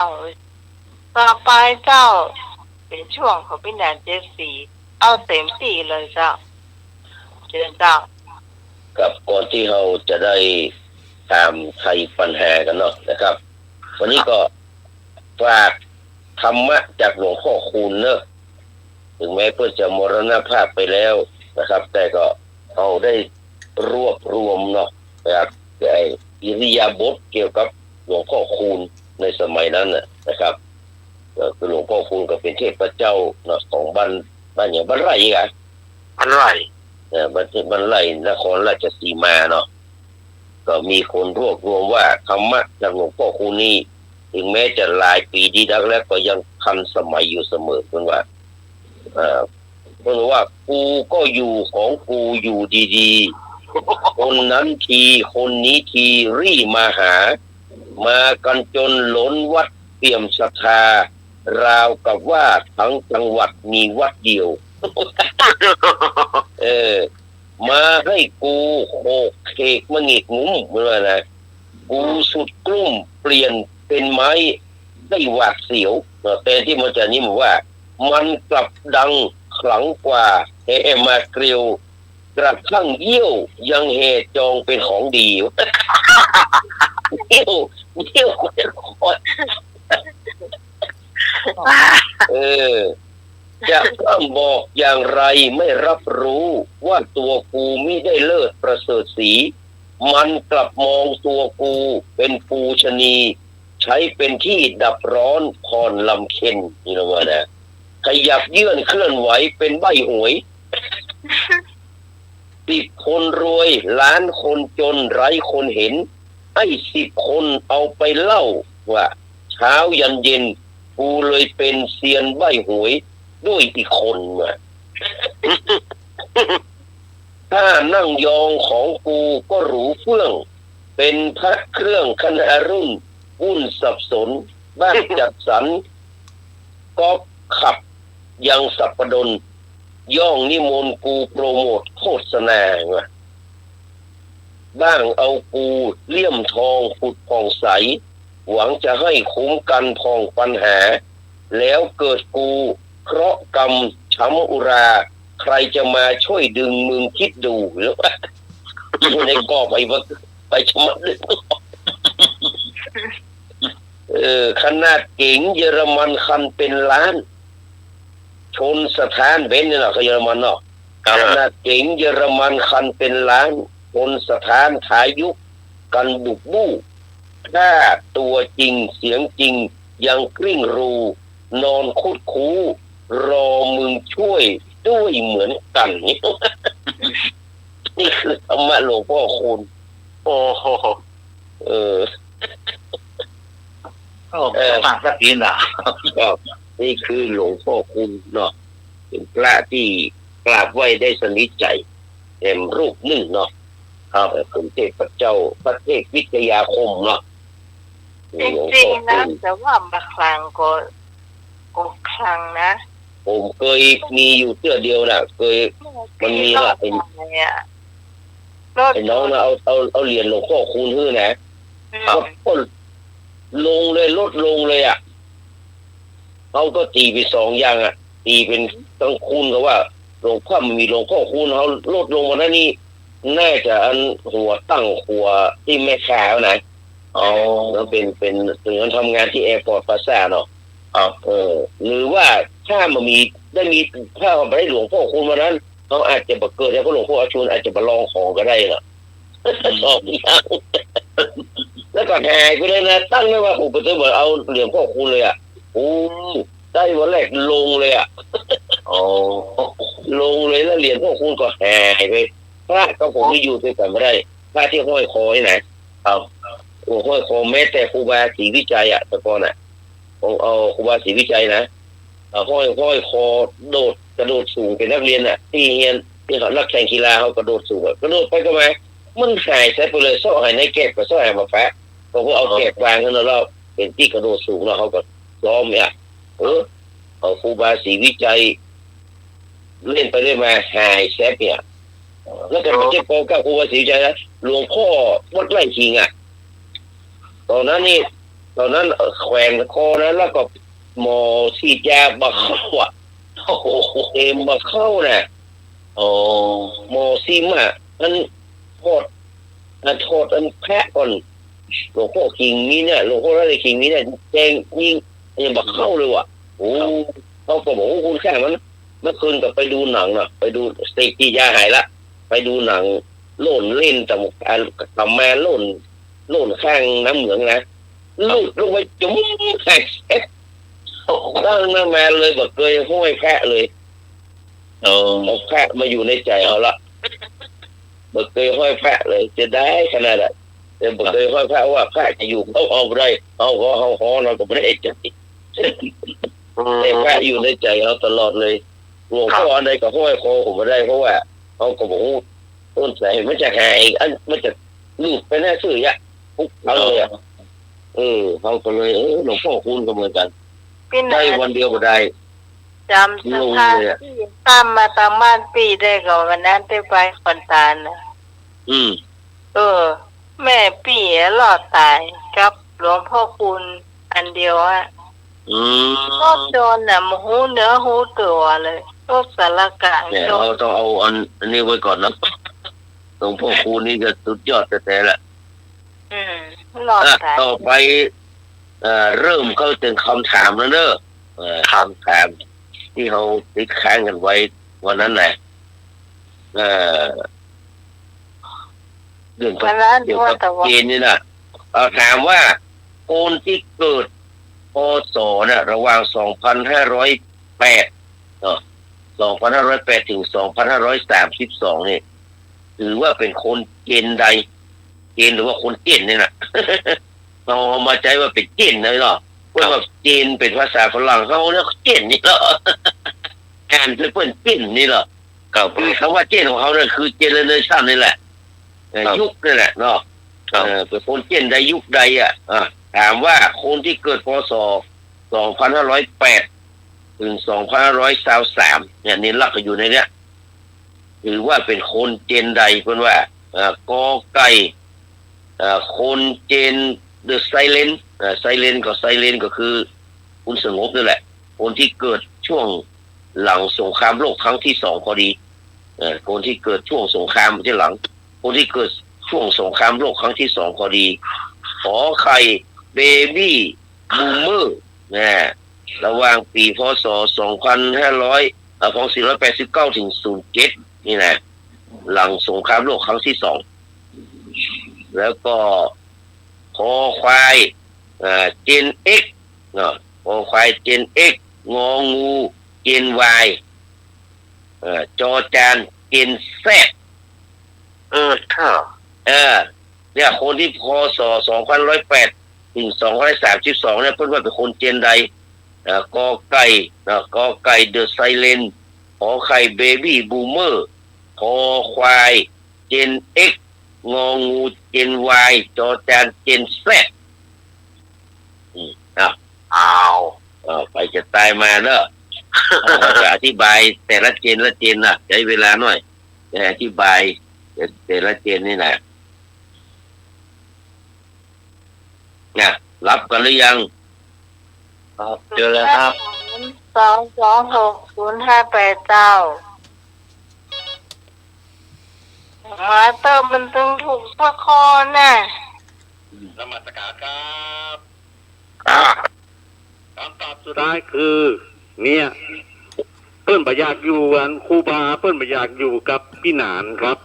เอาต่อไปเจ้าเป็นช่วงของพี่แนน74เอาเต็มที่เลยเจ้าเชิญเจ้ากับก่อนที่เราจะได้ตามไทยปัญหากันเนาะนะครับวันนี้ก็ฝากธรรมะจากหลวงพ่อคูณเนอะถึงแม้เพื่อจะมรณภาพไปแล้วนะครับแต่ก็เอาได้รวบรวมเนาะแบบอิริยาบถเกี่ยวกับหลวงพ่อคูณในสมัยนั้นนะครับคือหลวงพ่อคูณก็เป็นเทพเจ้าเนาะของบ้านอย่างบ้านไร่กันบ้านไร่บ้านไร่นครราชสีมาเนาะก็มีคนรวบรวมว่าธรรมะจากหลวงพ่อคูณนี้ถึงแม้จะหลายปีดีนักแล้วก็ยังทันสมัยอยู่เสมอเพราะว่าเพราะว่ากูก็อยู่ของกูอยู่ดีๆคนนั้นทีคนนี้ทีรี่มาหามากันจนล้นวัดเปี่ยมศรัทธาราวกับว่าทั้งจังหวัดมีวัดเดียวมาให้กูโขกเขกมะงิกงุ้มเมื่อนะกูสุดกลุ้มเปลี่ยนเป็นไม้ได้หวาดเสียวแต่ที่มันจะนี่บอกว่ามันกลับดังขลังกว่าแห่มาเกลียวกระทั่งเยี่ยวยังเหตุจองเป็นของดีเยี่ยวจะกล้ำบอกอย่างไรไม่รับรู้ว่าตัวกูมิได้เลิศประเสริฐสีมันกลับมองตัวกูเป็นปูชนีใช้เป็นที่ดับร้อนผ่อนลำเค็นนี่นะว่านะขยับเยื่อนเคลื่อนไหวเป็นใบหวย10 คนรวยล้านคนจนไร้คนเห็นให้10 คนเอาไปเล่าว่าเช้ายันเย็นกูเลยเป็นเซียนใบหวยด้วยอีกคนมาถ้านั่งยองของกูก็หรูเฟื่องเป็นพระเครื่องคณะรุ่นวุ่นสับสนบ้านจัดสรรก็ขับยังสับปดลย่องนิมนต์กูโปรโมทโฆษณาบ้างเอากูเลี่ยมทองผุดผ่องใสหวังจะให้คุ้มกันพองปัญหาแล้วเกิดกูเคราะห์กรรมช้ำอุราใครจะมาช่วยดึงมึงคิดดูหรือว่าในกอบไปชมดึงขนาดเก๋งเยอรมันคันเป็นล้านชนสถานเบนซ์เนี่ยนะเยอรมันเนาะขนาดเก๋งเยอรมันคันเป็นล้านชนสถานถ่ายยุคกันบุกบู้ถ้าตัวจริงเสียงจริงยังกริ้งรูนอนคุดคูรอมึงช่วยด้วยเหมือนกันนี่คือธรรมะหลวงพ่อคูณโอ้โหฟังสักทีนะก็นี่คือหลวงพ่อคูณเนาะเป็นพระที่กราบไหว้ได้สนิทใจเต็มรูปหนึ่งเนาะครับเป็นเทพเจ้าพระเทพวิทยาคมเนาะจริงๆนะแต่ว่ามาคลังก็คลังนะผมเคยมีอยู่เสื้อเดียวนะเคยมันมีละไอ้น้องนะเอาเหรียญหลวงพ่อคูณฮื้อนะก็ลงเลยลดลงเลยเขาก็ตีไป2 อย่างตีเป็นต้องคูณกับว่าหลวงพ่อมันมีหลวงพ่อคูณเขาลดลงมาแล้วนี่น่าจะอันหัวตั้งหัวที่แม่ค้าไหนแล้วเป็นถึงทำงานที่แอร์พอร์ตพลาซ่าเนาะหรือว่าถ้ามันมีถ้าไม่ได้หลวงพ่อคูณมานั้นเขาอาจจะบังเกิดแล้วก็หลวงพ่ออาชุนอาจจะมาลองของก็ได้เนาะสอบอย่างแล้วก็แห่ไปเลยนะตั้งไม่ว่าผมไปซื้อเหมือนเอาเหรียญพ่อคูณเลยได้วันแรกลงเลยลงเลยแล้วเหรียญพ่อคูณก็แห่ไปพระก็ผมไม่อยู่ด้วยกันไม่ได้พระที่ห้อยคอที่ไหนห้อยคอแม้แต่ครูบาศรีวิจัยแต่ก่อนเอาครูบาศรีวิจัยนะห้อยคอกระโดดสูงเป็นนักเรียนที่เรียนที่เขานักแข่งกีฬาเขากระโดดสูงกระโดดไปก็มามันหายใช้ไปเลยโซ่หายในแก็บกับโซ่หายมาแฝงพอเอาแก็บวางขึ้นแล้วเป็นที่กระโดดสูงแล้วเขาก็ล้อมเอาครูบาศรีวิจัยเล่นไปเล่นมาหายแซฟเนี่ยแล้วก็ไม่ใช่พอกับครูบาศรีวิจัยนะหลวงพ่อวัดไร่ขิงตอนนั้นนี่ อนนั้นแขวนคอนั้นแล้วก็หมอฉีดยาบะเข้าอ่ะโอ้โหเอ็มบะเข้าเนี่ยโอ้หมอซิมอ่ะมันโทษโทษอันแพะก่อนหลวงพ่อคิงนี้เนี่ยหลวงพ่ออะไรคิงนี้เนี่ยแจงยิงยังบะเข้าเลยว่ะโอ้เขาก็บอกว่าคุณแค่มันเมื่อคืนก็ไปดูหนังน่ะไปดูสเต็กที่ยาหายละไปดูหนังโล่นเล่นแต่แม่โล่นข้างน้ำเหมืองนะลูกลงไปจุ๊มแข็งตั้งน้าแม่เลยบอกเคยห้อยแพะเลยเอาแพะมาอยู่ในใจเอาละบอกเคยห้อยแพะเลยจะได้ขนาดนั้นแต่บอกเคยห้อยแพะว่าแพะจะอยู่เขาเอาไปได้เอาเราก็ไม่ได้ใจแต่แพะอยู่ในใจเราตลอดเลยหลวงพ่ออะไรก็ห้อยคอผมไม่ได้เพราะว่าเขาก็บอกต้นสายมันจะหายอันมันจะลูกไปแน่ซื่อยะปุ๊บเอาเลยเขาก็เลยหลวงพ่อคุณก็เหมือนกันได้วันเดียวก็ได้จำสภาพที่ตามมาตามบ้านปีได้ก่อนวันนั้นไปคอนตาลนะแม่ปีหลอดตายกับหลวงพ่อคุณอันเดียวอ่ะก็โดนน่ะหูเนื้อหูตัวเลยโรคสารกลางเนี่ยเราต้องเอาอันนี้ไว้ก่อนนะหลวงพ่อคุณนี่ก็สุดยอดแต่ละหลอดตายต่อไปเริ่มเข้าถึงคำถามแล้วเนอะคำถามที่เขาติดค้างกันไว้วันนั้นแหละเรื่องเกี่ยวกับเกณฑ์นี่นะเราถามว่าคนที่เกิดพศเนี่ยระหว่าง2,508 2,508 ถึง 2,532นี่ถือว่าเป็นคนเกณฑ์ใดเกณฑ์หรือว่าคนเกณฑ์เนี่ยนะเรามาใจว่าเป็นเกณฑ์เลยเนาะว่าเกณฑ์เป็นภาษาฝรั่งเขาเนี่ยเกณฑ์นี่เหรออ่านเป็นเกณฑ์นี่เหรอคือคำว่าเกณฑ์ของเขาเนี่ยคือเจเนอเรชันนี่แหละยุคนี่แหละเนาะเป็นคนเกณฑ์ใดยุคใดถามว่าคนที่เกิดพศ2,508 ถึง 2,523เนี่ยนี่ลักอยู่ในเนี้ยถือว่าเป็นคนเจนใดเพิ่นว่ากอไก่คนเจนเดอะไซเลนไซเลนก็คือคุณสงบนั่นแหละคนที่เกิดช่วงหลังสงครามโลกครั้งที่2พอดีคนที่เกิดช่วงสงครามที่หลังคนที่เกิดช่วงสงครามโลกครั้งที่2พอดีขอไข่เบบี้บูมเมอร์ระหว่างปีพศ2489 ถึง 07นี่นะหลังสงครามโลกครั้งที่2แล้วก็คอควายเจน X เนาะคอควายเจน X งองูเจน Y จอจานเจน Z เนี่ยคนที่พศ2,108 ถึง 2,132เนี่ยเพิ่นว่าเป็นคนเจนใดกอไก่เดอะไซเลนขอไข่เบบี้บูมเมอร์คอควายเจน X งองูเจน Y จอจานเจน Z ไปจะตายมาเนอะจะอธิบายแต่ละเจนนะใช้เวลาหน่อยจะอธิบายแต่ละเจนนี่นะรับกันหรือยังครับเจอแล้วครับ2260589มาเติมมันต้องถูกสักข้อน่ะนมัสการครับคำตอบสุดท้ายคือ เนี่ยเปิ้นบ่อยากอยู่กันครูบาเปิ้นบ่อยากอยู่กับพี่หนานครับ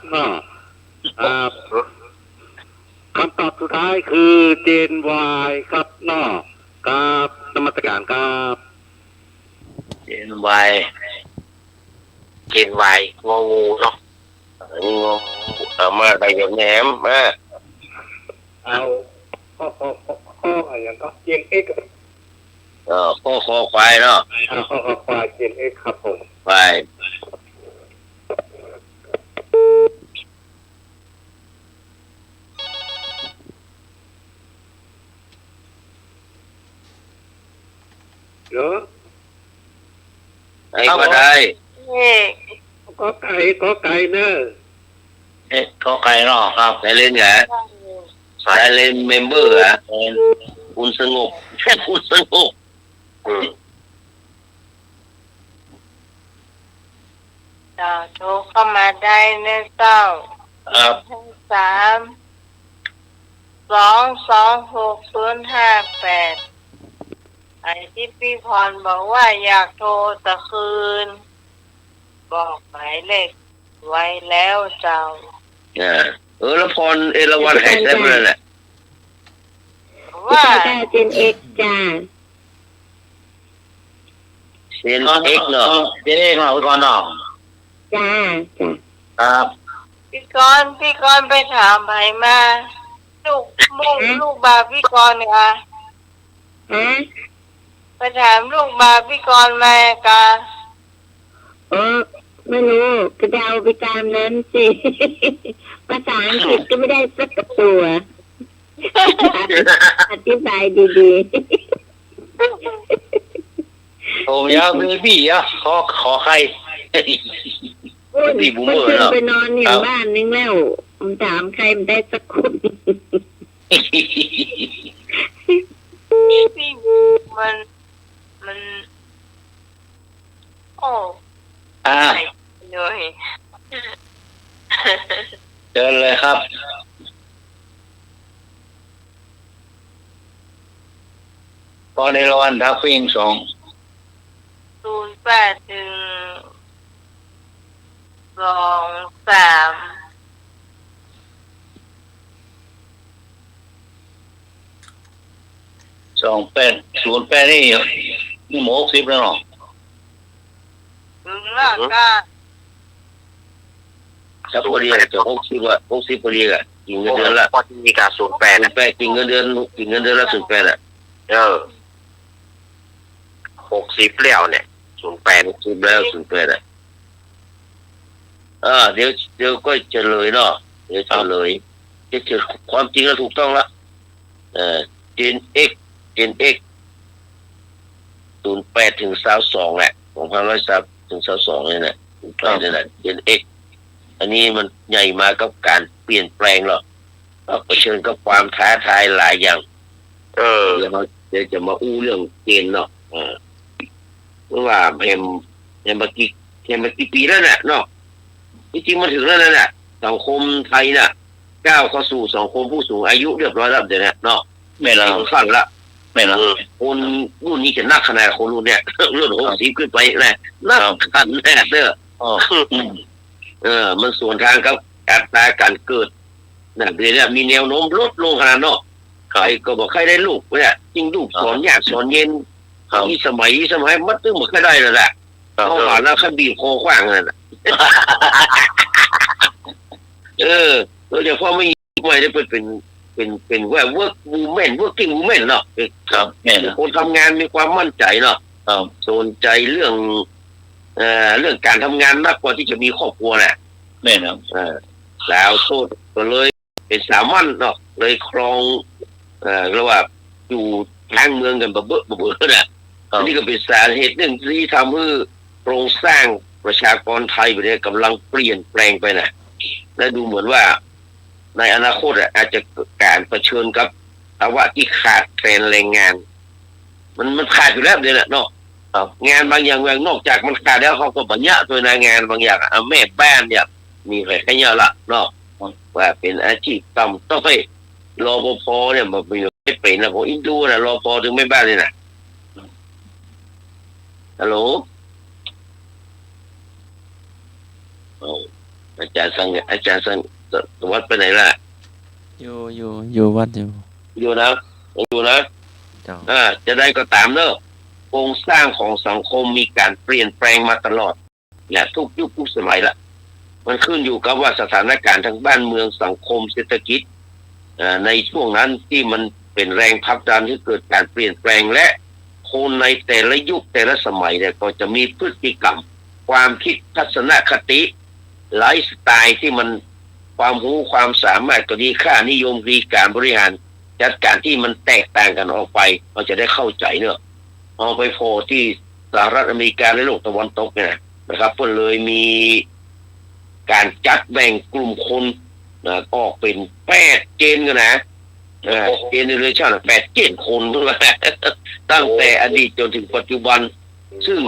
คำตอบสุดท้ายคือเจนวายครับกับนมัสการครับเจนวายงองูเนาะงูมาได้อย่างแหนมมาเอาอย่างก็เจน X คอควายเนาะควายเจน X ครับผมควายไอ้ก็ได้ก็ไก่เนอะก็ไก่เนาะครับไซเลนเหรอไซเลนเมมเบอร์ คุณสงบแค่คุณสงบ เจ้าโทรเข้ามาได้นะเจ้า ครับ 3 226 058ไอ้ที่พี่พรบอกว่าอยากโทรแต่คืน บอกหมายเลขไว้แล้วเจ้า แล้วพรเอราวัณหายแซ่บเลยแหละ ว่า จ้าเจนเอ็กจ้า เซนเอ็กเนาะ เจนเอกเนาะพี่กรณ์เนาะ จ้าจ้า ครับ พี่กรณ์ไปถามไผมาลูกบาพี่กรณ์เนี่ย ฮะ ไปถามลูกบาพี่กรณ์มากะ ไม่รู้ก็เดาไปตามนั้นสิ ภาษาอังกฤษก็ไม่ได้สักตัว อธิบายดี ผมยาวเบบี้อ่ะขอใคร ๆพูดเพื่อนไปนอนอย่างบ้านนึงแล้วผมถามใครมันได้สักคน พี่มันโอ้ อ่า ไปเลย เชิญเลยครับพอในรวันทักฟิง2 081223 2808นี่หมู60แล้วเนาะ ถึงแล้วก็ ถ้าพอดีจะ60พอดีอ่ะกินเงินเดือนละ พอดีกับ08 กินเงินเดือนละ08อ่ะ 60แล้วเนี่ย08 60แล้ว08อ่ะเดี๋ยวก็เฉลยเนาะเดี๋ยวเฉลยจะความจริงแล้วถูกต้องละเจน X 08ถึง22แหละ2130ถึง22นี่แหละนี่แหละเจน X อันนี้มันใหญ่มากับการเปลี่ยนแปลงหรอกเผชิญกับความท้าทายหลายอย่างเดี๋ยวจะมาอู้เรื่องเกณฑ์เนาะเพราะว่าเห็นมากี่ปีแล้วเนี่ยเนาะจริงๆมันถึงแล้วนั่นแหละสังคมไทยน่ะก้าวเข้าสู่สังคมผู้สูงอายุเรียบร้อยแล้วเดี๋ยวนี้เนาะไม่ละขั้นละไม่ละคนรุ่นนี้จะนักขนาดคนรุ่นเนี่ยรุ่น60ขึ้นไปแน่นักขันแน่เด้อมันส่วนทางกับอัตราการเกิดนั่นเดี๋ยวนี้มีแนวโน้มลดลงขนาดเนาะใครก็บอกใครได้ลูกเนี่ยจริงลูกสอนยากสอนเย็นมีสมัยมันตึ้งมันก็ได้แล้วแหละเข้ามาแล้วขั้นบีบคอขว้างนั่นโดยเฉพาะไม่ได้เป็นว่าworking woman เนาะครับคนทำงานมีความมั่นใจเนาะสนใจเรื่องการทำงานมากกว่าที่จะมีครอบครัวแหละแม่นะแล้วโทษก็เลยเป็นสามัญเนาะเลยครองเรียกว่าอยู่ทางเมืองกันเบื่อน่ะอันนี้ก็เป็นสาเหตุหนึ่งที่ทำให้โครงสร้างประชากรไทยไปเนี่ยกำลังเปลี่ยนแปลงไปนะและดูเหมือนว่าในอนาคตอาจจะเกิดการเผชิญกับภาวะที่ขาดแคลนแรงงานมันขาดอยู่แล้วเนี่ยเนาะงานบางอย่างนอกจากมันขาดแล้วเขาก็บัญญัติตัวงานบางอย่างแม่บ้านเนี่ยมีใครแค่เนี้ยละเนาะว่าเป็นอาชีพต่ำต้องไปรปภเนี่ยมันไม่เป็นนะผมอินดูนะรปภถึงไม่บ้านเลยนะฮัลโหลอาจารย์สังวัดไปไหนล่ะอยู่วัดอยู่นะเจ้าจะได้ก็ตามเนอะโครงสร้างของสังคมมีการเปลี่ยนแปลงมาตลอดเนี่ยทุกยุคทุกสมัยละมันขึ้นอยู่กับว่าสถานการณ์ทางบ้านเมืองสังคมเศรษฐกิจในช่วงนั้นที่มันเป็นแรงผลักดันให้เกิดการเปลี่ยนแปลงและคนในแต่ละยุคแต่ละสมัยเนี่ยก็จะมีพฤติกรรมความคิดทัศนคติไลฟ์สไตล์ที่มันความรู้ความสามารถก็ดีค่านิยมดีการบริหารจัดการที่มันแตกต่างกันออกไปเราจะได้เข้าใจเนอะเอาไปโฟที่สหรัฐอเมริกาและโลกตะวันตกเนี่ยนะครับก็เลยมีการจัดแบ่งกลุ่มคนออกเป็น8 เจนกันนะ เจเนอเรชัน8-7 คนขึ้นมาตั้งแต่อดีตจนถึงปัจจุบันซึ่ง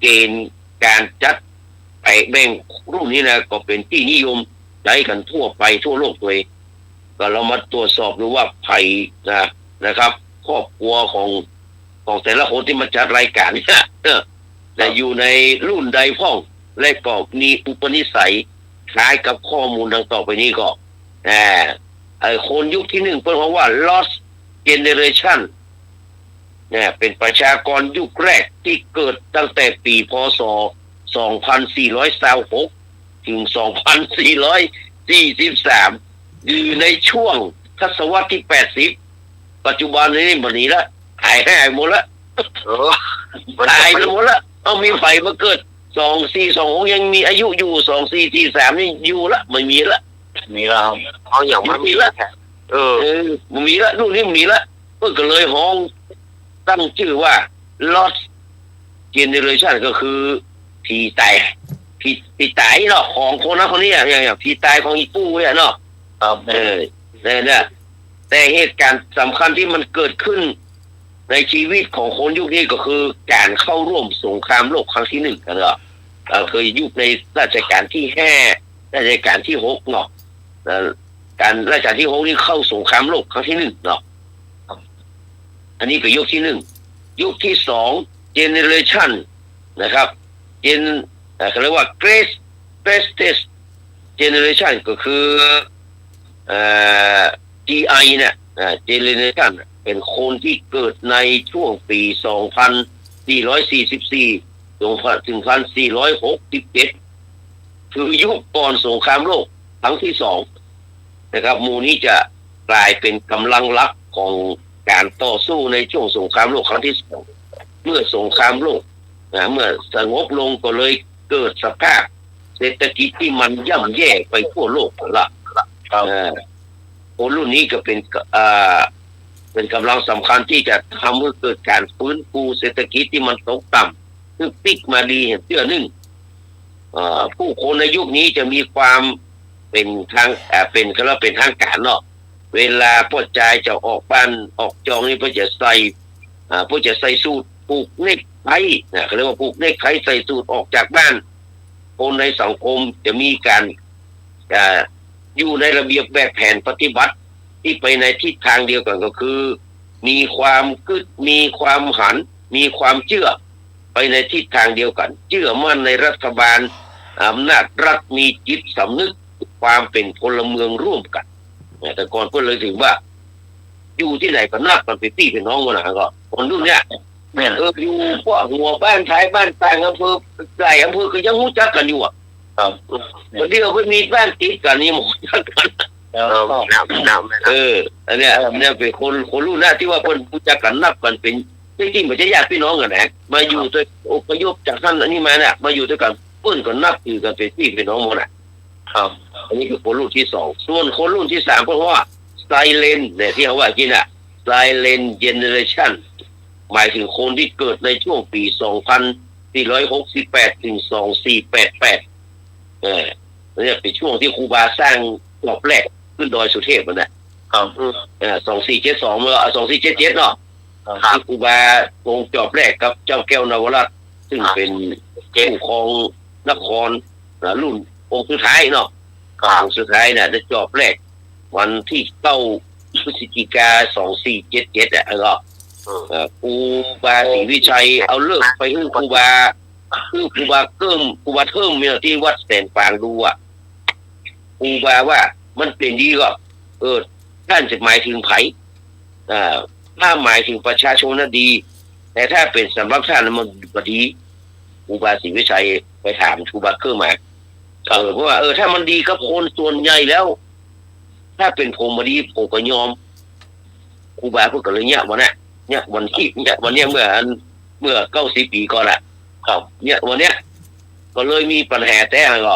เกณฑ์การจัดไปแบ่งรุ่นนี้นะก็เป็นที่นิยมใช้กันทั่วไปทั่วโลกเลยก็เรามาตรวจสอบดูว่าไผ่นะครับครอบครัวของแต่ละคนที่มาจัดรายการเนี่ยแต่อยู่ในรุ่นใดพ้องและก็มีอุปนิสัยคล้ายกับข้อมูลดังต่อไปนี้ก็คนยุคที่ 1เป็นเพราะว่า lost generation เนี่ยเป็นประชากรยุคแรกที่เกิดตั้งแต่ปีพ.ศ. 2426 ถึง 2443 อยู่ในช่วงทศวรรษที่ 80 ปัจจุบันนี้หมดนี้ละหายหมดละตายหมดละเอามีไฟมาเกิด2426ยังมีอายุอยู่2443นี่อยู่ละไม่มีละมีแล้วเอาอย่างมันมีละมันมีละรุ่นนี้มีละก็เลยห้องตั้งชื่อว่า lost generation ก็คือผีตายผีตายเนาะของคนนั้นคนนี้อย่างผีตายของอีปู่เนี่ยเนาะเนี่ยแต่เหตุการณ์สำคัญที่มันเกิดขึ้นในชีวิตของคนยุคนี้ก็คือการเข้าร่วมสงครามโลกครั้งที่ 1กันเนาะเคยยุคในรัชกาลที่ 5รัชกาลที่ 6เนาะการรัชกาลที่ 6นี่เข้าสงครามโลกครั้งที่ 1เนาะอันนี้เป็นยุคที่ 1ยุคที่ 2 generation นะครับเขาเรียกว่า greatest generation ก็คือGI เนี่ยgeneration เป็นคนที่เกิดในช่วงปี 2444 ถึง 1467 คือยุคก่อนสงครามโลกครั้งที่ 2นะครับหมู่นี้จะกลายเป็นกำลังหลักของการต่อสู้ในช่วงสงครามโลกครั้งที่ 2เมื่อสงครามโลกเมื่อสงบลงก็เลยเกิดสภาพเศรษฐกิจที่มันย่ำแย่ไปทั่วโลกละคนรุ่นนี้ก็เป็นกำลังสำคัญที่จะทำให้เกิดการฟื้นฟูเศรษฐกิจที่มันตกต่ำคือพลิกมาดีเห็นเตื้อหนึ่งผู้คนในยุคนี้จะมีความเป็นทางเป็นก็แล้วเป็นทางการเนาะเวลาพ่อใจจะออกบ้านออกจองนี่พ่อจะใส่สูทผูกเนคไทเขาเรียกว่าผูกเนคไทใส่สูทออกจากบ้านคนในสังคมจะมีการอยู่ในระเบียบแบบแผนปฏิบัติที่ไปในทิศทางเดียวกันก็คือมีความมีความหันมีความเชื่อไปในทิศทางเดียวกันเชื่อมั่นในรัฐบาลอำนาจรัฐมีจิตสำนึกความเป็นพลเมืองร่วมกันแต่ก่อนก็เลยถึงว่าอยู่ที่ไหนก็นับกันเป็นพี่เป็นน้องกันนะก็คนรุ่นเนี้ยอยู่พวกหัวบ้านท้ายบ้านต่างอำเภอใกล้อำเภอก็ยังรู้จักกันอยู่วันเดียวก็มีบ้านติดกันนี่หมดกันอันเนี้ยเป็นคนรุ่นหน้าที่ว่าคนรู้จักกันนับกันเป็นจริงๆมันจะญาติพี่น้องกันนะมาอยู่ด้วยอพยพจากท่านอันนี้มาเนี่ยมาอยู่ด้วยกันเปิ้นก็นับถือกันเป็นพี่เป็นน้องหมดอันนี้คือคนรุ่นที่ 2ส่วนคนรุ่นที่ 3เพราะว่า silent เนี่ยที่เขาว่ากินsilent generation หมายถึงคนที่เกิดในช่วงปี 2468 ถึง 2488เนี่ยเป็นช่วงที่ครูบาสร้างรอบแรกขึ้นดอยสุเทพมัน2472เมื่อ2477เนาะที่ครูบาลงจอบแรกกับเจ้าแก้วนวรัตน์ซึ่งเป็นผู้ครองนครรุ่นองค์สุดท้ายเนาะองค์สุดท้ายเนี่ยได้จอบแรกวันที่9 พฤศจิกายน 2477ครูบาศรีวิชัยเอาเลิกไปให้ครูบาเทิมเนี่ยที่วัดแสนฝางดูครูบาว่ามันเป็นดีก็ท่านจะหมายถึงไผถ้าหมายถึงประชาชนน่ะดีแต่ถ้าเป็นสำหรับท่านมันก็ดีครูบาศรีวิชัยไปถามครูบาเคิ่มมาเพราะว่าถ้ามันดีกับคนส่วนใหญ่แล้วถ้าเป็นผมมาดีผมก็ยอมครูบาพูดกันเลยเนี่ยวันนี้วันนี้เมื่อ90 ปีก่อนเนี่ยวันเนี้ยก็เลยมีปัญหาแต่ก็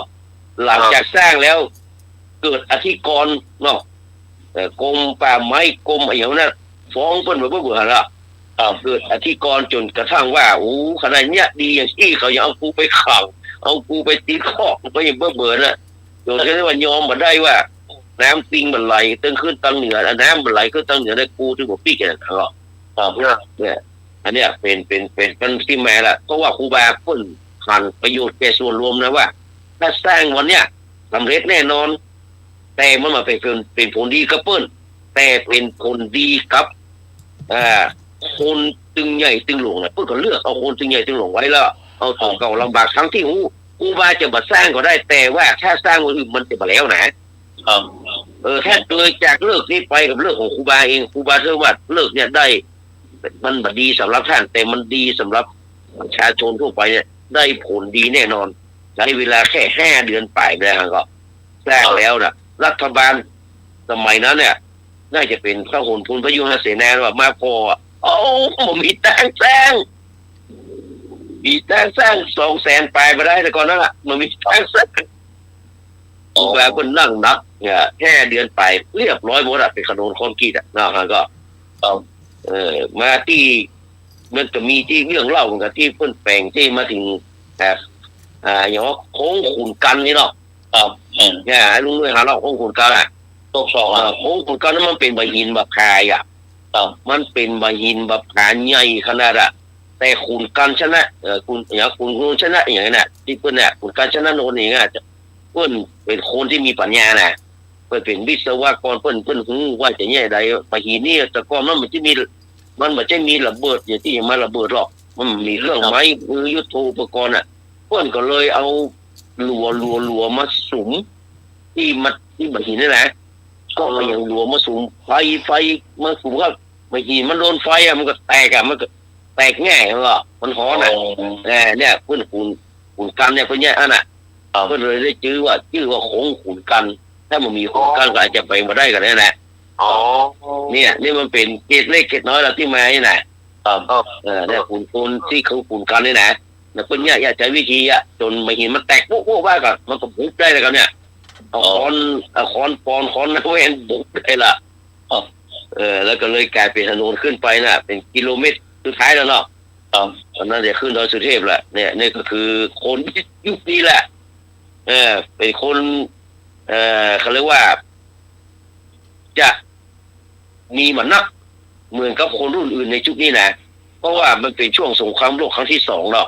หลังจากสร้างแล้วเกิดอธิกรณ์เนาะกรมป่าไม้กรมอะไรอย่างนั้นฟ้องเปิ้นมาเบื่อแล้วเกิดอธิกรณ์จนกระทั่งว่าขนาดเนี้ยดีอย่างที่เขายังเอากูไปขังเอากูไปตีข้อก็ยังเบื่อนะโดยที่ว่ายอมมาได้ว่า น้ำปิงมันไหลตึงขึ้นตั้งเหนือน้ำมันไหลขึ้นตั้งเหนือได้กูที่หัวปีกเนี่ยครับเนี่ยอันเนี้ยเป็นที่แม่ละเพราะว่าครูบาเพิ่นหันประโยชน์แก่ส่วนรวมนะว่าถ้าสร้างวันเนี้ยสำเร็จแน่นอน แต่มันมาเป็นผลดีกับเปิ้นแต่เป็นผลดีกับคนตึงใหญ่ตึงหลวงนะเปิ้นก็เลือกเอาคนตึงใหญ่ตึงหลวงไว้แล้วเอาตัวเก่าลำบากทั้งที่ครูบาจะมาสร้างก็ได้แต่ว่าถ้าสร้างคนอื่นมันจะมาแล้วนะถ้าเลยจากเลิกนี้ไปกับเลิกของครูบาเองครูบาเชื่อว่าเลิกเนี่ยได้มันบดีสำหรับท่านแต่มันดีสำหรับประชาชนทั่วไปเนี่ยได้ผลดีแน่นอนใช้เวลาแค่5 เดือนไปนะก็สร้างแล้วนะรัฐบาลสมัยนั้นเนี่ยน่าจะเป็นพระหลทุนพระยุหเสนาว่ามาพอผมมีตังสร้าง200,000ไปมาได้แต่ก่อนนั้นมันมีตังสร้างแบบคนนั่งนับเนี่ย5 เดือนไปเรียบร้อยหมดเป็นขนมคอนกรีตนะก็มาที่มันจะมีที่เรื่องเล่ากับที่เพิ่นแปลงที่มาถึงอย่างว่าโค้งขุนกันนี่เนาะเนี่ยลุงด้วยหาเราโค้งขุนกันตกสองโค้งขุนกันนั้นมันเป็นใบหินแบบคายมันเป็นใบหินแบบขาใหญ่ขนาดแต่ขุนกันชนะคุณอย่างขุนชนะอย่างนั้นที่เพิ่นเนี่ยขุนกันชนะโน่นนี่จะเพิ่นเป็นคนที่มีปัญญาเพิ่นเป็นวิศวกรเพิ่นหูว่าจะแย่ใดใบหินนี่แต่ก่อนมันจะมีระเบิดอย่างที่มาระเบิดหรอกมันมีเครื่องไม้มือยุทโธปกรณ์เพิ่นก็เลยเอาลัวมาสุมที่ใบหินนี่แหละก็อย่างลัวมาสุมไฟมาสุมก็ใบหินมันโดนไฟมันก็แตกมันก็แตกง่ายมันฮ้อนเนี่ยเพิ่นขุนกันเนี่ยเพิ่นเนี่ยเพิ่นเลยได้ชื่อว่าโค้งขุนกันถ้ามันมีขุนกันก็อาจจะไปมาได้กันแน่เนี่ยนี่มันเป็นเกตเล็กเกตน้อยแล้วที่มานี่นะเนี่ยขุนที่เขาขุนกันนี่นะเพิ่นเนี่ยอยากใช้วิธีจนใบหินมันแตกปุ๊บว่ากันมันก็บุกได้แล้วกันเนี่ยเอาค้อนปอนค้อนเวนบุกได้ละแล้วก็เลยกลายเป็นถนนขึ้นไปเป็นกิโลเมตรสุดท้ายแล้วเนาะตอนนั้นจะขึ้นดอยสุเทพแหละเนี่ยนี่ก็คือคนยุคนี้แหละเป็นคนเขาเรียกว่าจะมีมันนักเหมือนกับคนรุ่นอื่นในยุคนี้นะเพราะว่ามันเป็นช่วงสงครามโลกครั้งที่2เนาะ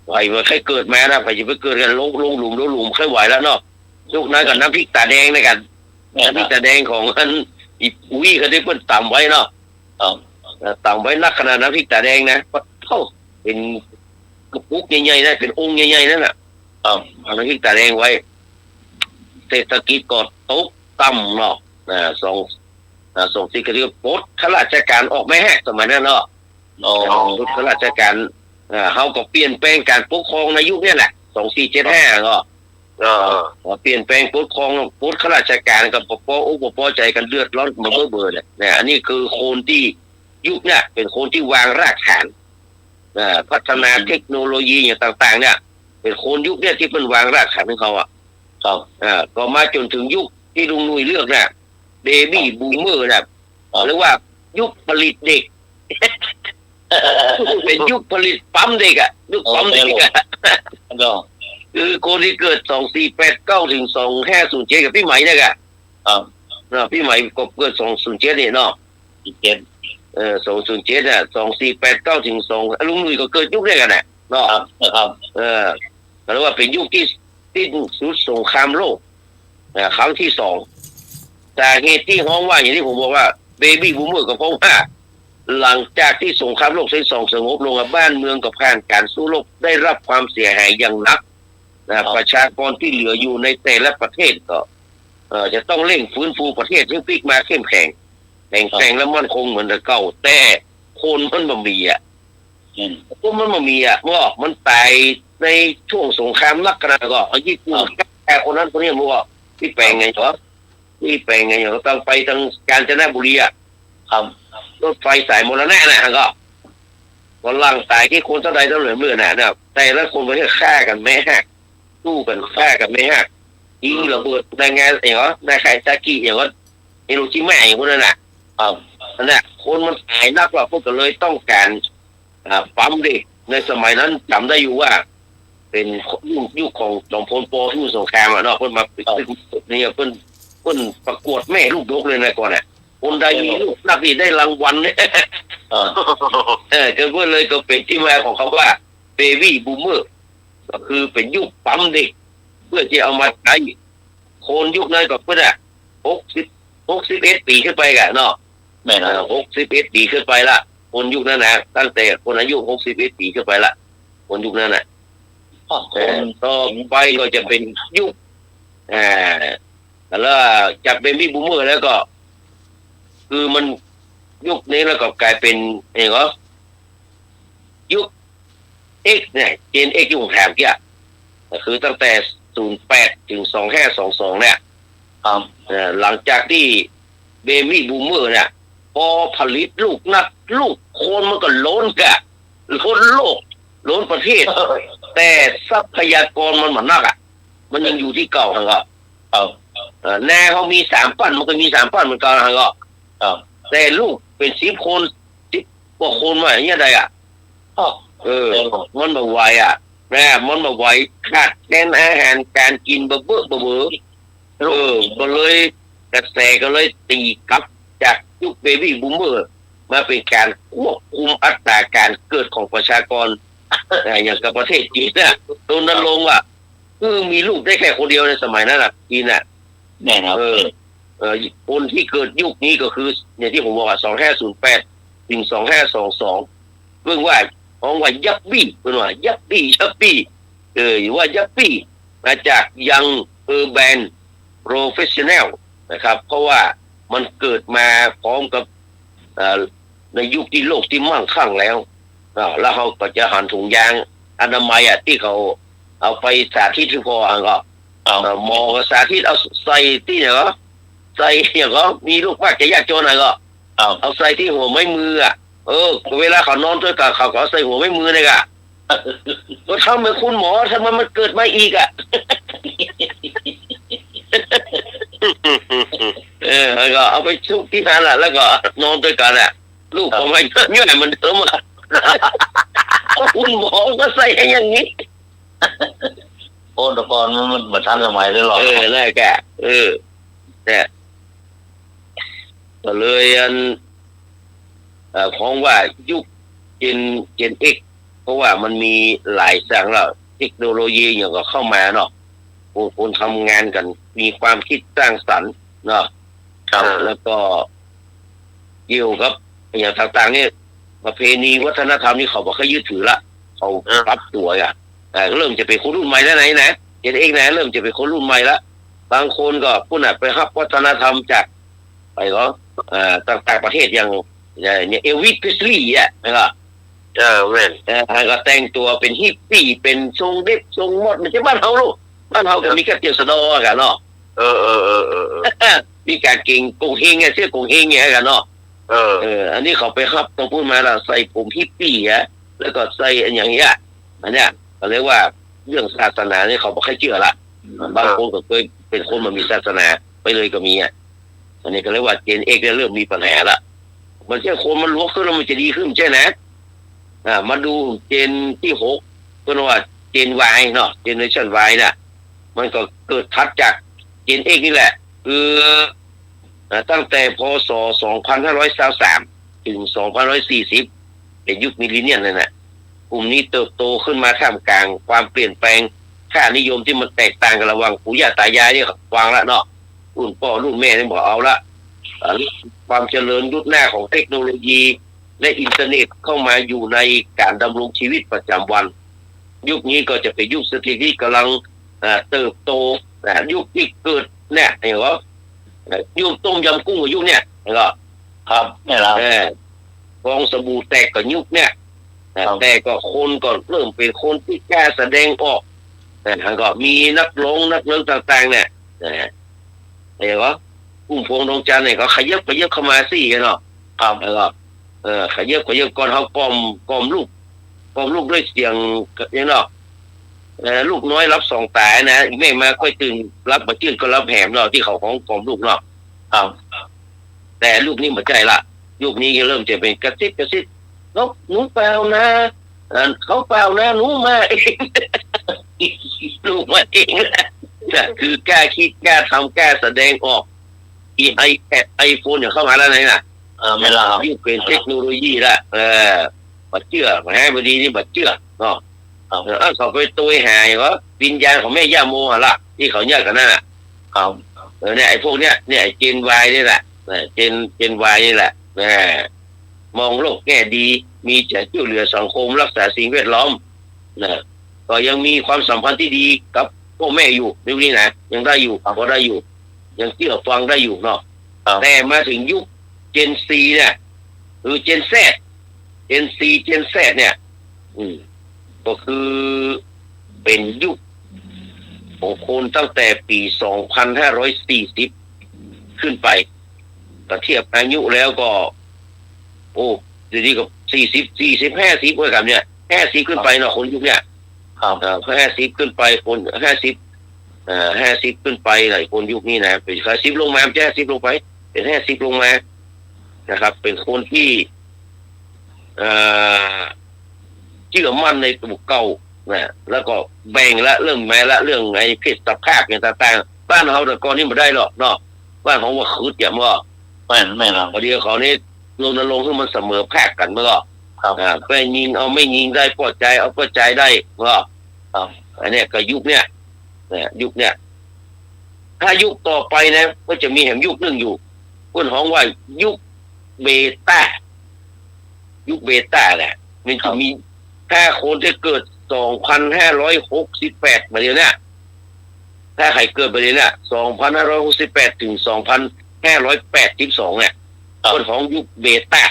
ไหวมันแค่เกิดมาใครจะไปเกิดกันลงหลุมแค่ไหวแล้วเนาะยุคนั้นกับน้ำพริกตาแดงนะกันน้ำพริกตาแดงของอันอีปุ้ยเขาได้เพิ่นต่ำไว้เนาะต่ำไว้นักขนาดน้ำพริกตาแดงนะเข้าเป็นกระปุกใหญ่ๆนะเป็นองค์ใหญ่ๆนั่นน้ำพริกตาแดงไว้เศรษฐกิจก็ตกต่ำเนาะส่งที่กระดิ่งปลดข้าราชการออกไม่แหกสมัยนั้นเนาะปลดข้าราชการเขาก็เปลี่ยนแปลงการปกครองในยุคนี้แหละ2475เนาะเปลี่ยนแปลงปกครองปลดข้าราชการกับปอใจกันเดือดร้อนมาเบื่อเนี่ยอันนี้คือคนที่ยุคเนี่ยเป็นคนที่วางรากฐานพัฒนาเทคโนโลยีอย่างต่างๆเนี่ยเป็นคนยุคเนี่ยที่เป็นวางรากฐานของเขาก็มาจนถึงยุคที่ลุงนุ้ยเลือกเนี่ยเบบี้บูมเมอร์เรียกว่ายุคผลิตเด็กเป็นยุคผลิตปั๊มเด็กยุคปั๊มเด็กคือคนที่เกิด2489ถึง2507กับพี่ไหมเนี่ยพี่ไหมก็เกิด207เนี่ยเนาะ207เนี่ย2489ถึง2ลุงนุ้ยก็เกิดยุคเดียวกันเนาะเรียกว่าเป็นยุคที่สิ้นสุดสงครามโลกครั้งที่2แต่เหตุที่ฮ้องว่าอย่างที่ผมบอกว่าเบบี้บูมเมอร์ก็เพราะว่าหลังจากที่สงครามโลกครั้งที่2สงบลงบ้านเมืองกับผ่านการสู้รบได้รับความเสียหายอย่างหนักประชากรที่เหลืออยู่ในแต่ละประเทศก็จะต้องเร่งฟื้นฟูประเทศให้พลิกมาเข้มแข็งและมั่นคงเหมือนแต่เก่าแต่คนมันบ่มีคนมันบ่มีว่ามันตายในช่วงสงครามนักกันก็ญี่ปุ่นแค่คนนั้นคนนี้บอกว่าที่แปลงไงเหรอต้องไปทางกาญจนบุรีรถไฟสายมรณะก็วันหลังตายที่คนเท่าใดเท่าเหลือเมื่อแต่ละคนมันก็ฆ่ากันแม่ฮักสู้กันฆ่ากันแม่ฮักยิงระเบิดได้ไงอย่างว่าได้ใครตะกี้อย่างว่าไอ้ลูกชิ้นแม่อย่างพวกนั้นนั่นแหละคนมันตายนักว่าพวกก็เลยต้องการปั๊มเด็กในสมัยนั้นจำได้อยู่ว่าเบ เป็นยุคของจอมพลป.พิบูลสงครามเนาะเพิ่นมานี่เพิ่นประกวดแม่ลูกดกเลยนะก่อนน่ะคนใดมีลูกนักนี่ได้รางวัลเนี่ยก็เพื่อเลยก็เป็นที่มาของเขาว่าเบบี้บูมเมอร์ก็คือเป็นยุคปั๊มเด็กเพื่อที่เอามาใช้คนยุคนั้นก็เพิ่น61 ปีขึ้นไปกันเนาะแม่น61 ปีขึ้นไปละคนยุคนั้นนะตั้งแต่คนอายุ61 ปีขึ้นไปละคนยุคนั้นน่ะต่อไปก็จะเป็นยุคแล้วจากเบบี้บูมเมอร์แล้วก็คือมันยุคนี้แล้วก็กลายเป็นเหรอยุค X เนี่ยเจน X ยุคแถมเกี้ยก็คือตั้งแต่08ถึง2522เนี่ยหลังจากที่เบบี้บูมเมอร์เนี่ยพอผลิตลูกนักลูกคนมันก็ล้นล้นโลกล้นประเทศแต่ทรัพยากรมันเหมือนนักมันยังอยู่ที่เก่าครับแน่เขามี3 ปั้นมันก็มี3 ปั้นเหมือนกันครับแต่ลูกเป็น10 คน10 กว่าคนมาอย่างเงี้ยได้มันมาไหวมันมาไหวขาดแคลนอาหารการกินเบื่อก็เลยกระแสก็เลยตีกลับจากยุคเบบี้บูมเมอร์มาเป็นการควบคุมอัตราการเกิดของประชากรอย่างกับประเทศจีนเนี่ยโดนนั้นลงว่าคือมีลูกได้แค่คนเดียวในสมัยนั้นน่ะจีนน่ะแน่นอนคนที่เกิดยุคนี้ก็คืออย่างที่ผมบอกว่า2508ถึง2522เรื่องว่าของว่ายับบี้เป็นว่ายับบี้ว่ายับบี้มาจากยังแบนโปรเฟชชั่นแนลนะครับเพราะว่ามันเกิดมาพร้อมกับในยุคที่โลกที่มั่งคั่งแล้วเขาก็จะหันถุงยางอนามัยที่เขาเอาไปสาธิตที่พอก็หมอสาธิตเอาใส่ที่เนี่ยก็ใส่เนี่ยก็มีลูกมากจะยากจนอะไรก็เอาใส่ที่หัวไม่มือเวลาเขานอนด้วยกันเขาก็ใส่หัวไม่มือเลยก็ทำเหมือนคุณหมอทำไมมันเกิดมาอีกก็เอาไปชุบที่นั่นแหละแล้วก็นอนด้วยกันลูกของมันเยอะมันเดิมคุณหมอก็ใส่อย่างนี้โอ้ตะกอนมันเหมือนทันสมัยเลยหรอนั่นแกเนี่ยก็เลยของว่ายุคเจน X เพราะว่ามันมีหลายสั่งแล้วเทคโนโลยีอย่างก็เข้ามาเนาะคนทำงานกันมีความคิดสร้างสรรค์เนาะแล้วก็เกี่ยวกับอย่างต่างๆนี่ประเพณีวัฒนธรรมนี่เขาบอกเขายึดถือละเขาปรับตัวเริ่มจะเป็นคนรุ่นใหม่แล้วนะเจน X นะเริ่มจะเป็นคนรุ่นใหม่แล้วบางคนก็ผู้น่ะไปรับวัฒนธรรมจากไปก็ต่างประเทศอย่างเนี่ยเอลวิส เพรสลีย์นะครับแม่นก็แต่งตัวเป็นฮิปปี้เป็นทรงเด็กทรงมดมันจะบ้านเฮาลูกบ้านเฮาก็มีกระเตียวสะดอกันเนาะมีการเก่งกงเฮงเสื้อกงเฮงกันเนาะอันนี้เขาไปรับต้องพูดมาแล้วใส่ผมฮิปปี้แล้วก็ใส่อย่างเงี้ยอันเนี้ยเขาเรียกว่าเรื่องศาสนาเนี่ยเขาบอกให้เชื่อละบางคนก็เคยเป็นคนมันมีศาสนาไปเลยก็มีอันนี้ก็เรียกว่าเจน X เริ่มมีปัญหาละมันแค่คนมันลวกขึ้นแล้วมันจะดีขึ้นใช่ไหมมาดูเจนที่6ก็ว่าเจน Y เนาะเจเนอเรชั่น Y น่ะมันก็เกิดทัดจากเจน X นี่แหละคือตั้งแต่พศ2523ถึง2540เป็นยุคมิลเลนเนียมนั่นแหละกลุ่มนี้เติบโตขึ้นมาท่ามกลางความเปลี่ยนแปลงค่านิยมที่มันแตกต่างกันระหว่างปู่ย่าตายายนี่วางละเนาะรุ่นพ่อรุ่นแม่นี่บอกเอาละความเจริญรุ่นหน้าของเทคโนโลยีและอินเทอร์เน็ตเข้ามาอยู่ในการดำรงชีวิตประจำวันยุคนี้ก็จะเป็นยุคสถิติกำลังเติบโตยุคที่เกิดเนี่ยเห็นไหมยุคต้มยำกุ้งกับยุคเนี่ยเห็นไหมครับนี่แหละฟองสบู่แตกกับยุคเนี่ยแต่ก็คนก็เริ่มเป็นคนที่กล้าแสดงออกก็มีนักร้องต่างๆเนี่ยเห็นไหมกุ้งพวงดวงจันทร์เนี่ยก็ขยับเข้ามาสิเนาะแล้วก็ขยับก่อนเขากล่อมลูกด้วยเสียงอย่างเนาะลูกน้อยรับ2 ตานะแม่มาค่อยตื่นรับมาจื้นก็รับแหมเนาะที่เขาของกล่อมลูกเนาะแต่ลูกนี้หมดใจละลูกนี้เริ่มจะเป็นกระซิบหนูเปล่านะเขาเปล่านะหนูมาเอง ลูกมาเองนะคือกล้าคิดกล้าทำกล้าแสดงออกไอโฟนอย่างเข้ามาแล้วไงน่ะไม่ละครับ ยิ่งเป็นเทคโนโลยีละบัดเชื่อมาให้บดีนี่บัดเชื่อเนาะเขาไปตัวหายวะวิญญาณของแม่ย่าโมล่ะที่เขาเนี่ยกันนั่นน่ะครับเนี่ยไอ้พวกเนี้ยเนี่ยไอ้เจนวายนี่แหละเจนวายนี่แหละมองโลกแง่ดีมีใจช่วยเหลือสังคมรักษาสิ่งแวดล้อมนะก็ยังมีความสัมพันธ์ที่ดีกับพ่อแม่อยู่นี่นะยังได้อยู่ก็ได้อยู่ยังเชื่อฟังได้อยู่เนาะแต่มาถึงยุคเจนซีเนี่ยหรือเจนแซดเจนซีเจนแซดเนี่ยก็คือเป็นยุคของคนตั้งแต่ปี2540ขึ้นไปก็เทียบอายุแล้วก็โอ้ดีๆกับ40 50ว่ากันเนี่ย50ขึ้นไปเนาะคนยุคเนี่ย50ขึ้นไปคน50ขึ้นไปหลายคนยุคนี้นะเป็น50ลงมาไม่ใช่50ลงไปเป็น50ลงมานะครับเป็นคนที่เชื่อมั่นในตัวเก่านะแล้วก็แบ่งละเรื่องแม้ละเรื่องไอ้เพศสภาพอย่างต่างๆบ้านเขาแต่ก่อนนี่ไม่ได้หรอกเนาะบ้านของว่าคืดอย่างว่าไม่ละพอดีเขานี่รณรงค์ให้มันเสมอภาคกันเมื่อไปยิงเอาไม่ยิงได้พอใจเอาพอใจได้ก็อันนี้ก็ยุคเนี้ยยุคเนี้ยถ้ายุคต่อไปนะก็จะมีแห่งยุคหนึ่งอยู่คนฮ้องว่ายุคเบต้าแหละมันจะมีถ้าคนที่เกิด2568มาเดี๋ยวนี้ถ้าใครเกิดมาเดี๋ยวนี้2568ถึง2582เนี่ยคนของยุคเบต้า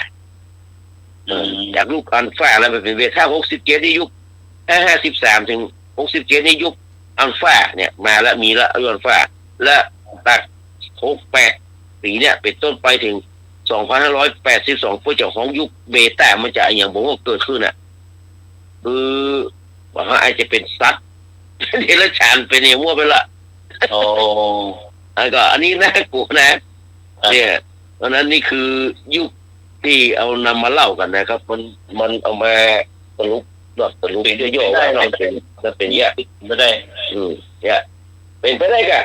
จากยุคอัลฟาแล้วไปเป็นเบต้า67นี่ยุค53ถึง67นี่ยุคอัลฟาเนี่ยมาแล้วมีละอัลฟาและตัด68ปีเนี่ยเป็นต้นไปถึง2582พวกเจ้าของยุคเบต้ามันจะอย่างผมว่าเกิดขึ้นน่ะคือว่าอาจจะเป็นสัตว์เดรัจฉานเป็นอย่างมั่วไปละแล้วก็อันนี้น่ากลัวนะเนี่ยเพราะนั้นนี่คือยุคที่เอานำมาเล่ากันนะครับมันเอามาสรุปเป็นย่อๆว่าเป็นแยกไม่ได้เนี่ยเป็นไปได้กัน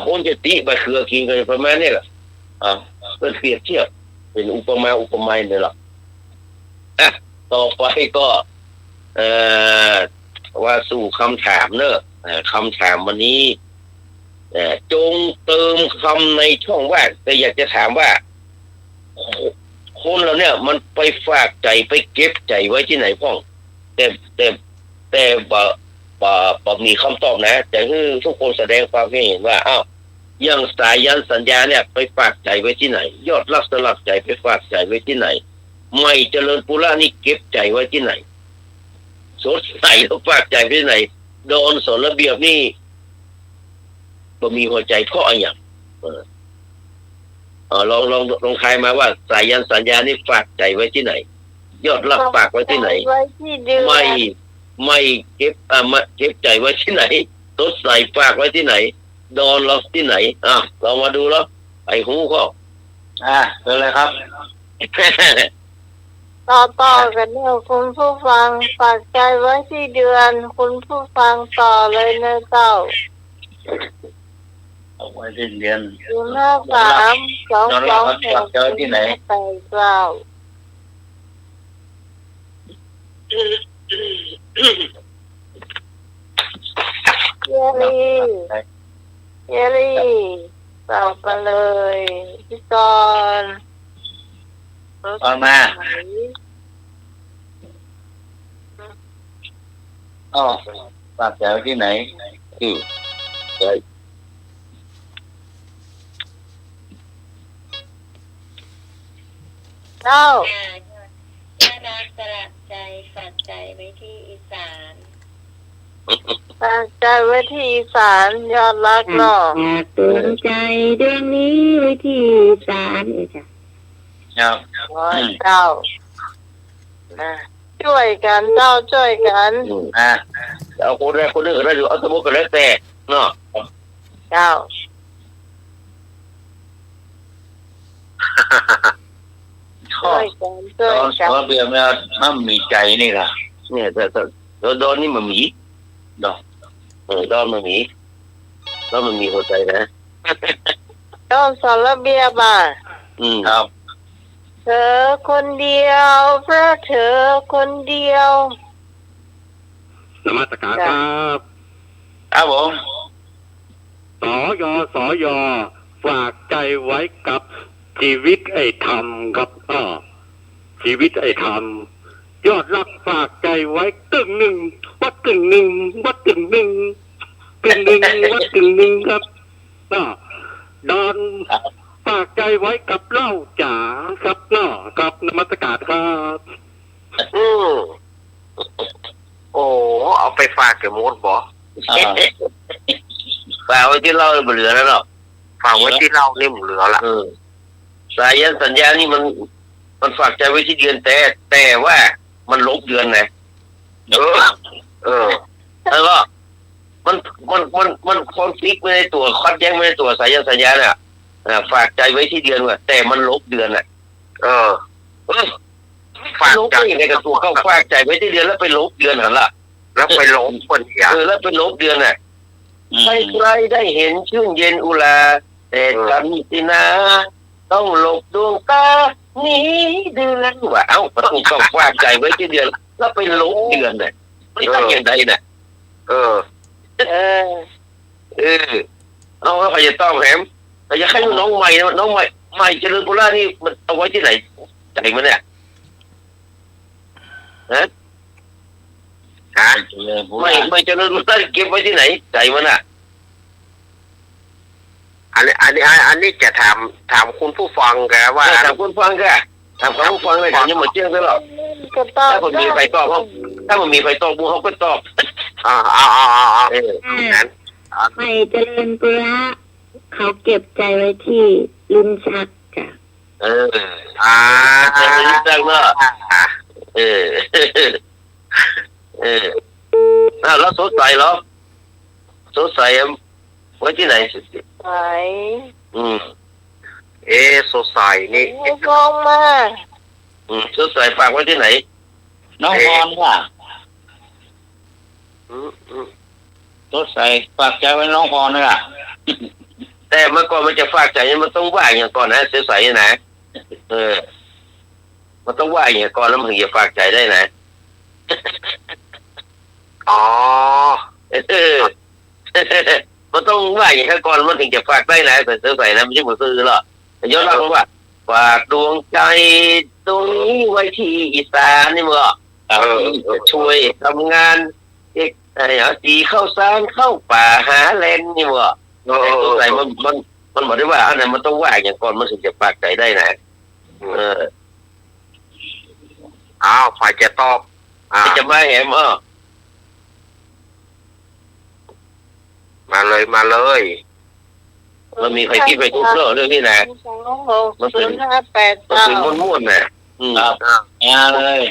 คนจะติไปเครือกินกันประมาณนี้แหละเป็นเปรียบเทียบเป็นอุปมาเนี่ยหรอกต่อไปก็ว่าสู่คำถามเนอะคำถามวันนี้จงเติมคำในช่องว่างแต่อยากจะถามว่าคนเราเนี่ยมันไปฝากใจไปเก็บใจไว้ที่ไหนพ่องแต่บ่มีคำตอบนะแต่คือทุกคนแสดงความเห็นว่ายังสายันสัญญาเนี่ยไปฝากใจไว้ที่ไหนยอดรักสลักใจไปฝากใจไว้ที่ไหนไม่เจริญปุระนี่เก็บใจไว้ที่ไหนสดใสแล้วฝากใจไว้ที่ไหนโดนสนระเบียบนี่บ่มีหัวใจเพราะอะไรอย่างลองทายมาว่าสายันสัญญานี่ฝากใจไว้ที่ไหนยอดรักฝากไว้ที่ไหนไม่เก็บใจไว้ที่ไหนสดใสฝากไว้ที่ไหนดอนเราที่ไหนเรามาดูแล้วไอ้หูก็เป็นไรครับต่อกันเนี่ยคุณผู้ฟังฝากใจไว้ที่เดือนคุณผู้ฟังต่อเลยนะเจ้าเอาไว้ที่เดือนอยู่หน้า3 2 เจอที่ไหน8 9เยลี่ต่อไปเลยพี่กรณ์มาฝากใจไว้ที่ไหนใช่เจ้าน่ารักสลักใจฝากใจไว้ที่อีสานฝากใจไว้ที่อีสานยอดรักเนาะเตือนใจดวงนี้ไว้ที่อีสานเจ้าช่วยกันเจ้าช่วยกันเอาคนแรกคนนึงก็ได้อยู่เอาสมมุติก็แล้วแต่เนาะเจ้าช่วยกันเบียร์มันมีใจนี่ล่ะเนี่ยแต่โดนนี่มันมีดอก ดอนมันมีหัวใจนะ ต้นสอนระเบียบอ่ะ ครับ เธอคนเดียวเพราะเธอคนเดียวน มัสการครับ ครับผม สยฝากใจไว้กับชีวิตไอ้ธรรมครับชีวิตไอ้ธรรมยอดรักฝากใจไว้กึ่งหนึ่งวัดกึ่งหนึ่งวัดกึ่งหนึ่งกึ่งหนึ่งวัดกึ่งหนึ่งครับดอนฝากใจไว้กับเล่าจ๋าครับกับนมัสการครับ โอ้เอาไปฝากแกมดบ่ฝากไว้ที่เราเหลือแล้วหรอฝากไว้ที่เรานี่เหลือละสายันสัญญานี่มันฝากใจไว้ที่เดือนแต่ว่ามันลบเดือนไงแล้วก็มันคอนฟลิกต์ไม่ได้ตัวคัดแย้งไม่ได้ตัวสายันสัญญาเนี่ยฝากใจไว้ที่เดือนว่าแต่มันลบเดือนน่ะฝากใจในกระตัวเข้าฝากใจไว้ที่เดือนแล้วไปลบเดือนหันละแล้วไปลบคนแล้วไปลบเดือนน่ะใครได้เห็นชื่นเย็นอุลาแต่กันสินะต้องหลบดวงตานี้เดือนว่าเอ้าประตูเข้าฝากใจไว้ที่เดือนแล้วไปลบเดือนน่ะไม่ได้ยังไงน่ะเอาแล้วใครจะต้องแหมแต่อย่าให้น้องใหม่เจริญปุระนี่มันเอาไว้ที่ไหนใจมันเนี่ยฮะไม่เจริญปุระเก็บไว้ที่ไหนใจมันอ่ะอันนี้จะถามคุณผู้ฟังแกว่าถามคุณฟังแกถามผู้ฟังเลยยังหมดเชื่อตลอดถ้ามันมีไฟตอบเขาก็ตอบนั้นไม่เจริญปุระเขาเก็บใจไว้ที่ลิ้นชักจ้ะลิ้นชักเนอะแล้วสดใสเหรอสดใสไว้ที่ไหนไหนสดใสนี่ลองมาสดใสฝากไว้ที่ไหนน้องพรค่ะสดใสฝากใจไว้น้องพรน่ะแต่เมื่อก่อนมันจะฝากใจมันต้องว่าอย่างก่อนนะใสๆนะมันต้องว่าอย่างก่อนแล้วมันถึงจะฝากใจได้นะมันต้องว่าอย่างก่อนมันถึงจะฝากได้นะแต่ใสๆนะไม่ใช่หมดซื้อหรอกย้อนเล่าว่าฝากดวงใจตรงนี้ไว้ที่อีสานนี่มั้งช่วยทำงานตีเข้าสารเข้าป่าหาแลนนี่มั้งตัวไหนมันบอกได้ว่าอันนั้นมันต้องว่าอย่างก่อนมันถึงจะฝากใจได้นะฝ่ายจะตอบจะมาแหมมาเลยมันมีใครคิดไปทุกเรื่องนี้นะมันเป็นม้วนๆนะครับเลย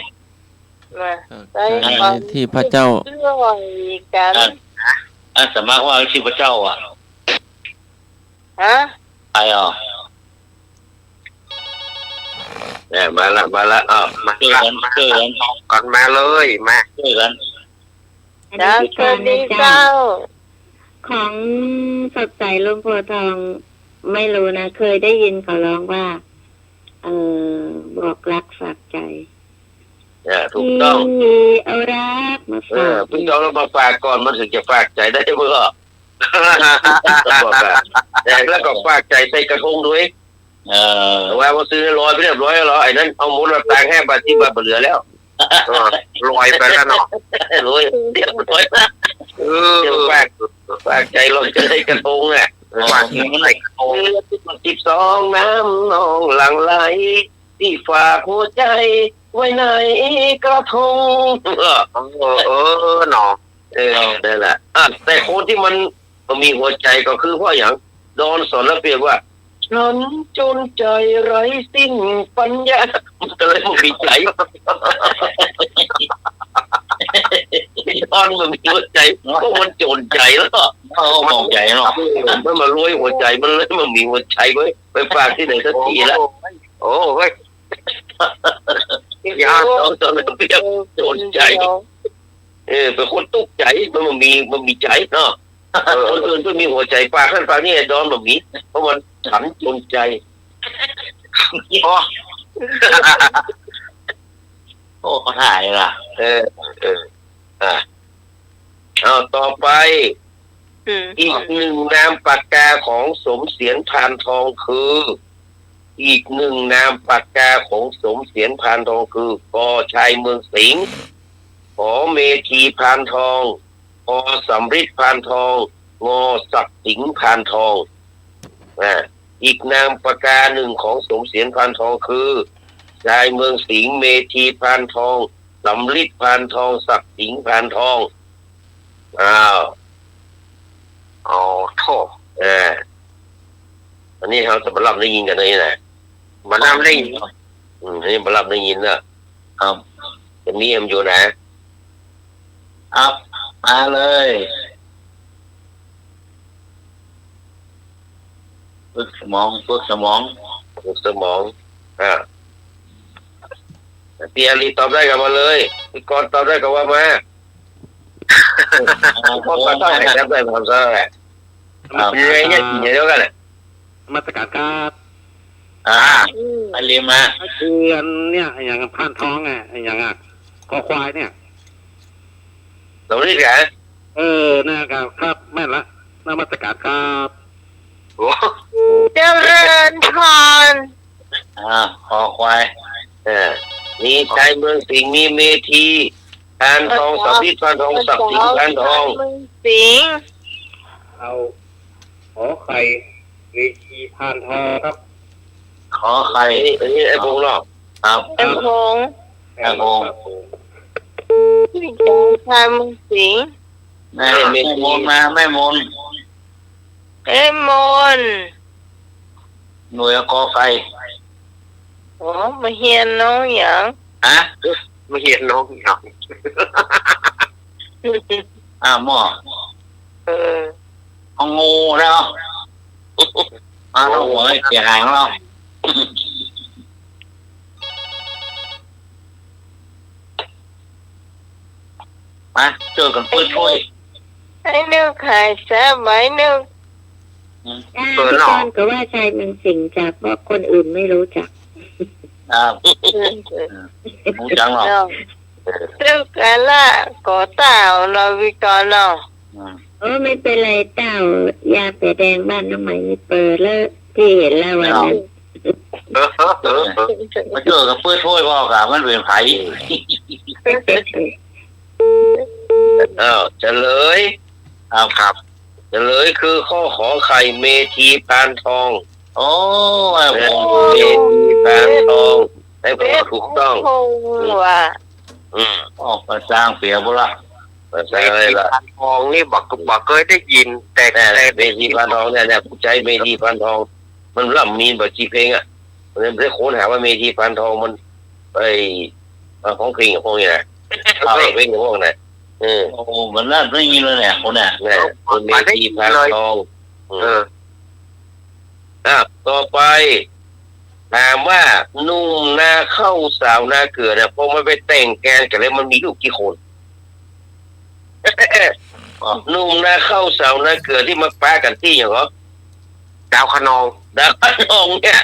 ที่พระเจ้าสมัครว่าที่พระเจ้าไปเนี่ยมาละมาเจอกันกันมาเลยมาเจอกันสวัสดีเจ้าของสดใสลมโพธิ์ทองไม่รู้นะเคยได้ยินเขาร้องว่าบอกรักฝากใจถูกต้องเอารักมาฝากพี่น้องเรามาฝากก่อนมันถึงจะฝากใจได้เมื่อแล้วก็ฝากใจใส่กระทงด้วยว่าซื้อลอยไปเรียบร้อยแล้วไอ้นั้นเอาหมูมาต่าง5 บาทที่บาทเหลือแล้วลอยไปแล้วเนาะลอยเรียบร้อยนะฝากใจลอยจะได้กระทงอ่ะฝากใจกระทง12น้ำนองหลั่งไหลที่ฝากหัวใจไว้ในกระทงหนอนั่นแหละแต่คนที่มันมีหัวใจก็คือเพราะอย่างดอนสอนแล้วเปรียบว่าฉันจนใจไร้สิ้นปัญญามันเลยมันมีใจตอนมันมีหัวใจก็มันจนใจแล้วก็มองใจเนาะมันมารวยหัวใจมันเลยมันมีหัวใจไว้ไปฝากที่ไหนสักทีแล้วโอ้เว้ยยาตอนแล้วเปรียบจนใจ เป็นคนตุกใจมันมีใจเนาะคนอื่นก็มีหัวใจปากขั้นปากนี่ดอนแบบนี้เพราะมันฉันจนใจโอ้เขาถ่ายล่ะเอาต่อไปอีกหนึ่งนามปากกาของสมเสียนพานทองคืออีกหนึ่งนามปากกาของสมเสียนพานทองคือกอชัยเมืองสิงห์ขอเมธีพานทองพอสำริดพานทองงอศักดิ์สิงห์พานทองอีกนามปากกาหนึ่งของสมเสียนพานทองคือชายเมืองสิงห์เมธีพานทองสำริดพานทองศักดิ์สิงห์พานทองโทษอันนี้เขาจะมารับได้ยินกันเลยนะมารับได้ยินอันนี้มารับได้ยินนะครับจะมีเอ็มอยู่นะครับมาเลยฝึกสมองพี่อาลีตอบได้กันมาเลยพี่กรตอบได้กันว่ามาพ่อต้องให้แทบได้ความซะแหละยังไงเนี่ยเดียวกันแหละมาตรการครับอันเรียนมาคืออันเนี่ยอย่างพานทองไงอย่างคอควายเนี่ยตรงนี้แกนะครับแม่นละนมัสการครับเจริญพรคอควายมีชายเมืองสิงห์มีเมธีพานทองสำริดพานทองศักดิ์สิงห์พานทองสิงห์เอาขอไข่เมธีพานทองครับขอไข่อันนี้ไอ้พงษ์หรอครับไอ้พงษ์พี่จงชายเมืองสิงห์แม่มนมาแม่มนหน่วยกอไฟมาเฮียนน้องอย่างมาเฮียนน้องอย่างหม้อเอางูแล้วเราหัวเสียหางเรามาเจอกันช่วยไอ้นึกขายแซ่บไหมนึกพี่กรก็ว่าชายเมืองสิงห์จากเพราะคนอื่นไม่รู้จักรู้จักหรอเจ้ากันละก่อเต่าเราวิกรเนาะไม่เป็นไรเต่ายาแปดแดงบ้านน้ำใหม่ไม่เปิดแล้วที่เห็นแล้ววันนั้นมาเจอกับเพื่อนช่วยพ่อกะมันเป็นไผ่เฉลยครับเฉลยคือข้อขอไข่เมธีพานทองโอ้เมธีพานทองให้ผมถูกต้องว่ามาสร้างเปียบุระภาษาอะไรล่ะพานทองนี่บอกเคยได้ยินแต่เมธีพานทองเนี่ยผู้ใจเมธีพานทองมันล่ำมีนแบบจีเพลงมันไม่ได้ค้นหาว่าเมธีพานทองมันไปของเพลงกับพวกนี้นะเพลงกับพวกนั้นโอ้มันน่าไม่มีเลยเนี่ยคนเนี่ยคนเมธีพานทองต่อไปถามว่านุ่มนาเข้าสาวนาเกิดเนี่ยพอมันไปแต่งแกนกันแล้วมันมีลูกกี่คนนุ่มนาเข้าสาวนาเกิดที่มาป้ากันที่อย่างเหรอดาวขนองเนี่ย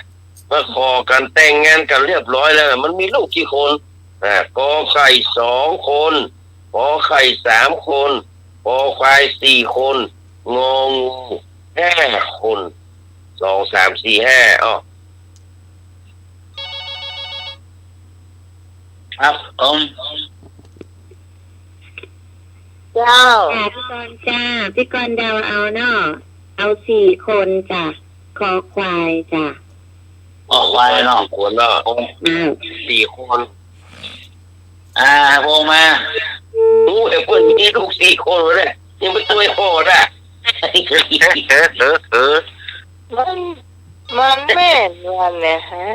มาขอกันแต่งงานกันเรียบร้อยแล้วมันมีลูกกี่คนกอไข่2 คนขอไข่3 คนขอควาย4 คนงองู5 คน2 3 4 5ครับเจ้าพี่กรเดาเอาเนาะเอา4 คนจ้ะคอควายจ้ะควายเนาะคนเนาะ4 คนโผล่มาไอ้พวกนี้ลูก4 คนเลยยังไม่ตัวพ่อได้มันแม่นวันเนี่ยฮะ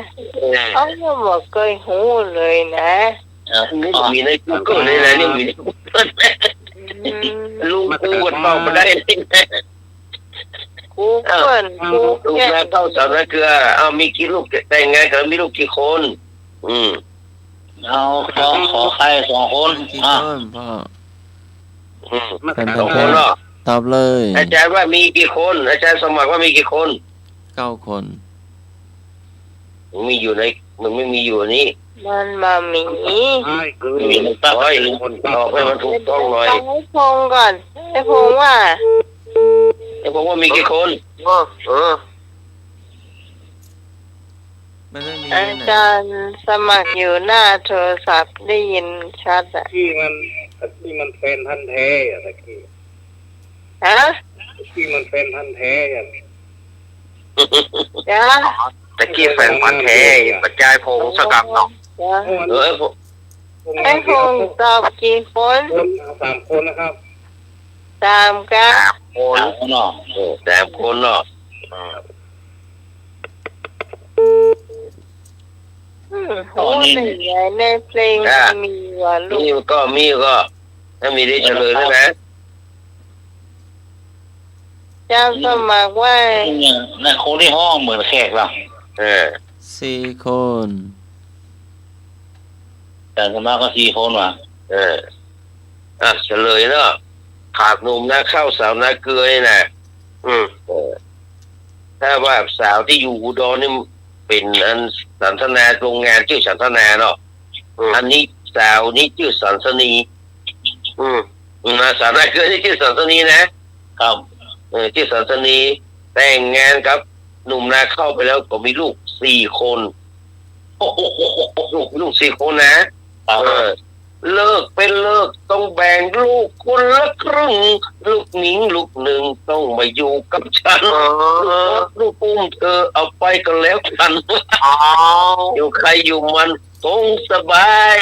เขาก็บอกเคยหูเลยนะนี่มีในกูเกิลเลยนะนี่มีในกูเกิลลูกกูกดเป่ามาได้กูเกิลลูกแม่เข้าสาวนาเกลือมีกี่ลูกแต่งงานกันมีลูกกี่คนเอาขอใคร2 คนพ่อ แฟน ส พั อน ง ธุ์ ค แท้ นเนาะ ตอบเลย อาจารย์ว่ามีกี่คน อาจารย์สมัครว่ามีกี่คน 9 คน มันมีอยู่ในมันไม่มีอยู่นี่ มันมามี ใช่คือ มีตั้งร้อยตอบให้มันถูกต้องหน่อย ฟังให้พงก่อนให้พงว่า แต่ผมว่ามีกี่คนเออ มันไม่มี อา ไหน จารย์สมัครอยู่หน้าโทรศัพท์ได้ยินชัดอ่ะ ที่มันแฟนพันธุ์แท้อะตะกี้ ฮะ ที่มันแฟนพันธุ์แท้อะ จ้า ตะกี้แฟนพันธุ์แท้กระจายพงสกัดเนาะ จ้า เออผม ให้พงตอบกี่คน 3 คนนะครับ ตามกัน คนเนาะ แต่คนเนาะ โหหนึ่งใหญ่ในเพลงมีว่าลู นี่ ก ก็มีก็ถ้ามีได้เฉลยได้ไหม เจ้าสมัครว่า นั่นคนที่ห้องเหมือนแขกเรา 4 คน แต่สมาก็4 คนว่ะ เฉลยเนาะขาดหนุ่มนะข้าวสาวนาเกลือนี่นะถ้าว่าสาวที่อยู่อุดรนี่เป็นอันสันทนาโรงงานชื่อสันทนาเนาะอันนี้สาวนี่ชื่อสันสนีนะสาวนาเกลือนี่ชื่อสันสนีนะครับชื่อสันสนีแต่งงานกับหนุ่มนาเข้าไปแล้วก็มีลูก4 คนลูก4 คนนะเลิกเป็นเลิกต้องแบ่งลูกคนละครึ่งลูกหนิงลูกหนึ่งต้องมาอยู่กับฉันลูกอุ้มเธอเอาไปก็แล้วกันอยู่ใครอยู่มันคงสบาย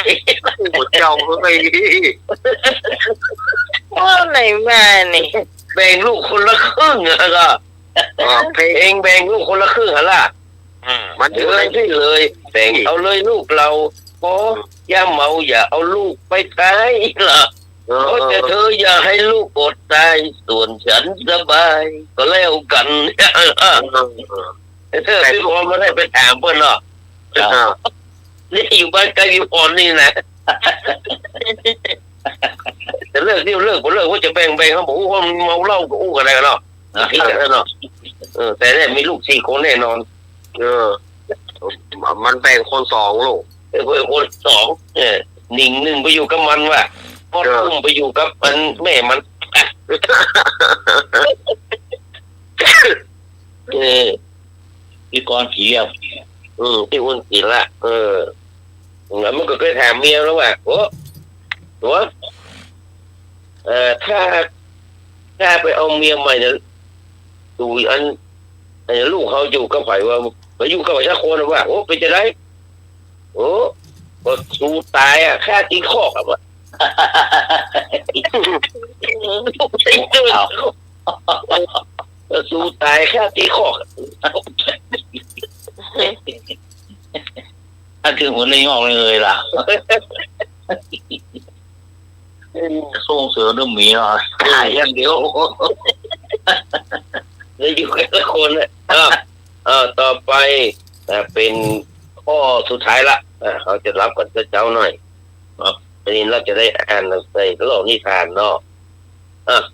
เจ้าเฮ้ย ว่าไหนมานี่ แบ่งลูกคนละครึ่งอะก็เพลงแบ่งลูกคนละครึ่งอะล่ะมันเเลยที่เลยแบ่งเอาเลยลูกเราพอย่าเมาอย่าเอาลูกไปตายล่ะแต่เธออย่าให้ลูกอดตายส่วนฉันสบายก็แล้วกันเธอพี่พรมาได้ไปถามเพื่อนเนาะนี่อยู่บ้านใกล้พี่พรนี่นะจะเลิกที่เลิกผมเลิกว่าจะแบ่งเขาบอกว่าเมาเหล้าก็อู้กันอะไรกันเนาะคิดกันเนาะแต่เนี่ยมีลูก4 คนแน่นอนมันแบ่งคน2 ลูกคน2หนิง1ไปอยู่กับมันว่ะพอดอุ้มไปอยู่กับมันแม่มันพี่กรผีอ่ะ ที่อ้วนกินละแล้วมันก็เคยถามเมียแล้วว่าโอ้ตัวถ้าไปเอาเมียใหม่เนี่ยดูอันลูกเขาอยู่กับไผ่ว่าไปอยู่กับไผ่ชักคนว่าโอ้เป็นจะไรโอ้ก็สู้ตายอ่ะแค่ตีข้อครับอ่ะสู้ตายแค่ตีข้อ ถ้าถึงหัวเลยงอกเลยล่ะส่งเสือเรื่องหมีอ่ะ ถ่ายอย่างเดียวเลยอยู่แค่คนเลยต่อไปเป็นข้อสุดท้ายละเขาจะรับกับเจ้าหน่อยอันนี้เราจะได้อ่านใส่เล่านิทานเนาะ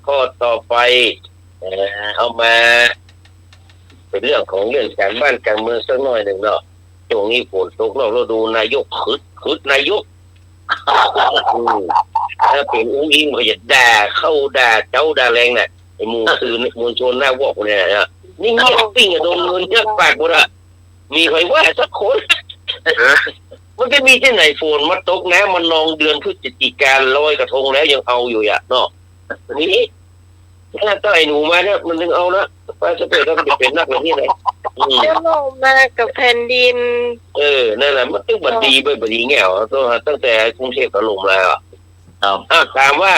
ข้อต่อไปเอามาเป็นเรื่องของเรื่องการบ้านการเมืองสักหน่อยหนึ่งเนาะช่วงนี้ฝนตกเราดูนายกคึดนายกถ้าเป็นอุ้งอิงเขาจะด่าเข้าด่าเจ้าด่าแรงเนี่ยไอ้มูคือมวลชนหน้าวอกเนี่ยนะนี่เงียบปิ้งโดนเงินเงียบปากหมดอะมีใครว่าสักคนมันก็มีที่ไหนฝนมาตกนะมันนองเดือนพฤศจิกาลอยกระทงแล้วยังเอาอยู่อ่ะเนาะนี่ถ้าไอ้หนูมาเนี่ยมันยังเอานะไปจะเป็นแล้วมันจะเป็นนักแบบนี้เลยจะลงมากับแผ่นดิน นั่นแหละมันต้องบัดดีไปบัดดีแง่ตั้งแต่กรุงเทพก็ลงมาถามว่า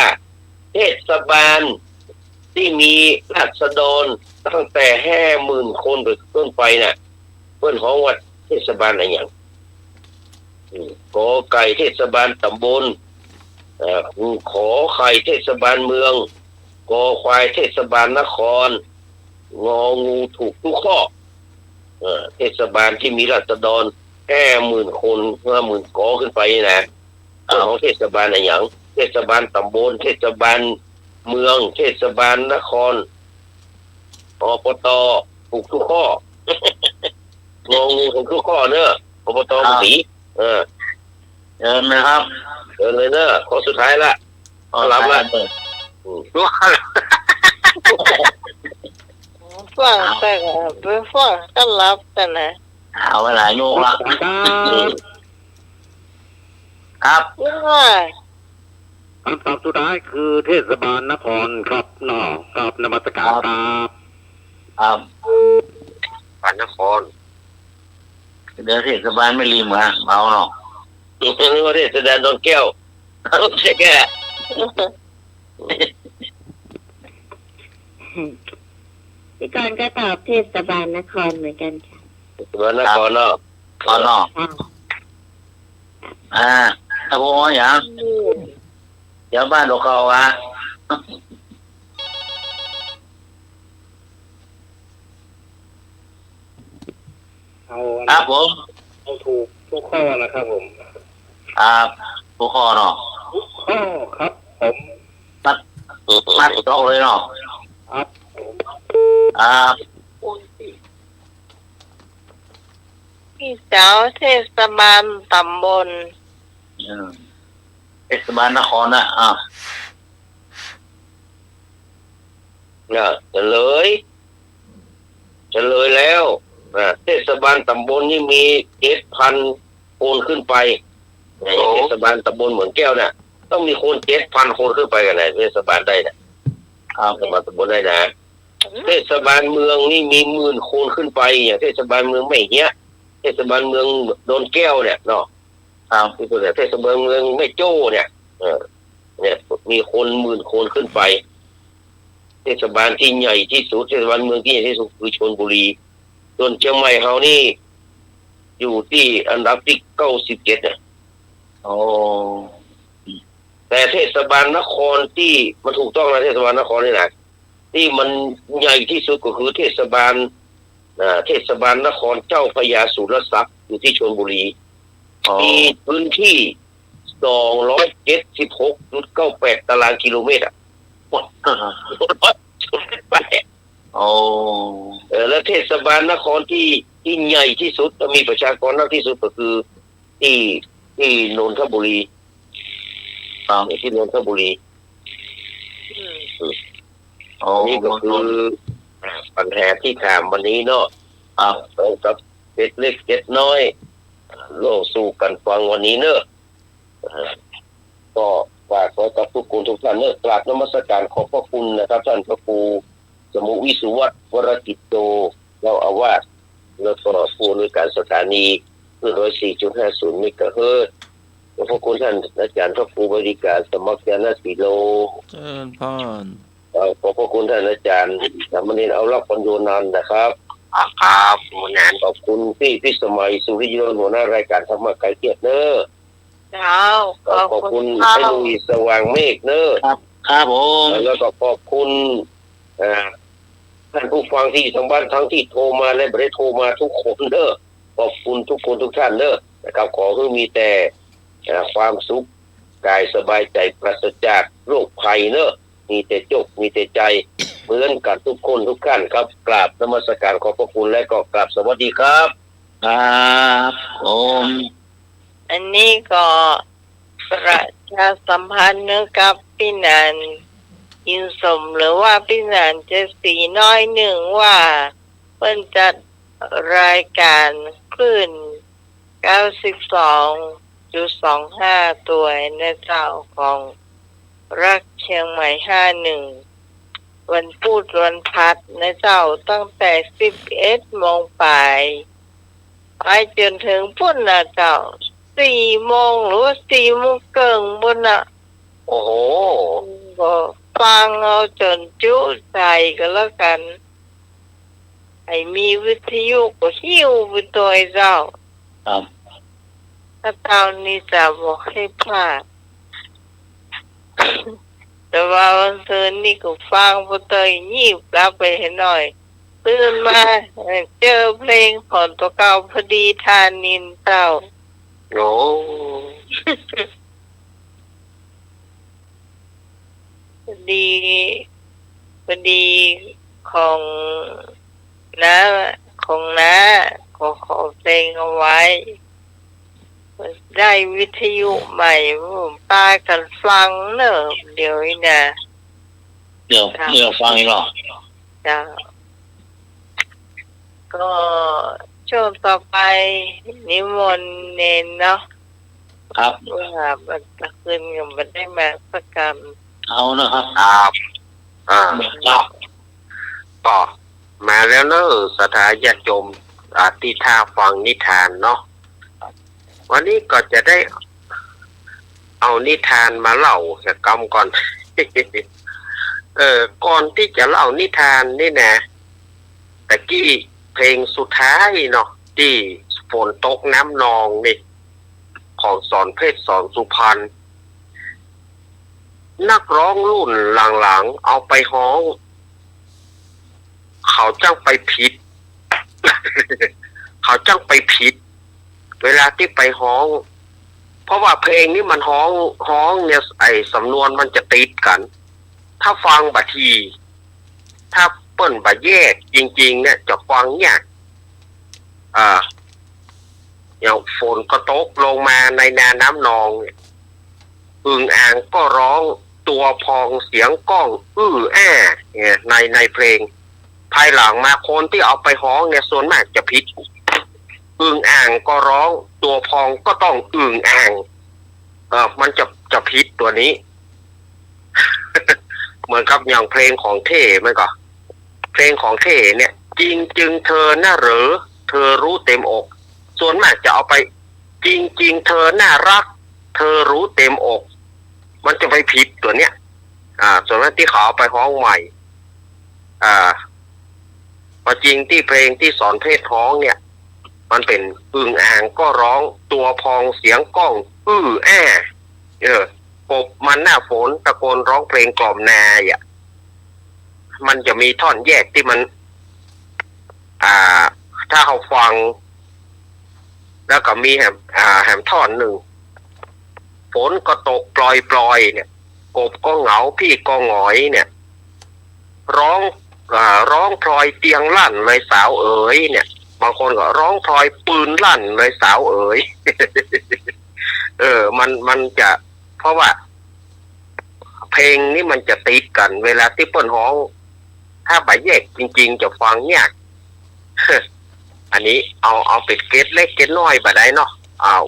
เทศบาลที่มีราษฎรตั้งแต่50,000 คนเป็นต้นไปน่ะเพื่อนของวัดเทศบาลอะไรอย่างกอไก่เทศบาลตำบลขอไข่เทศบาลเมืองกอควายเทศบาลนครงองูถูกทุกข้อเทศบาลที่มีราษฎร50,000 คน50,000 กอขึ้นไปนะของเทศบาลอะไรอย่างเทศบาลตำบลเทศบาล เมืองเทศบาลนครอบตถูกทุกข้องงถูกทุกข้อเนอะอบตสีเดินเลยครับเดินเลยเนอะข้อสุดท้ายละรับละรู้ฟังแต่ไปฟังก็รับแต่นะเอาเวลาโยกละครับว่าคำตอบสุดท้ายคือเทศบาลนครครับเนาะกับนมัสการครับบ้านนครเดี๋ยวเทศบาลไม่รีมเมาเนาะนึกว่าเทศบาลดอนแก้วใช่แก่พี่กรณ์ก็ตอบเทศบาลนครเหมือนกันค่ะเทศบาลนครเนาะถ้าพวกอย่างเดี๋ยวบ้านเราเขาครับผมเอาถูกทุกข้อนะครับผมทุกข้อเนาะทุกข้อครับผมมัดโต๊ะเลยเนาะครับพี่สาวเทศบาลตำบลเทศบาลนครนะเฉลยแล้วเทศบาลตำบลนี่มี 7,000 คนขึ้นไปเทศบาลตำบลเหมือนแก้วเนี่ยต้องมีคน 7,000 คนขึ้นไปกันนะเทศบาลได้นะเทศบาลตำบลได้นะเทศบาลเมืองนี่มี10,000 คนขึ้นไปอย่างเทศบาลเมืองไม่เหี้ยเทศบาลเมืองโดนแก้วเนี่ยเนาะที่ตัวเทศบาลเมืองไม่โจ้เนี่ยเนี่ยมีคน10,000 คนขึ้นไปเทศบาลที่ใหญ่ที่สุดเทศบาลเมืองที่ใหญ่ที่สุดคือชลบุรีส่วนเชียงใหม่เฮานี่อยู่ที่อันดับที่97เนี่ยแต่เทศบาลนครที่มันถูกต้องนะเทศบาลนครนี่นะที่มันใหญ่ที่สุดก็คือเทศบาลนครเจ้าพระยาสุรศักดิ์อยู่ที่ชลบุรีมีพื้นที่ 276.98 ตารางกิโลเมตรแล้วเทศบาลนครที่ใหญ่ที่สุดมีประชากรมากที่สุดก็คือที่นนทบุรีที่นนทบุรีนี่ก็คือปัญหาที่ถามวันนี้เนาะตรงกับเจ็ดเล็กเจ็ดน้อยโลกสู่กันฟังวันนี้เนอะก็ฝากขอกับทุกคนทุกท่านเนอะกราบนมัสการขอบพระคุณนะครับท่านพระครูสมุวิสุวัฒน์วรกิจโตเจ้าอาวาสแล้วก็ผู้อำนวยการสถานี104.50 เมกะเฮิรตซ์ขอบพระคุณท่านอาจารย์พระครูบริการสมัครยานสีโลเชิญพรขอบพระคุณท่านอาจารย์สามเณรเอาลักษณ์ปัญโยนันท์นะครับครับหัวหน้าขอบคุณพี่สมัยสุริยนต์หัวหน้ารายการธรรมะไกลเกียรติเนอะขอบคุณไอ้ลุยสว่างเมฆเนอะครับผมแล้วก็ขอบคุณท่านผู้ฟังที่ทางบ้านทั้งที่โทรมาและไม่ได้โทรมาทุกคนเนอะขอบคุณทุกคนทุกท่านเนอะนะครับขอให้มีแต่ความสุขกายสบายใจปราศจากโรคภัยเนอะมีแต่จบมีแต่ใจเหมือนกันทุกคนทุกท่านครับกราบนมัสการขอบพระคุณและก็กราบสวัสดีครับผมอันนี้ก็ประชาสัมพันธ์กับพี่นันอินสมหรือว่าพี่นันจะสีน้อยหนึ่งว่าเพิ่นจัดรายการคลื่น 92.25 ตัวในเจ้าของรักเชียงใหม่51วันพุธวันพัดในเจ้าตั้งแต่ 11 โมงไปจนถึงพุ่นนะเจ้า 4 โมงหรือว่า4 โมงเกิงบนน่ะโอ้โหก็ฟังเอาจนจุใจก็แล้วกันไอ้มีวิทยุก็หิ้วไปตัวเจ้าถ้าเจ้านี่จะบอกให้พลาดแต่ว่าวันเสาร์นี่ก็ฟังพอเตยงีบรับไปให้หน่อยตื่นมาเจอเพลงผ่อนตัวเก่าพอดีทานินเต้าโอ้ ดีพอดีของน้าของน้าขอเพลงเอาไว้ได้วิทยุใหม่ผมป้ากันฟังเนอะเดี๋ยวนี้นะ เดี๋ยวฟังอีกหรอ จ้าก็ช่วงต่อไปนิมนต์เนนเนาะ ครับ ว่าบัดตะคืนก็บ่ได้มาประกรรม เอานะครับ ครับครับ ก็มาแล้วเนอะสถาญาติโยมที่ท่าฟังนิทานเนาะวันนี้ก็จะได้เอานิทานมาเล่าจะกำก่อน ก่อนที่จะเล่านิทานนี่นะตะกี้เพลงสุดท้ายเนาะที่ฝนตกน้ำนองนี่ของสอนเพชรสอนสุพรรณนักร้องรุ่นหลังๆเอาไปฮ้อง เขาจ้างไปผิด เขาจ้างไปผิดเวลาที่ไปฮ้อง เพราะว่าเพลงนี้มันฮ้องเนี่ยไอ้สำนวนมันจะติดกัน ถ้าฟังบะทีถ้าเปิ้นบะแยกจริงๆเนี่ยจะฟังเนี่ยอย่างฝนก็ตกลงมาในนาน้ำนองอึ่งอ่างก็ร้องตัวพองเสียงก้องเนี่ยในเพลงภายหลังมาคนที่เอาไปฮ้องเนี่ยส่วนมากจะผิดอึ่งอ่างก็ร้องตัวพองก็ต้องอึ่งอ่างมันจะผิดตัวนี้ เหมือนกับอย่างเพลงของเท่ไหมก็เพลงของเท่เนี่ยจริงจึงเธอน่าเหรอเธอรู้เต็มอกส่วนมากจะเอาไปจริงจริงเธอน่ารักเธอรู้เต็มอกมันจะไปผิดตัวเนี้ยส่วนมากที่เขาเอาไปฮ้องใหม่พอจริงที่เพลงที่สอนเพศฮ้องเนี่ยมันเป็นอึ่งอ่างก็ร้องตัวพองเสียงก้องกบมันหน้าฝนตะโกนร้องเพลงกล่อมนามันจะมีท่อนแยกที่มันถ้าเขาฟังแล้วก็มีแหมท่อนหนึ่งฝนก็ตกปล่อยเนี่ยกบก็เหงาพี่ก็หงอยเนี่ยร้องพลอยเตียงลั่นเลยสาวเอ๋ยเนี่ยบางคนก็ร้องพลอยปืนลั่นเลยสาวเอ๋ย มันจะเพราะว่าเพลงนี้มันจะติดกันเวลาที่เปิ้นฮ้องถ้าใบแยกจริงๆจะฟังยาก อันนี้เอาเป็ดเกตเล็กเกตน้อยบ่ได้เนาะ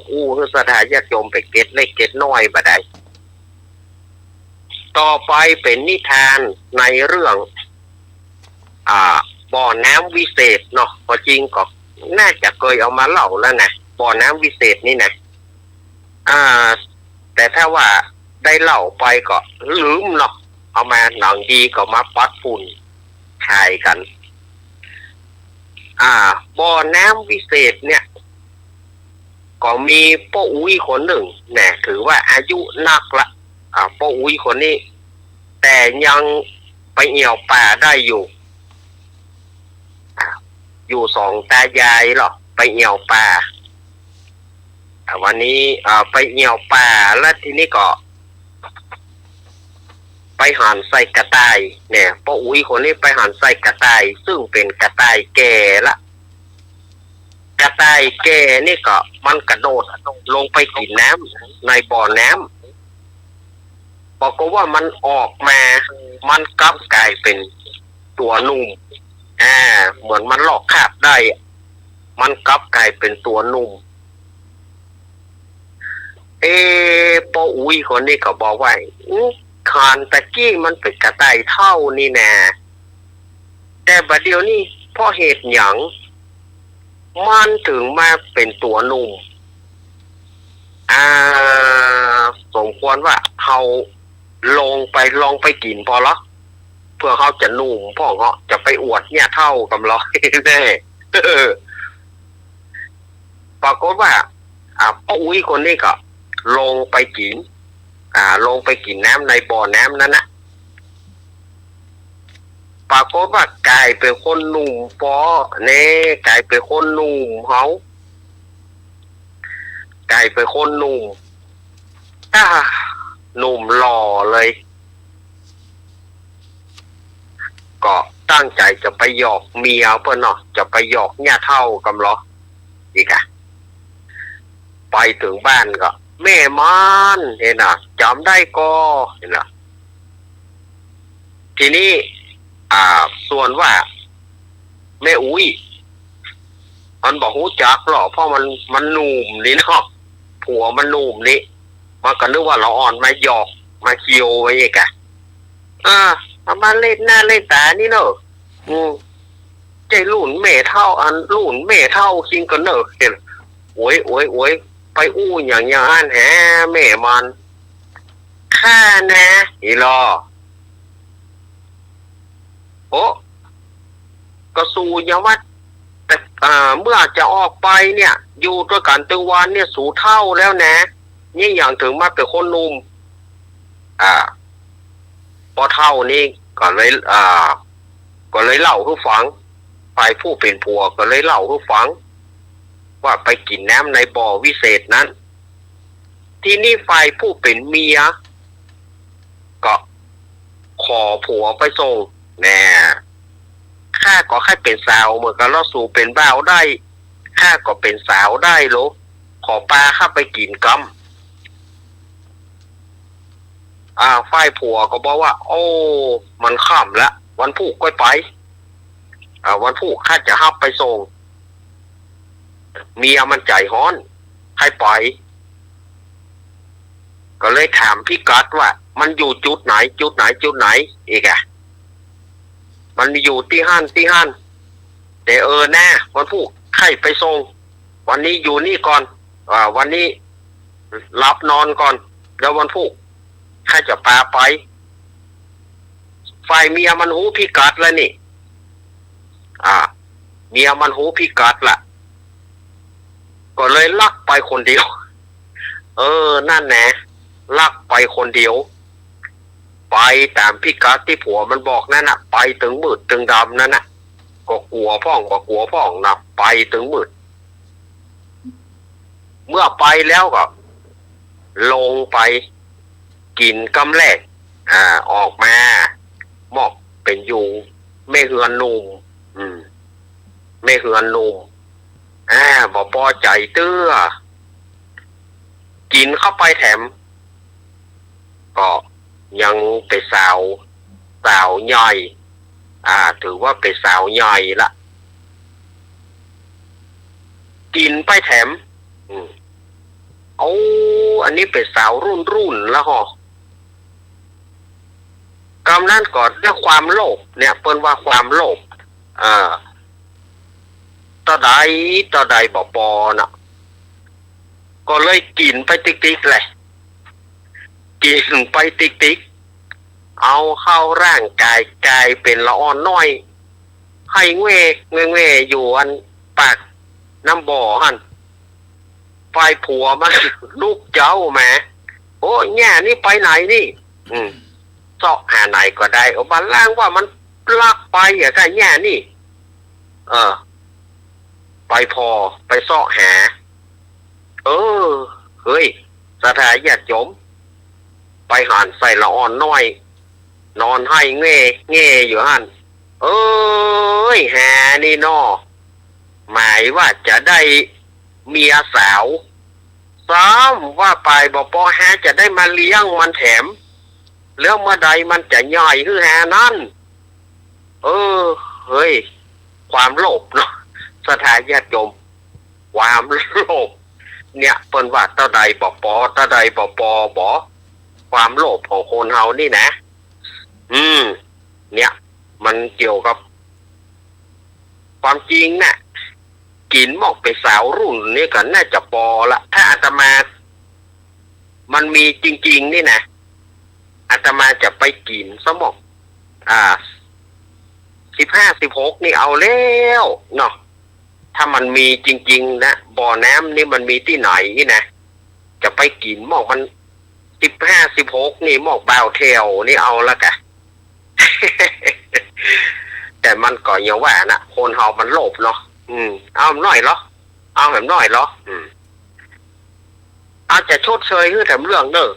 คือสถาญาติโยมเป็ดเกตเล็กเกตน้อยบ่ได้ต่อไปเป็นนิทานในเรื่องบ่อน้ำวิเศษเนาะพอจริงก็น่าจะเคยเอามาเล่าแล้วนะบ่อน้ำวิเศษนี่นะแต่ถ้าว่าได้เล่าไปก็ลืมเนาะเอามาหนังดีก็มาปัดฝุ่นขายกันบ่อน้ำวิเศษเนี่ยก็มีป้าอุ้ยคนหนึ่งเนี่ยถือว่าอายุนักละป้าอุ้ยคนนี้แต่ยังไปเอี่ยวป่าได้อยู่สองตายายหรอไปเอี่ยวป่าวันนี้ไปเอี่ยวป่าแล้วทีนี้ก็ไปหันใส่กระต่ายเนี่ยป้าอุ้ยคนนี้ไปหันใส่กระต่ายซึ่งเป็นกระต่ายแก่ละกระต่ายแก่นี่ก็มันกระโดดลงไปกินน้ำในบ่อน้ำบอกว่ามันออกมามันกลับกลายเป็นตัวนุ่มเหมือนมันหลอกคาบได้มันกลับกลายเป็นตัวนุ่มป้าอุ้ยคนนี้ก็บอกว่าคานตะกี้มันเป็นกระต่ายเท่านี่แน่แต่บัดเดียวนี้เพราะเหตุหยังมันถึงมาเป็นตัวนุ่มสมควรว่าเขาลองไปกินพอละเพื่อเขาจะนุ่มพ่อเขาจะไปอวดเนี่ยเท่ากับเราแน่ปรากฏว่าป้าอุ้ยคนนี้ก็ลงไปกินน้ำในบ่อน้ำนั้นนะปรากฏว่ากลายเป็นคนหนุ่มกลายเป็นคนหนุ่มเขากลายเป็นคนหนุ่มหนุ่มหล่อเลย ก็ตั้งใจจะไปหยอกเมียเพิ่นเนาะจะไปหยอกเนี่ยเท่ากำล้ออีกอะไปถึงบ้านก็แม่มันเห็นน่ะจำได้ก็เห็นน่ะทีนี้ส่วนว่าแม่อุ้ยมันบอกหูจักหรอเพราะมันหนุ่มนี่เนาะผัวมันหนุ่มนี่มันก็นึกว่าเราอ่อนมาหยอกมาเคียวไว้อีกอะมาเล่นหน้าเล่นตานี่เนอะใจหลุ่นแม่เท่าอันหลุ่นแม่เท่าคิงกันเนอะเห็นโอ้ยไปอู้อย่างนั้นแฮแม่มันข้านะอีรอโอ้ก็สู้ยังว่าแต่เมื่อจะออกไปเนี่ยอยู่ด้วยกันตึงวันเนี่ยสูเท่าแล้วนะนี่อย่างถึงมาเป็นคนหนุ่มพอเท่านี้ก็เลยเล่าให้ฟังฝ่ายผู้เป็นผัวก็เลยเล่าให้ฟังว่าไปกินน้ำในบ่อวิเศษนั้นที่นี่ฝ่ายผู้เป็นเมียก็ขอผัวไปส่งแน่ข้าก็แค่เป็นสาวเหมือนกันเราสู่เป็นบ่าวได้ข้าก็เป็นสาวได้หรอขอปลาข้าไปกินกัมฝ่ายผัวก็บอกว่าโอ้มันค่ำแล้ววันพุธก็ไปวันพุธข้าจะฮับไปส่งเมียมันใจฮ้อนให้ไปก็เลยถามพี่กัดว่ามันอยู่จุดไหนอีกมันอยู่ที่ห้านแต่แน่วันพุธใครไปส่งวันนี้อยู่นี่ก่อนวันนี้รับนอนก่อนแล้ววันพุธข้าจะพาไปฝ่ายเมียมันหูพิกัดแล้วนี่เมียมันหูพิกัดละก็เลยลักไปคนเดียวนั่นแหละลักไปคนเดียวไปตามพิกัดที่ผัวมันบอกนั่นน่ะไปถึงมืดถึงดำนั่นน่ะก็กลัวพ่องนะไปถึงมืดเมื่อไปแล้วก็ลงไปกินกำแรกออกมาหมอกเป็นอยู่ไม่เฮือนนุ่มไม่เฮือนนุ่มบ่พอใจเตื้อกินเข้าไปแถมก็ยังเป็นสาวใหญ่ถือว่าเป็นสาวใหญ่ละกินไปแถมอันนี้เป็นสาวรุ่นแล้วฮะกำนั้นก่อนเรื่องความโลภเนี่ยเปิ้นว่าความโลภต่อใดบ่ปอน่ะก็เลยกินไปติ๊กๆเลยกินไปติ๊กเอาเข้าร่างกายเป็นละอ่อนน้อยให้เง่อยู่อันปากน้ำบ่อหั่นไฟผัวมันลูกเจ้าแหมโอ้แง่นี่ไปไหนนี่เจาะหาไหนก็ได้บันล่างว่ามันลักไปถ้าแง่นี่ไปพอไปเสาะหาเฮ้ยสถาญาติโยมไปหันใส่ละอ่อนน้อยนอนให้เง่อยู่หั่นหานี่นอหมายว่าจะได้เมียสาวซ้ำว่าไปบอกปอหาจะได้มาเลี้ยงมันแถมแล้วเมื่อใดมันจะใหญ่คือหานั่นเฮ้ยความโลภเนาะสถาญาติโยมความโลภเนี่ยเปิ้นว่าเท่าใดบอกปอเท่าใดบอกปอบอกความโลภของคนเฮานี่นะเนี่ยมันเกี่ยวกับความจริงน่ะกินหมอกไปสาวรุ่นนี่ก็น่าจะปอละถ้าอาตมามันมีจริงๆนี่นะอาตมาจะไปกินสมอก15-16นี่เอาแล้วเนาะถ้ามันมีจริงๆนะบ่อน้ำนี่มันมีที่ไหนนี่นะจะไปกินหมอกมัน15-16นี่หมอกบ่าวเทวนี่เอาละกะ แต่มันก็ยังว่านะคนเฮามันโลภเนาะเอาหน่อยเหรอเอาแบบหน่อยเหรออาจจะชดเชยคือแถมเรื่องเด้อ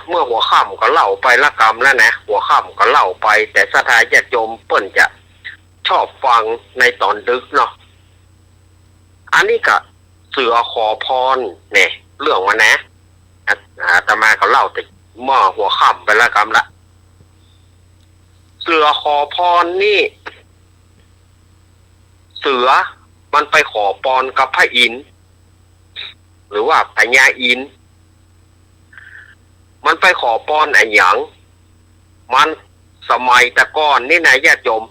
เมื่อหัวค่ำก็เล่าไปละกรรมแล้วนะหัวค่ำก็เล่าไปแต่ศรัทธาญาติโยมเปิ้นจะชอบฟังในตอนดึกเนาะอันนี้ก็เสือขอพรเนี่ยเรื่องมันนะอาตมาก็เล่าแต่เมื่อหัวค่ำไปละกรรมละเสือขอพรนี่เสือมันไปขอพรกับพระอินทร์หรือว่าพญาอินทร์มันไปขอพรไอ้หยังมันสมัยแต่ก่อนนี่นะญาติโยม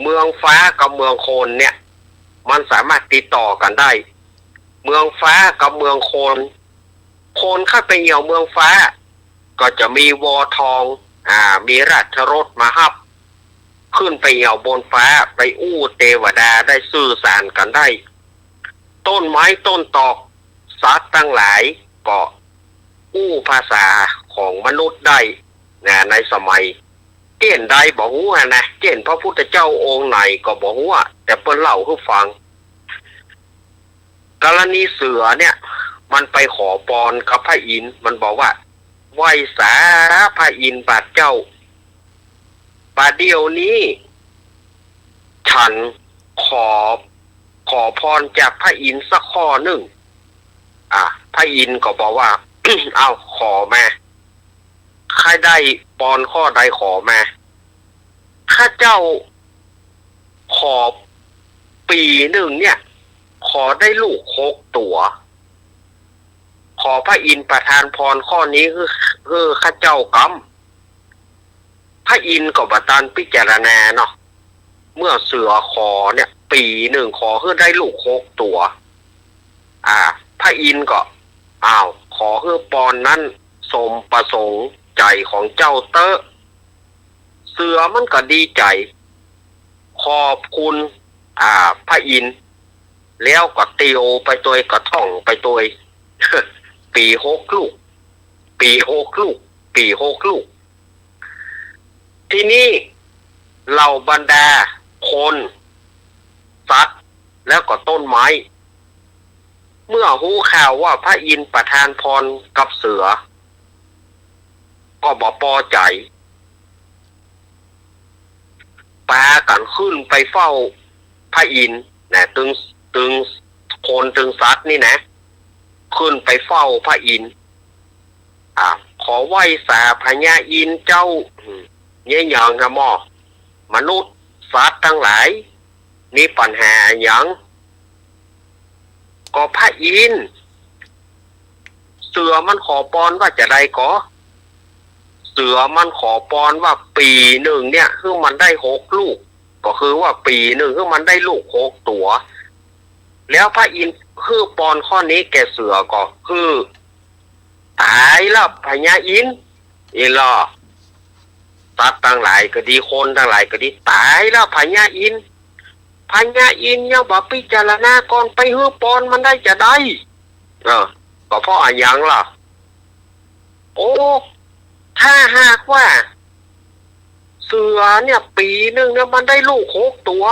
เมืองฟ้ากับเมืองโคนเนี่ยมันสามารถติดต่อกันได้เมืองฟ้ากับเมืองโคนเข้าไปเหี่ยวเมืองฟ้าก็จะมีวอทองมีราชรถมาฮับขึ้นไปเหี่ยวบนฟ้าไปอู้เทวดาได้สื่อสารกันได้ต้นไม้ต้นตอกสัตว์ทั้งหลายก็อู้ภาษาของมนุษย์ได้นะในสมัยเจ้นใดบอกว่านะเจ้นพระพุทธเจ้าองค์ไหนก็บอกว่าแต่เปิ้นเล่าให้ฟังกรณีเสือเนี่ยมันไปขอพรกับพระอินทร์มันบอกว่าไหว้สาพระอินทร์บาดเจ้าบาดเดียวนี้ฉันขอพรจากพระอินทร์สักข้อหนึ่งพระอินทร์ก็บอกว่า เอาขอมาใครได้ปอนข้อใดขอมาข้าเจ้าขอปีหนึ่งเนี่ยขอได้ลูก6 ตัวขอพระอินทร์ประทานพรข้อนี้คือข้าเจ้ากำพระอินทร์ก็ประทานพิจารณาเนาะเมื่อเสือขอเนี่ยปีหนึ่งขอคือได้ลูก6 ตัวพระอินทร์ก็ขอคือปอนนั้นสมประสงค์ใจของเจ้าเตอะเสือมันก็ดีใจขอบคุณพระอินทร์แล้วก็เตียวไปตัวก็ท่องไปตัว ปี6 ลูกปี6 ลูกปี6 ลูกที่นี่เหล่าบรรดาคนสัตว์แล้วก็ต้นไม้เมื่อหูข่าวว่าพระอินทร์ประทานพรกับเสือก็บ่พอใจปากันขึ้นไปเฝ้าพระอินทร์นะตึงคนตึงสัตว์นี่นะขึ้นไปเฝ้าพระอินทร์ขอไหว้สาพญาอินทร์เจ้าเนี่ยอย่างนะหมอมนุษย์สัตว์ทั้งหลายมีปัญหาอย่างก็พระอินทร์เสือมันขอพรว่าจะได้ก็เสือมันขอพรว่าปีหนึ่งเนี่ยคือมันได้6 ลูกก็คือว่าปีหนึ่งคือมันได้ลูก6 ตัวแล้วพระอินทร์คือพรข้อนี้แก่เสือก็คือตายแล้วพญาอินทร์ล่ะสัตว์ทั้งหลายก็ดีคนทั้งหลายก็ดีตายแล้วพญาอินทร์ยังบ่พิจารณาก่อนไปฮื้อปอนมันได้จะได้ก็เพราะอะไรอย่างล่ะโอ้ถ้าหากว่าเสือเนี่ยปีหนึ่งเนี่ยมันได้ลูก6 ตัว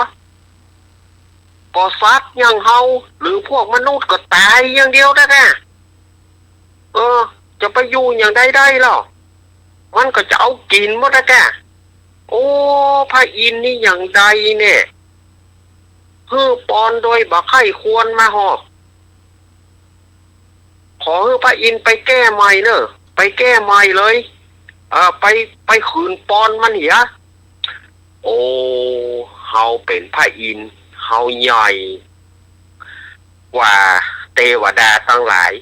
ก็สัตว์อย่างเฮาหรือพวกมนุษย์ก็ตายอย่างเดียวได้แค่จะไปอยู่อย่างได้หรอมันก็จะเอากินหมดได้แค่โอ้พระอินทร์นี่อย่างใดเนี่ยคือปอนโดยบ่ใครควรมาหอบขอให้พระอินทร์ไปแก้ใหม่เนอะไปแก้ใหม่เลยไปขืนปอนมันเหียโอ้เฮาเป็นพระอินทร์เฮาใหญ่กว่าเทวดาทั้งหลาย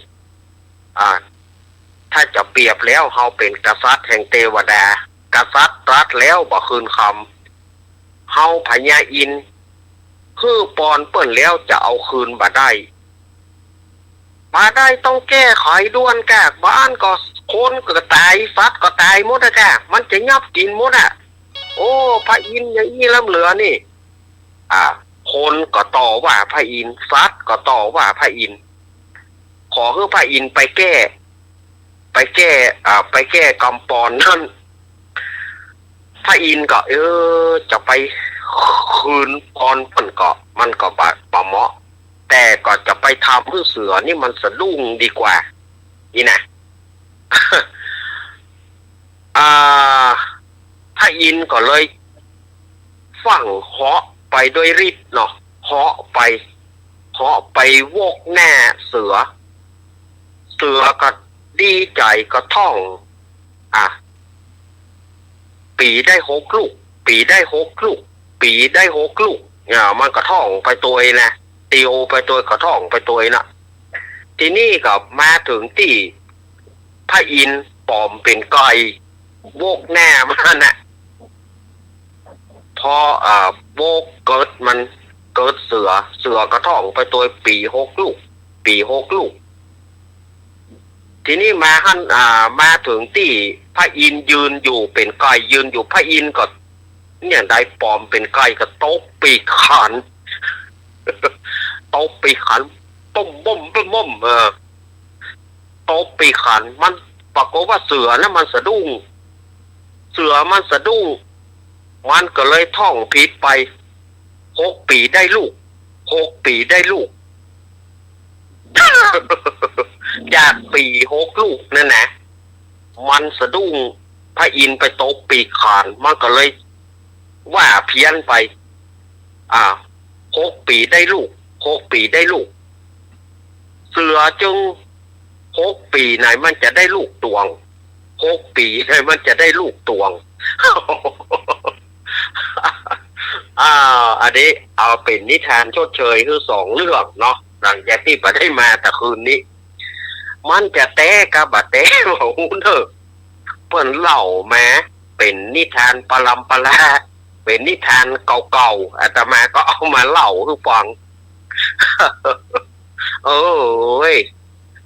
ถ้าจะเปรียบแล้วเฮาเป็นกษัตริย์แห่งเทวดากษัตริย์ตรัสแล้วบ่คืนคำเฮาพญาอินทร์คือปอนเปิ้นแล้วจะเอาคืนบ่ได้ต้องแก้ไขด่วนกากบ้านก็คนก็ตายสัตว์ก็ตายหมดอะกะมันจะยับกินหมดอะโอ้พระอินทร์อย่างนี้ล้ำเหลือนี่คนก็ต่อว่าพระอินทร์สัตว์ก็ต่อว่าพระอินทร์ขอให้พระอินทร์ไปแก้กำปอนนั่นพระอินทร์ก็จะไปคืนปอนมันก็บาดปะเหมาะแต่ก็จะไปทำเพื่อเสือนี่มันสะดุ้งดีกว่านี่นะ อินทร์ก็เลยฟังเหาะไปด้วยฤทธิ์เนาะเหาะไปโวกแน่เสือก็ดีใจก็ท่องปีได้6 ลูกปีได้6 ลูกปีได้6 ลูกมันก็ท่องไปตัวเองนะตีโอไปตัวก็ท่องไปตัวเองนะทีนี้ก็มาถึงที่พระอินทร์ปลอมเป็นไก่โวกแน่มันนะพอโวกเกิดเสือก็ท่องไปตัวปี6 ลูกปี6 ลูกทีนี้มาถึงที่พระอินทร์ยืนอยู่เป็นไก่ยืนอยู่พระอินทร์ก็เนี่ยได้ปลอมเป็นไก่ก็ตบปีกขันตบปีกขันต้มบ่มตบปีกขันมันปรากฏว่าเสือนะมันสะดุ้งมันก็เลยท่องผิดไป6 ปีได้ลูก6 ปีได้ลูก จากปี6 ลูกนั่นนะมันสะดุ้งพระอินทร์ไปตบปีกขานมันก็เลยว่าเพี้ยนไป6 ปีได้ลูก6 ปีได้ลูกเสือจึง6 ปีไหนมันจะได้ลูกตวง6 ปีไหนมันจะได้ลูกตวง อันนี้เอาเป็นนิทานชดเชยคือ2 เรื่องเนาะหลังจากที่ไปได้มาแต่คืนนี้มันจะแต้กับบะแต้ของเถอะเพิ่นเล่ามาเป็นนิทานปลัมปลาเป็นนิทานเก่าๆอาตมาก็เอามาเล่าให้ฟัง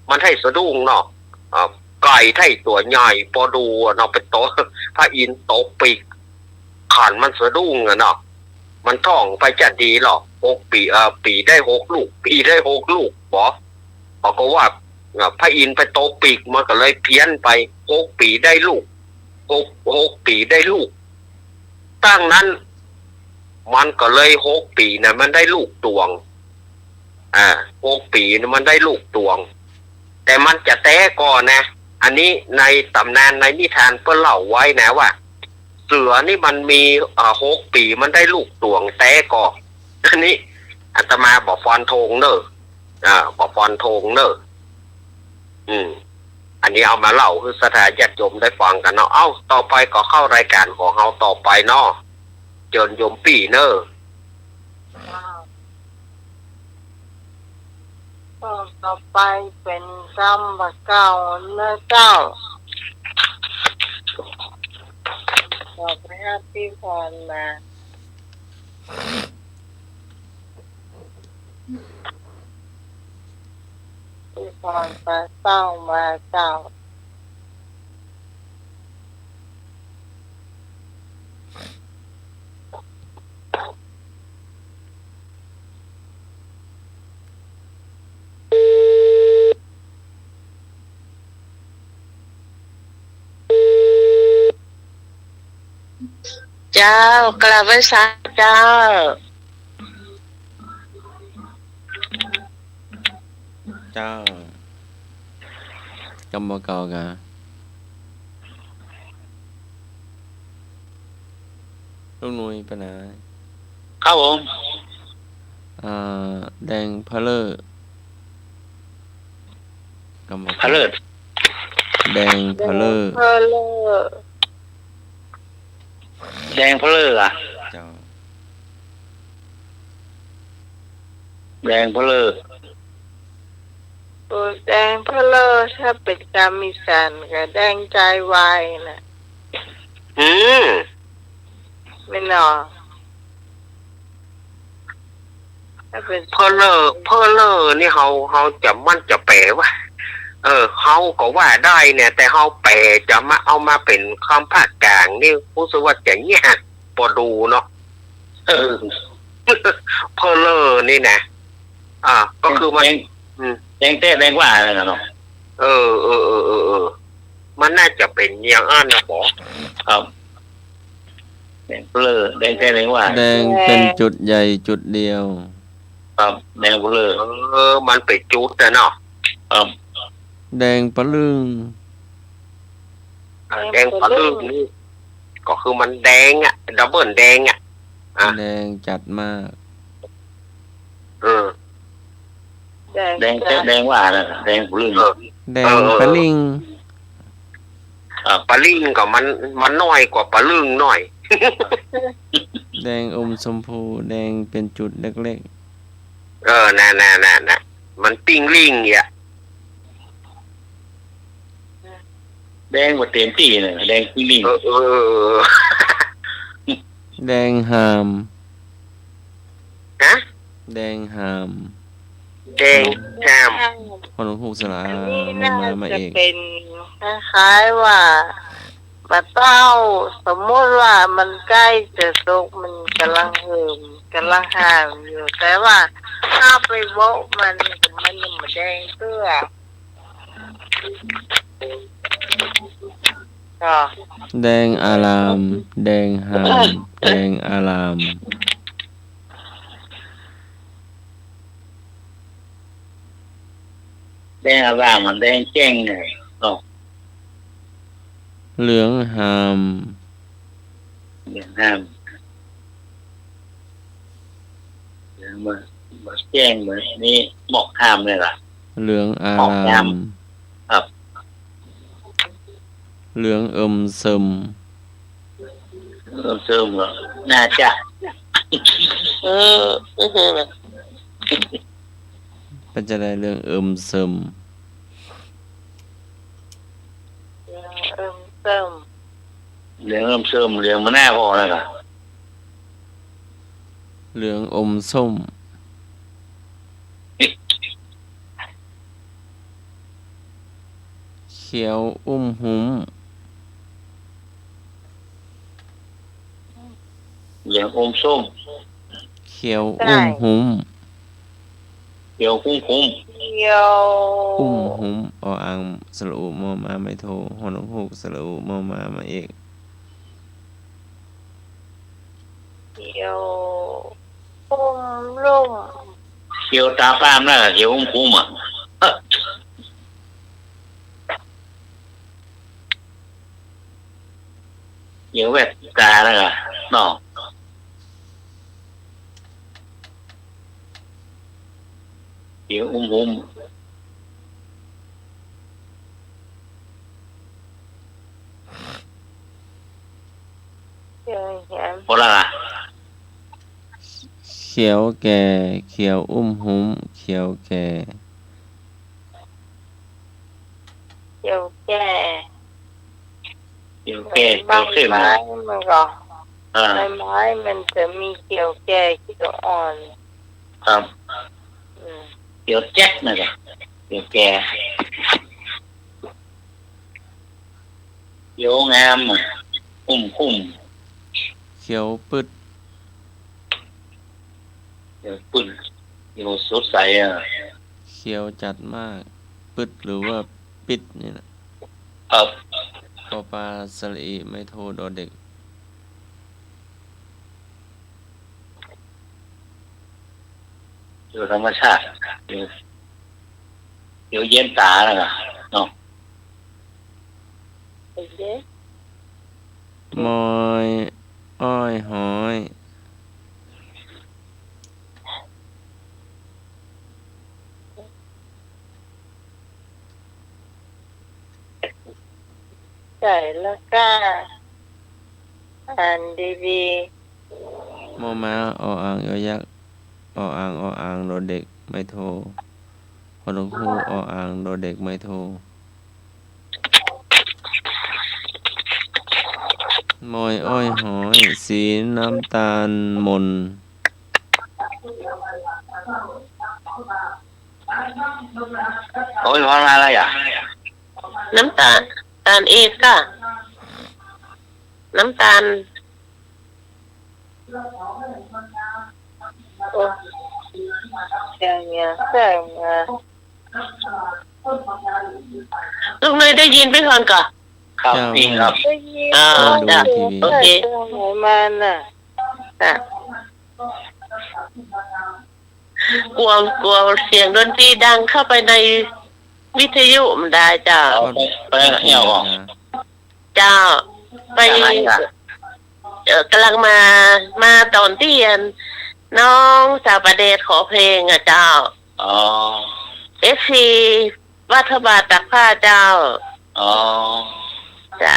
มันให้สะดุ้งเนาะไก่ไทยตัวใหญ่พอดูเนาะเป็นโตพระอินทร์ตกปีกขันมันสะดุ้งเนาะมันท่องไปจะดีหรอก6 ปีปีได้6 ลูกปีได้6 ลูกบอกก็ว่าพระอินทร์ไปโตปีกมันก็เลยเพี้ยนไป6 ปีได้ลูก6 ปีได้ลูกตั้งนั้นมันก็เลย6 ปีนะมันได้ลูกตวง6 ปีนะมันได้ลูกตวงแต่มันจะแต้ก่อนนะอันนี้ในตำนานในนิทานเพิ่นเล่าไว้นะว่าเสือนี่มันมี6 ปีมันได้ลูกตวงแต้ก่อนอันนี้อาตมาบอกฟันธงเนอะบอกฟันธงเนอะอันนี้เอามาเล่าคือสถานญาติโยมได้ฟังกันเนาะต่อไปก็เข้ารายการของเราต่อไปเนาะเจิญโยมปี่เนอะต่อไปเป็นคำว่าเก่าเนื้อเจ้าขอพระญาติพรมาที่พรพระเจ้ามาเจ้าเจ้ากราบไหว้สาเจ้ากำบ่เก่ากะลูกหนุ่ยปะนะครับ ผม แดงพะเลอร์กำบ่ พะเลิศ แดงพะเลอร์ เพอเลอร์ แดงพะเลิศอ่ะ เจ้า แดงพะเลิศ ตัวแดงเพอเลอร์ถ้าเป็นกามิสันกับแดงใจวายนะไม่หนอถ้าเป็นเพอเลอร์นี่เขาจะมันจะแปลว่าเขาก็ว่าได้เนี่ยแต่เขาแปลจะมาเอามาเป็นคำภาคกลางนี่รู้สึกว่าจะยากพอดูเนาะเพอเลอร์นี่นะก็คือมันแดงเต้แดงว่าอะไรนะเนาะมันน่าจะเป็นอย่างนั้นนะบอครับแดงเพลอแดงเต้แดงว่าแดงเป็นจุดใหญ่จุดเดียวครับแดงเพลอมันเป็นจุดนะเนาะครับแดงปะลึงแดงปะลึงนี่ ก็คือมันแดงอ่ะดับเบิลแดงอ่ะ แดงจัดมาก แดงแดงว่าน่ะแดงลื่น แดงปะลิง ปลาลิงก็มันน้อยกว่าปลาลึงหน่อย แดงอมชมพูแดงเป็นจุดเล็ก น่ะมันปิ้งลิงอ่ะ แดงกว่าเต็มที่น่ะแดงลิ่ง ๆแดงหาม ฮะ แดงหาม แดงแฮม พอหลวงปู่สลา นี่ มา น่า มา จะ เอก เป็นคล้ายๆว่าปลาเต้าสมมติว่ามันใกล้จะสุกมันกำลังเหิมกำลังห่ามอยู่ แต่ว่าถ้าไปโบะมันยังไม่แดงเตื้อก็ แดงอาราม แดงหาม แดงอาราม แดงอะไรมันแดงแจ้งเลยอ๋อ เหลืองหาม เหลืองห้ามเหลืองมาแจ้งเหมือนนี่หมอกห้ามเลยล่ะ เหลืองอา ออก ราม ครับ เหลืองซึม เสริมเหรอน่าจะ เป็นจะได้เรื่องซึม เติม เหลืองเสริมเหลืองมันแน่พอแล้วล่ะ เหลืองส้ม เขียวหุ้ม เหลืองอมส้ม เขียวหุ้ม เขียวคุ้ม เขียว หุ้มออ่างสระอุมอมาไม่โทหอหนกฮูกสระอุมอมาเอก เขียวลุ่ม เขียวตาป้ามน่ะเขียวคุ้มอ่ะเขียวแวดตาแล้วก็เนาะเขียวคุ้ม เขียวแหม พอละล่ะ เขียวแก่เขียวหุ้มเขียวแก่ เขียวแก่ เขียวแก่เขียวเข้ม ไม้ นะ มันก็ อ่า ใบไม้มันจะมีเขียวแก่เขียวอ่อน ครับ อืม เขียวแจ๊กนะจ๊ะเขียวแก่เขียวงามอ่ะคุ้ม เขียวปึด เขียวปุ่นเขียวสดใสอ่ะ เขียวจัดมากปึดหรือว่าปิดนี่นะ ครับ ปอปลาสระอีไม่โทดอเด็ก เขียวธรรมชาติเขียวเย็นตาแล้วก็เนาะ ไอ้เจ๊ มอยอ้อยหอย ใส่แล้วก็อ่านดี มอม้าออ่างยักษ์ออ่างดอเด็กไม่โทหอหนกฮูกออ่างดอเด็กไม่โทมอยอ้อยหอยสีน้ำตาลมน โอ้ยพอมาอะไรอ่ะ น้ำตาลเอกค่ะน้ำตาล ๆโอ้อย่างเงี้ยแสงมา ลูกเนยได้ยินไปก่อนก่อน ครับนี่ครับ ได้ยิน อ่า จ้ะ โอเค ตรงไหนมาน่ะ ค่ะกลัวเสียงดนตรีดังเข้าไปในวิทยุมันได้จ้า เอาไปเหี่ยวก่อน เจ้าไป อะไรอ่ะ กำลังมาตอนที่น้องสาวประเดชขอเพลงอ่ะเจ้า อ๋อ FC วัฒบาตักผ้าเจ้า อ๋อ จ้ะ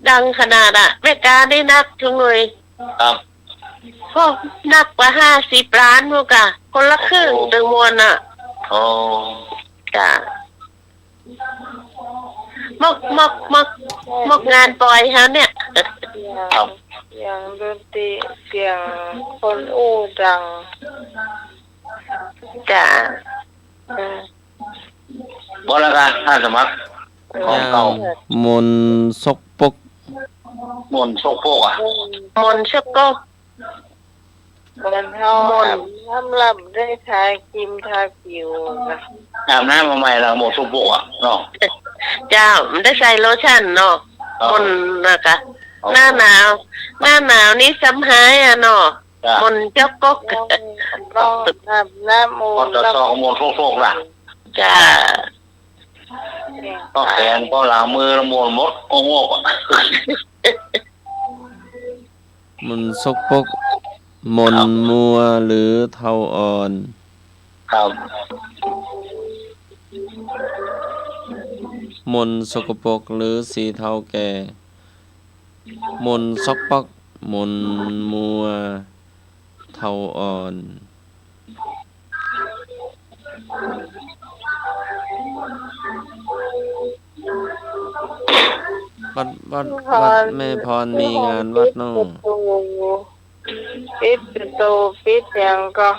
ดังขนาดอะแม่กาได้นักจังเลย ครับ พวกนักกว่า50 ล้านพวกอะคนละครึ่งตึงมวลอะ โอ้ จ้ะมกงานปล่อยฮะเนี่ย อย่างดนตรีเสียงคนอู้ดัง จ้ะ บ่แล้วกันถ้าสมัครของเก่าม นซกปก มนต์โชคโพกอ่ะ มนต์ชักก็ มันเฮาทำลำได้ทาครีมทาผิวนะ อาบน้ำมาใหม่แล้วมนต์โชคโพกอ่ะเนาะ เจ้ามันได้ใส่โลชั่นเนาะมนต์นะคะหน้าหนาวนี่ซ้ำหายอะเนาะ จ้ะ มนต์ชักก็ ต้องน้ำมู มนต์ตะซอกมนต์โชคโพกล่ะ จ้ะ ก็แขนก็หลังมือละมนต์มดโอ้โหอ่ะ มนซกปกมนมัวหรือเทาอ่อน ครับ มนสกปรกหรือสีเทาแก่ มนซกปกมนมัวเทาอ่อนวัดแม่พรมีงานวัดน้อง ปิดประตูปิดยังก็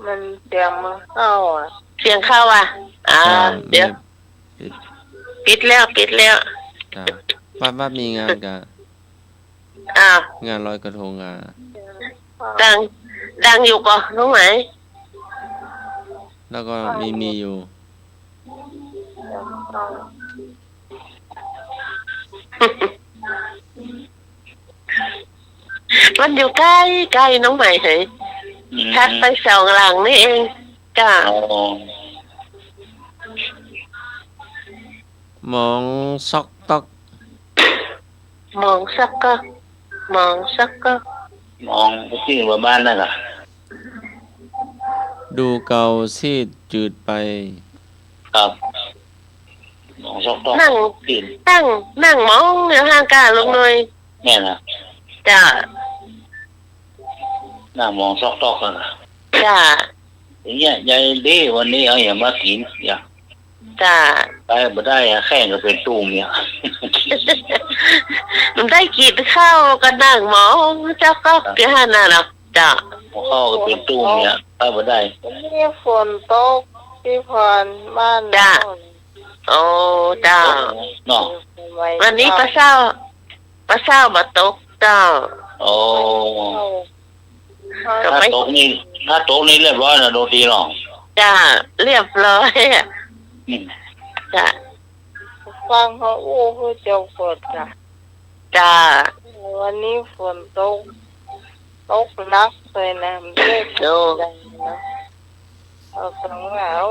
มันเสียงมันเข้าอ่ะ เสียงเข้าอ่ะเดี๋ยวปิดแล้ว จ้ะวัดมีงานกะ งานลอยกระทงอ่ะ ดังอยู่ก่อนน้องไหม แล้วก็มีอยู่ มันอยู่ใกล้น้องใหม่เฮ้ยทักไป2 หลังนี่เองจ้ะ อ๋อ มองซอกตอก มองสักก็ มองไปที่บ้านนั่นอ่ะ ดูเกาซีดจืดไป ครับมองซอกต้อง นั่ง กิน นั่งมองอยู่ห่างกาลงเลย แม่นะ จ้ะ หน้ามองซอกตอกกันนะ จ้ะ อย่างเงี้ยยายดีวันนี้เอาอย่ามากินอย่า จ้ะ ไปบ่ได้อะแข่งก็เป็นตูมเนี่ย มันได้กินข้าวก็นั่งมองเจ้าก็เกี่ยน่ะเนาะจ้ะ เข้าก็เป็นตูมเนี่ยไปบ่ได้ นี่ฝนตกที่พรบ้าน โอ้จ้ะ เนาะ วันนี้ปลาเศร้าบ่ตกจ้ะ โอ้ ก็ ถ้า ไม่ ตกนี่เรียบร้อยนะโดนตีหรอก จ้ะเรียบร้อยอะ อืม จ้ะ ฟังเขาอู้เขาเจ้าฝนจ้ะ จ้ะ วันนี้ฝนตกนักเลยนะมันเรียก ดู นะเอาสองแล้ว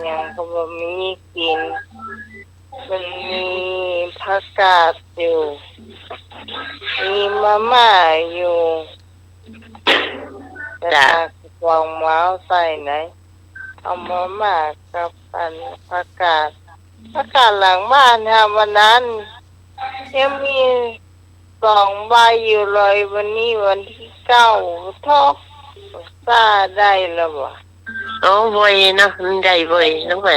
ยังก็บ่มีกิน มันมีผักกาดอยู่ มีมาม่าอยู่แต่วางเมาส์ใส่ไหนเอามาม่ากับอันผักกาดหลังบ้านค่ะวันนั้นยังมี2 ใบอยู่เลยวันนี้วันที่9ทอกซาได้แล้วบ่ โอ้บอยเนาะมันใหญ่บอยน้องไหม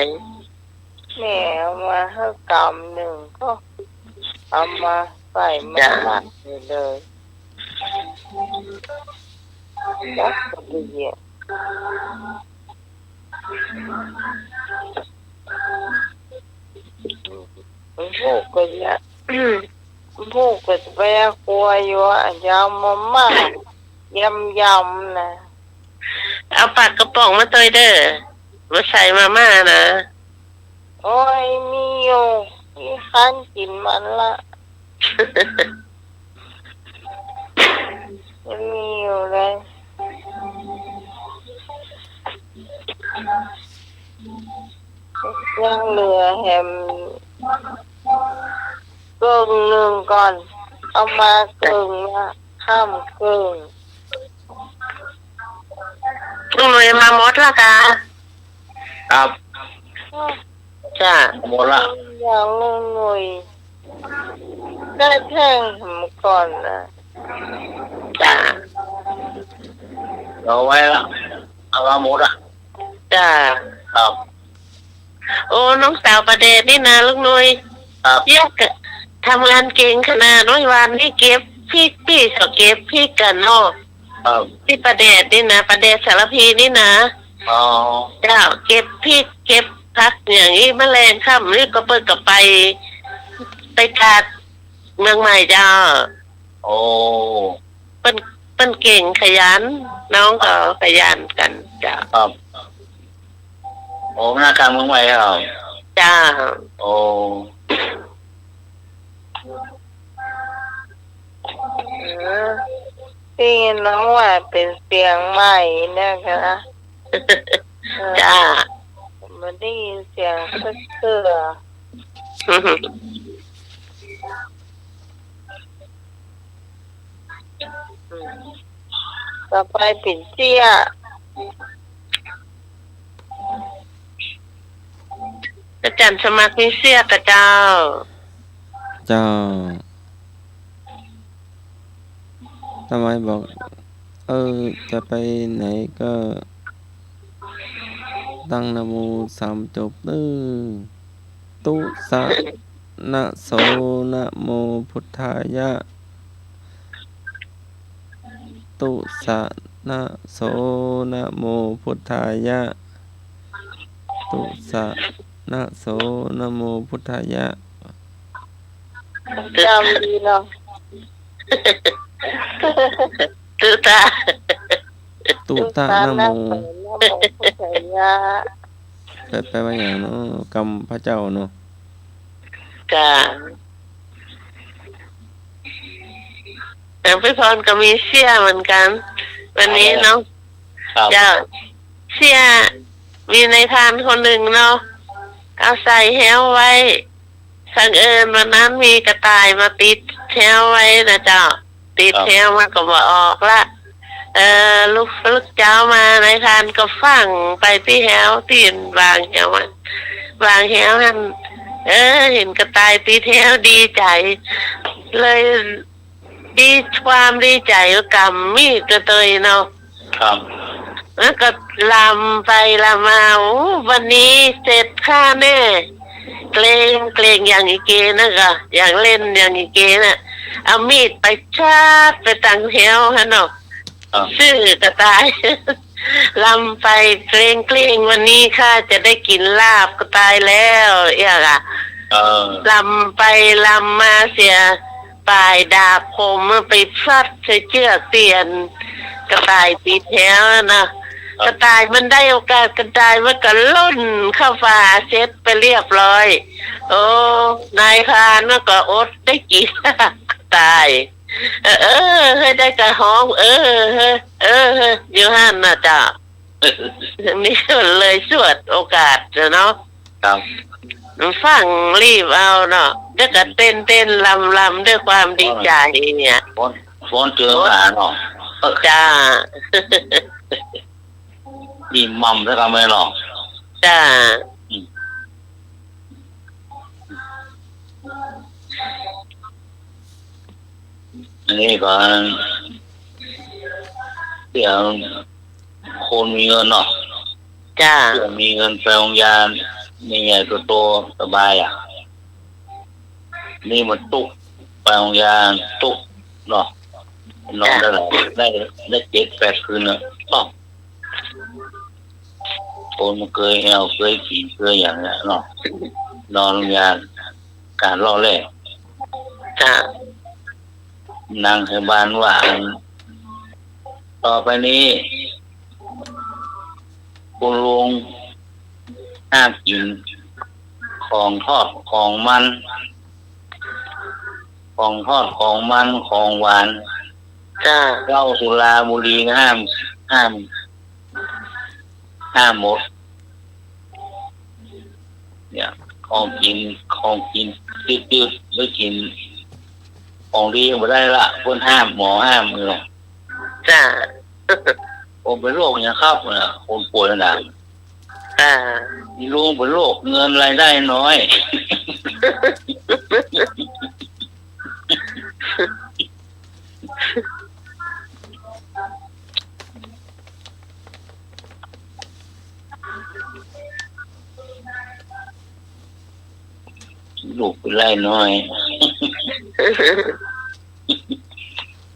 แม่เอามาให้กำหนึ่งก็เอามาใส่มาม่าเลยจักก็ดีอ่ะพวกก็จะพวกก็จะไปกลัวอยู่อ่ะยำมาม่ายำนะ เอาปากกระป๋องมาตัวเด้อมาใส่มาม่านะ โอ้ยมีอยู่ที่คันกินมันละยังมีอยู่เลยยังเหลือแฮม เกิงหนึ่งก่อน เอามาเกิงนะห้ามเกิง ลุงหน่วยมาหมดละกะ ครับ จ้า หมดละ อย่างลุงหน่วยได้แท่งผมก่อนนะ จ้า เอาไว้ละเอามาหมดละ จ้า ครับ โอ้น้องสาวประเดชนี่นะลุงหน่วย ครับ แยกกะทำงานเก่งขนาดน้อยวันนี่เก็บพี่สเก็บพี่กันเนาะ ครับ ที่ประเดชนี่นะประเดชสารพีนี่นะ อ๋อ เจ้าเก็บพี่เก็บพักอย่างนี้แมลงค่ำนี่ก็เปิดกับไปกาดเมืองใหม่เจ้า โอ้ เป็นเก่งขยัน น้องก็ขยันกันจ้า ครับโอ้หน้าการเมืองใหม่ครับ จ้า โอ้ ที่น้องว่าเป็นเสียงใหม่นะคะ จ้า มันได้ยินเสียงเสือต่อไปปิ่นเจี้ย อาจารย์สมัครมีเสียกับเจ้า เจ้าทำไมบอก จะไปไหนก็ตั้งนะโมสามจบตุสะนะโสนะโมพุทธายะตุสะนะโสนะโมพุทธายะตุสะนะโสนะโมพุทธายะ จำดีเนาะ ตุตา ตุตะนะโม พุทธายะ แปลว่าอย่างเนาะกรรมพระเจ้าเนาะ จ้าแต่พี่พรก็มีเสียเหมือนกัน วันนี้เนาะ ครับ เจ้าเสียมีในทานคนหนึ่งเนาะเอาใส่แฮวไว้สังเอิญวันนั้นมีกระต่ายมาติดแฮวไว้นะเจ้าติดแฮวมาก็บ่ออกละลูกเจ้ามาในทานก็ฟังไปที่แฮวที่วางแฮววางแฮวนั่นเห็นกระต่ายติดแฮวดีใจ เลยความดีใจก็กำมีดกระเตยเนาะ ครับ แล้วก็ลำไปลำมาวันนี้เสร็จค่าแน่เกรงอย่างอีเกนะก็อย่างเล่นอย่างอีเกน่ะเอามีดไปชาร์จไปตั้งแถวฮะเนาะ ครับ ซื่อกระตาย ลำไปเกรงวันนี้ข้าจะได้กินลาบก็ตายแล้วเอี่ยอะลำไปลำมาเสียปลายดาบผมไปฟัดใส่เชือกเตียนกระต่ายตีแถวนะกระต่ายมันได้โอกาสกระต่ายมันก็ล่นเข้าฝ่าเซ็ตไปเรียบร้อย โอ้นายพรานมันก็อดได้กินกระต่ายให้ได้กระห้องอยู่ห้านนะจ๊ะนี่เลยสวดโอกาสเนาะ ครับ ฟังรีบเอาเนาะจะก็เต้นลำด้วยความดีใจเนี่ย ฟ้อนเจอหาเนาะ จ้า นี่มั่มแล้วก็ไม่หรอก จ้า อันนี้ก็เดี๋ยวคนมีเงินเนาะ จ้า เดี๋ยวมีเงินไปโรงยานนี่ไงตัวโตสบายนี่มันตุกไปโรงยานตุกเนาะนอนได้หลายได้7-8 คืนแล้วต้องคนมันเคยแอวเคยขี่เคยอย่างเงี้ยเนาะนอนโรงยานการล่อแร่ จ้า นั่งให้บ้านว่าต่อไปนี้คุณลุงห้ามกินของทอดของมันของทอดของมันของหวาน จ้า เหล้าสุราบุหรี่ห้ามหมดเนี่ยของกินข ของกินจืดๆไม่กินของดีไม่ได้ละเพิ่นห้ามหมอห้ามเลย จ้า ผมเป็นโรคอย่างครับคนป่วยนะ มีลุงเป็นโรคเงินรายได้น้อย ลูกเป็นรายน้อย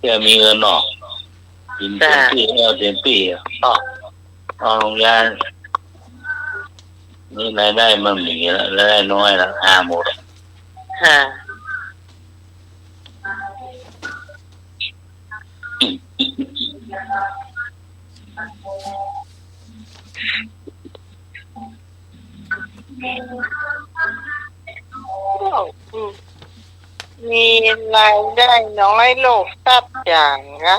จะมีเงินหรอกกินเต็มที่เอาเต็มที่เอาโรงยานี่รายได้มันมีแล้วรายได้น้อยแล้วหมด ค่ะ มีรายได้น้อยโลกทับอย่างนะ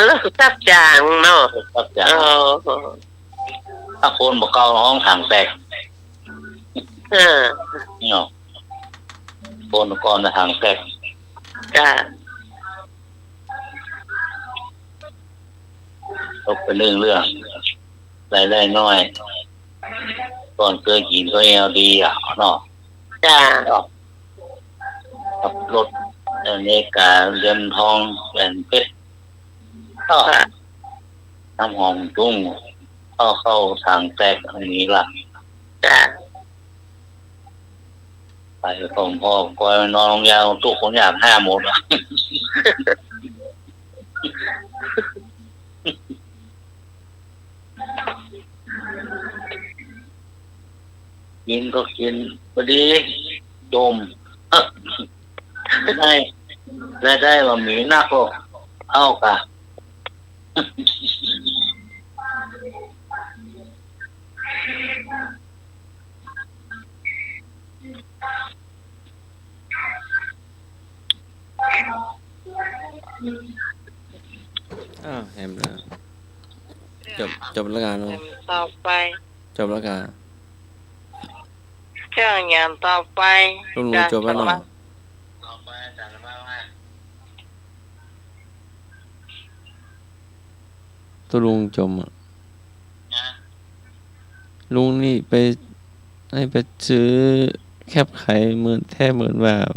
โรคตับจางเนาะ ครับจ้ะ อ๋อ ถ้าคนบอกเกาห้องถังแตก นี่หรอคนก่อนถังแตก จ้า ตกเป็นเรื่องรายได้น้อยก่อนเคยกินก็ยังดีเนาะ จ้า ขับรถอเมริกาเรือนทองแหวนเพชรก็น้ำหอมจุ้งเข้าทางแตกอันนี้ล่ะ จ้า ไปผมพ่อคอยนอนยาวตู้คนอยากหมด กินก็กินพอดีจมได้ว่ามีนักก็เอากะ แฮมแล้วจบแล้วกันเนาะ ต่อไป จบแล้วกัน เรื่องอย่างต่อไป ลุงจบแล้วเนาะตัวลุงจมลุงนี่ไปให้ไปซื้อแคบไข่10,000 บาท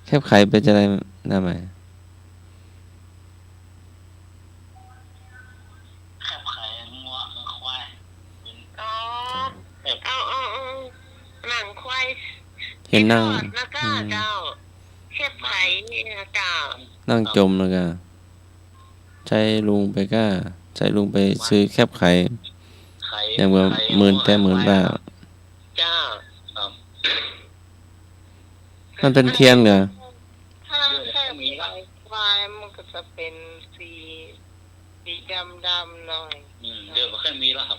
แคบไข่ไปจะได้ไหม หนังควาย เห็นนั่ง แล้วก็เจ้าเทียบไข่เนี่ยเจ้า นั่งจมแล้วก็ใช้ลุงไปซื้อแคบไข่อย่างว่า10,000 บาท เจ้า มันเป็นเทียนเหรอ ถ้าแค่ควายมันก็จะเป็นสีดำหน่อย เดี๋ยวก็แค่มีแล้วครับ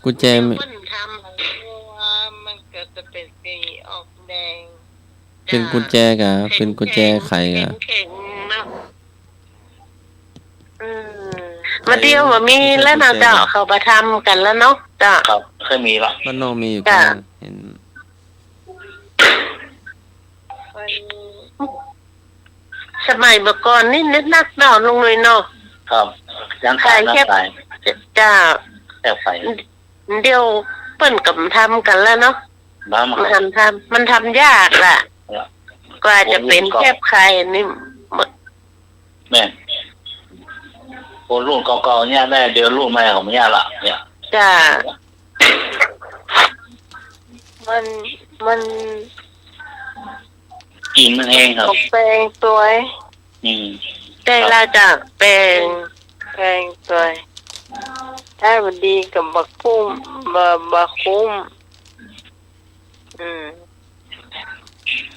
กุญแจไม่ คนท ตัวมันก็จะเป็นสีออกแดง เป็นกุญแจกะเป็นกุญแจไขกะ แข็งๆเนาะมาเดียวว่ามีแล้วนะเจ้าเขามาทำกันแล้วเนาะเจ้า ครับเคยมีแล้ว บ้านนอกมีอยู่กันเห็น มัน สมัยเมื่อก่อนนี่นึกนักเนาะลงเลยเนาะ ครับยังขายน้ำตาย เจ้า แค่ไฟ เดี๋ยวเปิ้นกับทำกันแล้วเนาะ น้ำ มันทำยากล่ะ กว่าจะเป็นแคบไข่นี่ แม่คนรุ่นเก่าๆเนี่ยได้เดี๋ยวรุ่นใหม่ของเนี่ยละเนี่ย จ้า มัน กินมันเองครับ ตกแปลงตัว ได้แล้วจ้ะแปลง ตัวถ้ามันดีกับบักคุ้มบักคุ้ม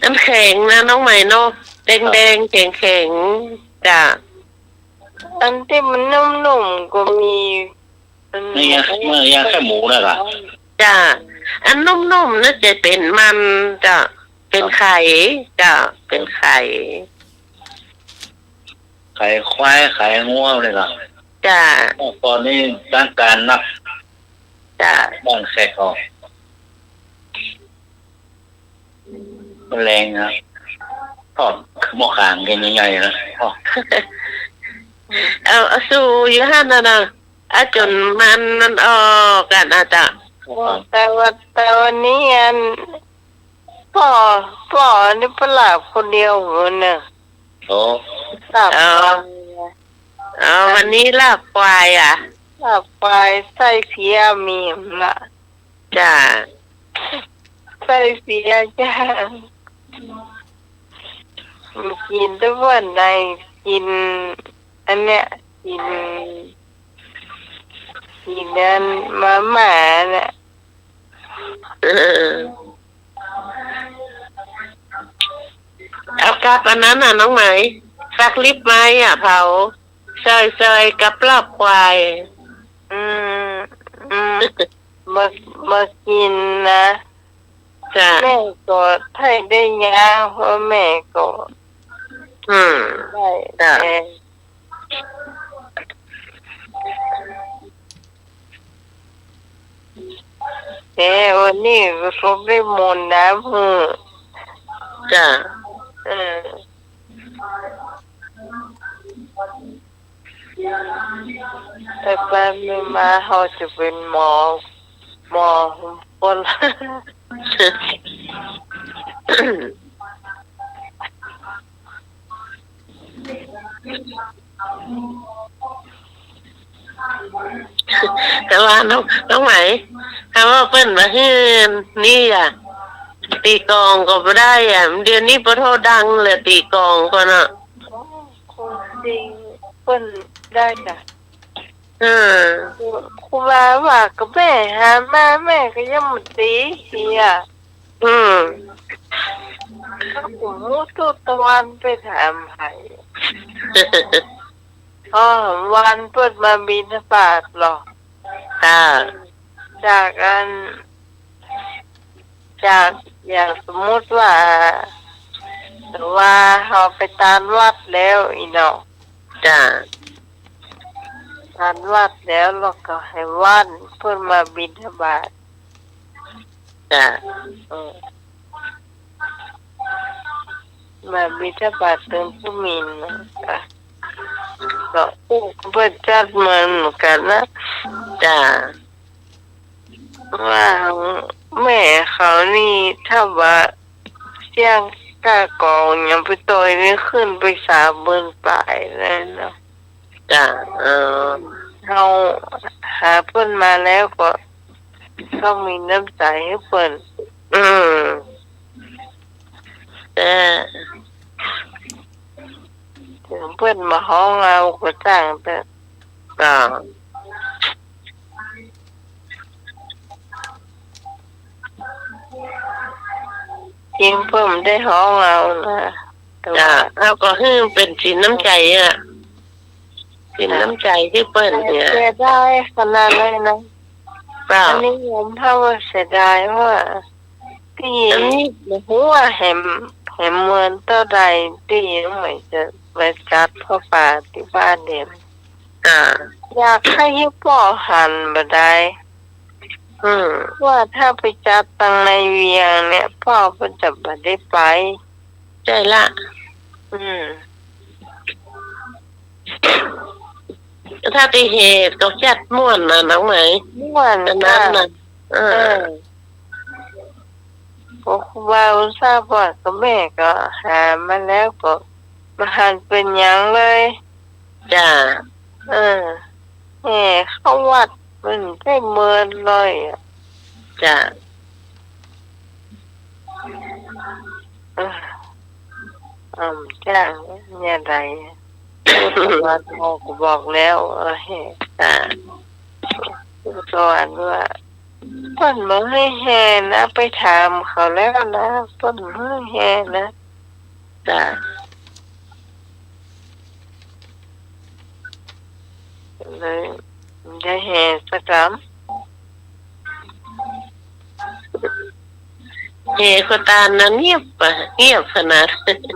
น้ำแข็งนะน้องใหม่เนาะแดงๆแข็งๆจ้ะ อันที่มันนุ่มๆก็มี นี่ยังแค่หมูเลยล่ะ จ้ะอันนุ่มๆน่าจะเป็นมันจ้ะเป็นไข่จ้ะเป็นไข่ ไข่ควายไข่งัวเลยล่ะ จ้ะ ตอนนี้ตั้งการนัก จ้ะ บ้านแขกออก มันแรงนะทอดหม้อขางกันใหญ่ๆนะอ๋อ เอาสู้อยู่หั่นน่ะนะจนมันออกกันอาจจะ แต่วันนี้พ่อนี่ประหลาดคนเดียวเหมือนน่ะ โอ้ ลาบควาย วันนี้ลาบควายลาบควายไส้เสียมีละ จ้ะ ไส้เสียจ้ากินทุกวันในกินอันเนี้ยกินนั่นมาม่าเนี่ย เอากลับอันนั้นน้องไหมสักลิบไหมเผาซอยกับลาบควาย มากินนะจ้ะแม่ก็ให้ได้ยาเพราะแม่ก็ได้แต่วันนี้ก็สวดได้มนต์นะจ้ะแต่แป๊บนึงมาเขาจะเป็นหมอคน แต่ว่าน้องไหมถ้าว่าเปิ้นมาฮื้อนี่ตีกองก็บ่ได้เดี๋ยวนี้บ่โทษดังเลยตีกองก็น่ะคนจริงเปิ้นได้จ้ะครูบาว่ากับแม่หามาแม่ก็ยังมาตีเสียถ้าผมมุดทุกตะวันไปถามให้วันเปิดมาบิณฑบาตหรอจากอย่างสมมติว่าแต่ว่าเขาไปตามวัดแล้วอีเนาะจ้ะตามวัดแล้วเราก็ให้วันเปิดมาบิณฑบาตจ้ะมาบิณฑบาตเติมผู้มีนะก็เปิดจัดเหมือนกันนะจ้ะว่าแม่เขานี่ถ้าว่าเสียงกากองยังไปต่อยนี่ขึ้นไป30,000 ปลายแล้วเนาะจ้ะเขาหาเพิ่นมาแล้วก็ต้องมีน้ำใจให้เพิ่นแต่ถึงเพิ่นมาห้องเราก็จ้างแต่จริงเพิ่มได้ห้องเรานะจ้ะเอาก็คือเป็นสินน้ำใจสินน้ำใจที่เปิ้นเนี่ยเสียดายขนาดเลยนะอันนี้ผมเพราะว่าเสียดายว่าที่หัวแหมเมือนเท่าใดที่ไม่จะไปจัดพ่อป่าที่บ้านเด่นอยากให้พ่อหันบ่ได้ว่าถ้าไปจัดตังในเวียงเนี่ยพ่อก็จะบ่ได้ไปใช่ละถ้าที่เหตุก็จัดม่วนนะน้องไหมม่วนนั้นนะครูบาอุตส่าห์บอกกับแม่ก็หามาแล้วก็มาหันเป็นหยังเลยจ้ะแม่เข้าวัดมันได้เมินเลยจ้ะจ้างเนี่ยไรวัดพ่อก็บอกแล้วสอนว่าเพิ่นมาให้แห่นะไปถามเขาแล้วนะเพิ่นมาให้แห่นะจ้ะเลยได้แห่สักครั้งคนตานั้นเงียบขนาด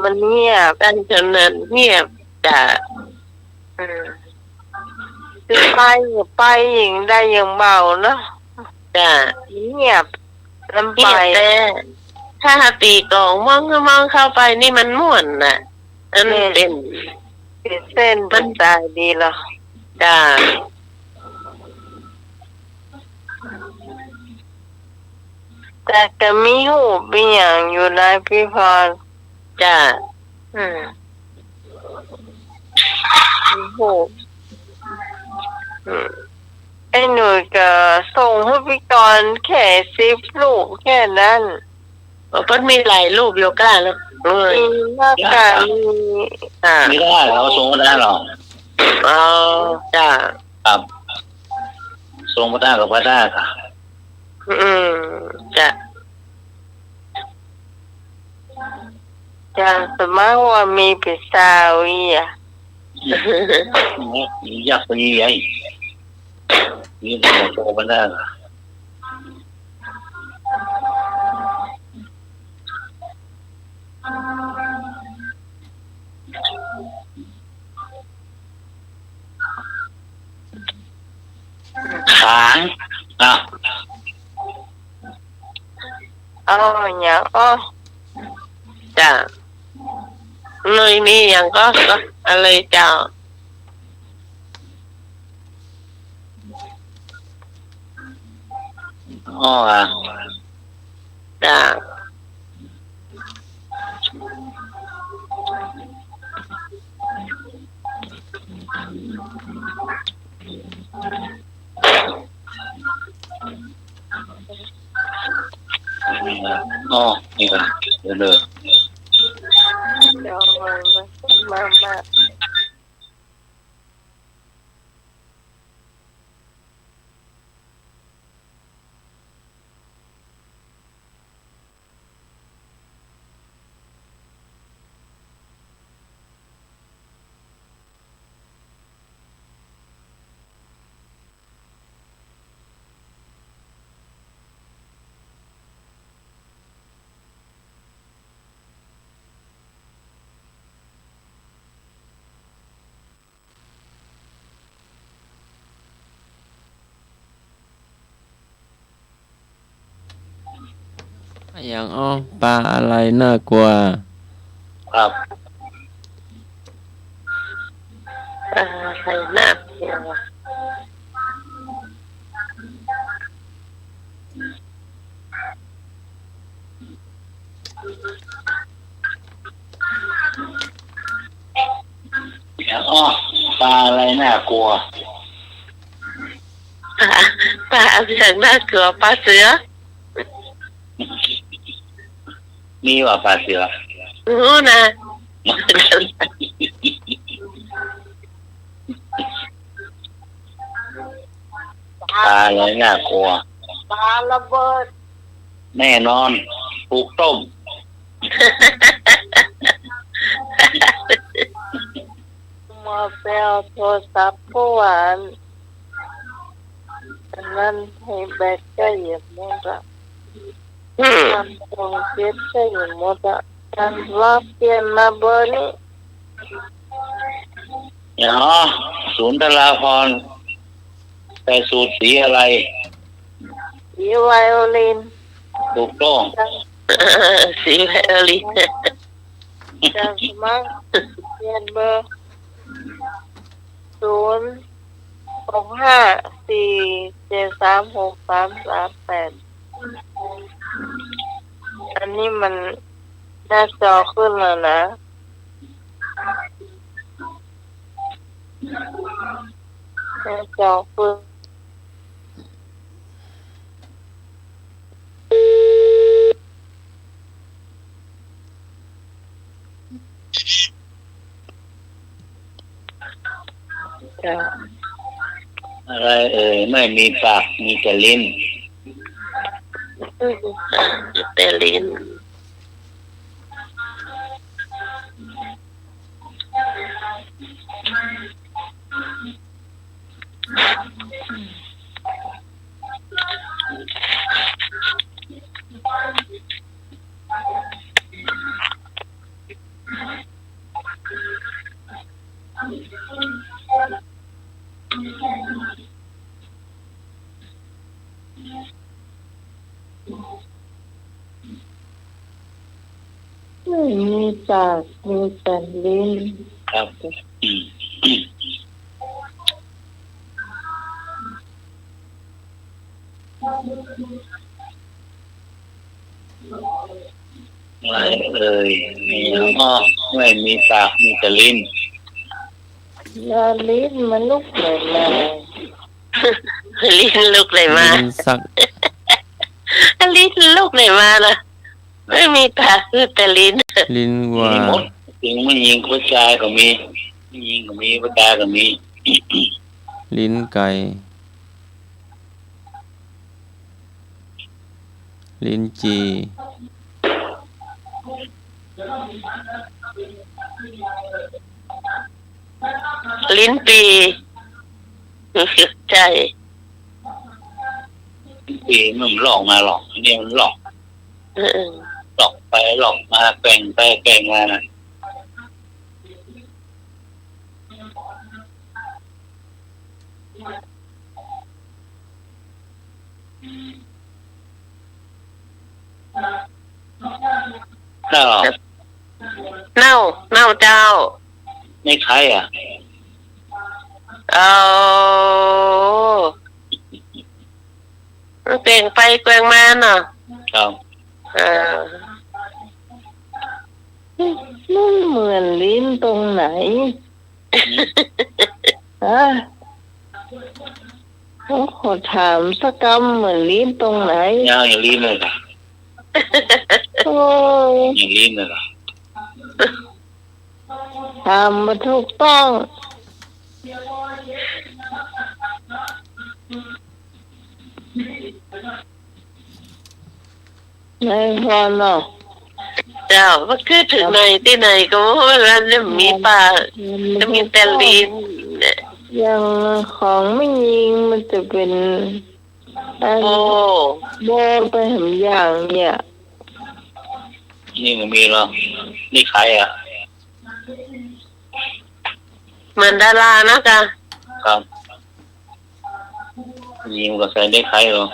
มันเงียบกันจนนั้นเงียบจ้ะคือไปอย่างได้อย่างเบาเนาะจ้ะเงียบลำไปแต่ ถ้าตีกลองมองเข้าไปนี่มันม่วนน่ะอันเป็นเส้นมันตายดีหรอจ้าแต่ก็มีหูเป็นอย่างอยู่นะพี่พรจ้าหูไอ้หนูก็ส่งให้พี่กรณ์แค่10 ลูกแค่นั้นเพิ่นมีหลายรูปอยู่กล้าแล้วมีหน้าตาไม่ได้เราส่งไม่ได้หรอกอ๋อจ้าครับส่งไม่ได้ก็ไม่ได้ค่ะจ้ะจ้ะสมมติว่ามีพี่สาวอีอ่ะอยากไปยังไงนี่เราส่งไม่ได้ค่ะขางอย่างจ้ะเลยมีอย่างก็อะไรเจ้าจ้ะนี่ค่ะเดี๋ยวเลยมา อย่างปลาอะไรน่ากลัวครับอะไรน่ากลัวปลาอะไรน่ากลัวปลาอย่างน่ากลัวปลาเสือมีว่าปลาเสือรู้นะปลาอะไรน่ากลัวปลาระเบิดแน่นอนถูกต้มมาแปลโทรศัพท์ผู้หวานอันนั้นให้แบตก็เหยียบหมดละมันคงเจ็บก็เหยียบหมดละการรับเปลี่ยนมาเบอร์นี้ศูนย์ตลาพรแต่สูตรสีอะไรสีไวโอลินถูกต้องสีไวโอลินจะสมัครเปลี่ยนเบอร์06547363338อันนี้มันหน้าจอขึ้นแล้วนะหน้าจอขึ้นอะไรไม่มีปากมีแต่ลิ้นแต่ลิ้น ไม่มีปากมีแต่ลิ้น ครับไม่เลยมีอ้อไม่มีปากมีแต่ลิ้น แล้วลิ้นมันลุกเลยมา ลิ้นลูกเลยมา ลิ้นสัก ลิ้นลูกเลยมาล่ะไม่มีปากคือแต่ลิ้น ลิ้นวัว มีหมดถึงไม่ยิงผู้ชายก็มีไม่ยิงก็มีผู้ชายก็มี ลิ้นไก่ ลิ้นจี ลิ้นปีใจ ปีมันหลอกมาหลอกอันนี่มันหลอก เออ หลอกไปหลอกมาแกล้งไปแกล้งมานะถ้า เน่าเจ้า ไม่ใครอ่ะ เอาเกว่งไปเกว่งมาเนาะ ครับ เออ มันเหมือนลิ้นตรงไหนฮะผมขอถามสักคำเหมือนลิ้นตรงไหน ยังอย่ารีบเลยค่ะ โอ้ย อย่ารีบเลยค่ะ ทำมาถูกต้องในพอเนาะ เจ้าว่าคือถึงไหนที่ไหนก็ว่าแล้วจะมีปากจะมีแต่ลิ้น อย่างของไม่ยิงมันจะเป็นอัน โอ้ โบไปทำอย่างเนี่ย นี่มันมีเหรอนี่ใครอ่ะ เหมือนดารานะกะ ครับยิงกับใส่ได้ใครเหรอ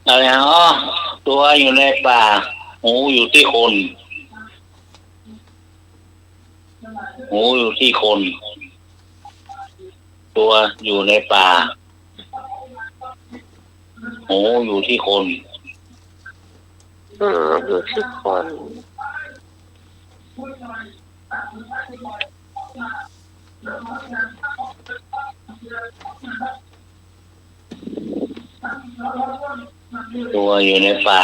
อะไรอ๋อตัวอยู่ในป่าหูอยู่ที่คนหูอยู่ที่คน ตัวอยู่ในป่าหูอยู่ที่คน อยู่ที่คน ตัวอยู่ในป่า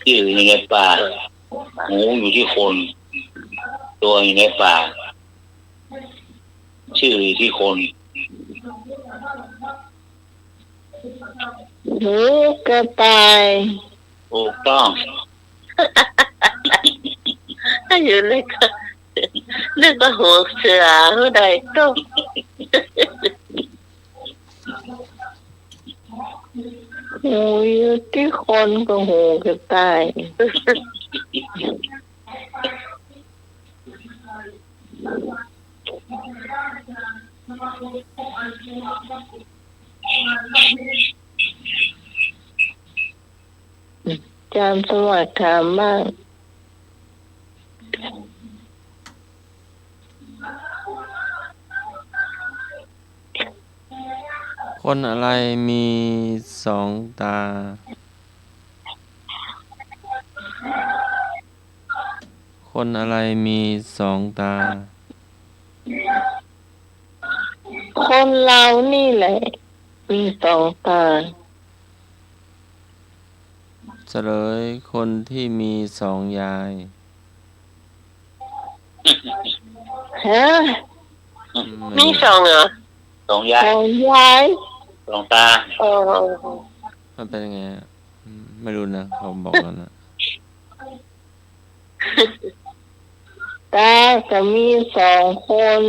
ชื่ออยู่ในป่าหูอยู่ที่คน ตัวอยู่ในป่าชื่ออยู่ที่คน หูกระต่าย ถูกต้อง ถ้าอยู่ในก็นึกว่าหัวเสือหัวใดต้อง หูอยู่ที่คนกับหูกระต่ายจำสวัสดิ์ถามบ้าง คนอะไรมีสองตา คนอะไรมีสองตา คนเรานี่แหละ มีสองตา เฉลยคนที่มีสองยาย ฮะ มีสองเหรอ สองยาย สองยาย สองตา โอ้ มันเป็นยังไงอะไม่รู้นะเขาบอกแล้วนะ ตาก็มีสองคน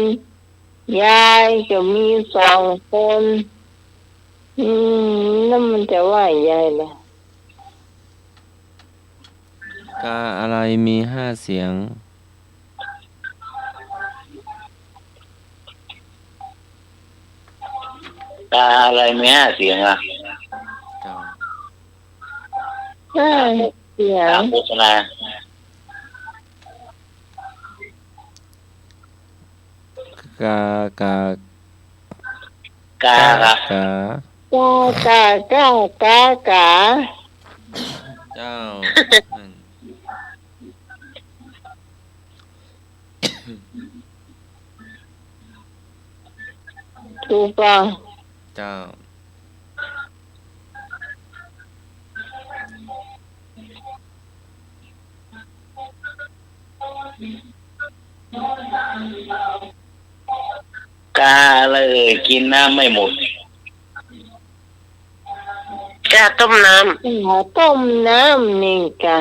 ยายก็มีสองคนแล้วมันจะว่ายายล่ะ กาอะไรมีห้าเสียง ก กาอะไรแม่เสียงอ่ะ เจ้า ใช่เสีย ตาง มโฆษณาก ากาก าครับ กาก ากากากา เจ้านั่น ถูกป่ะ เจ้า กาอะไรกินน้ำไม่หมด กาต้มน้ หาต้มน้ำนี่กะ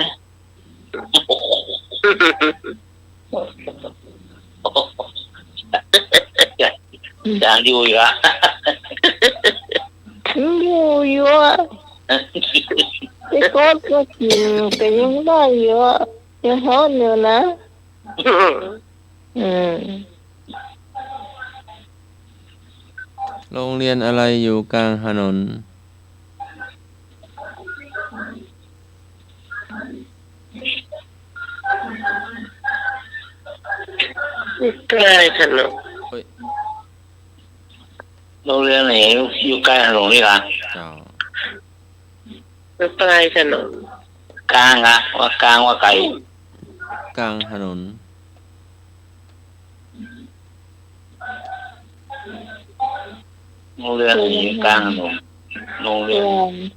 จางอยู่อีกอ่ะ อยู่อะแต่ก็กินก็ยังได้อยู่อะยังฮอตอยู่นะ ำ อืม โรงเรียนอะไรอยู่กลางถนน ใกล้ถนน โรงเรียนไหนอยู่ใกล้ถนนนี่ล่ะ เจ้า ใกล้ถนน กลางอ่ะว่ากลางว่าไก่ กลางถนน โรงเรียนไหนอยู่กลางถนนโรงเรียน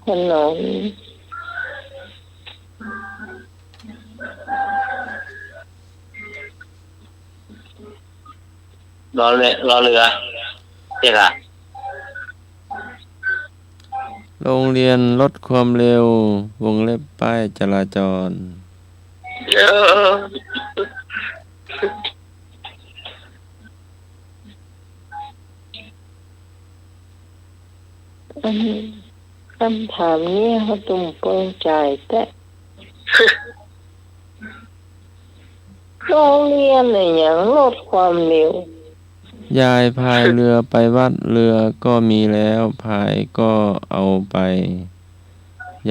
ถนน รอเรือใช่ค่ะ โรงเรียนลดความเร็ววงเล็บป้ายจราจร เออ คำถามนี้เขาตุ้มโปร่งใจแต่โรงเรียนอะไรอย่างลดความเร็วย ายพายเรือไปวัดเรือก็มีแล้วพายก็เอาไป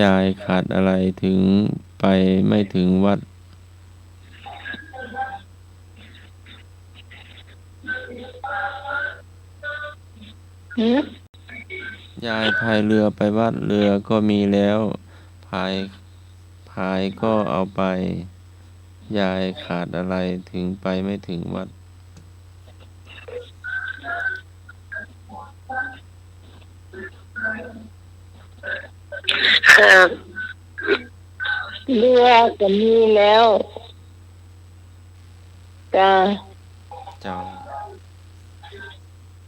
ยายขาดอะไรถึงไปไม่ถึงวัด หืม ยายพายเรือไปวัดเรือก็มีแล้วพายก็เอาไป ยายขาดอะไรถึงไปไม่ถึงวัด ครับ เรือก็มีแล้วกา เจ้า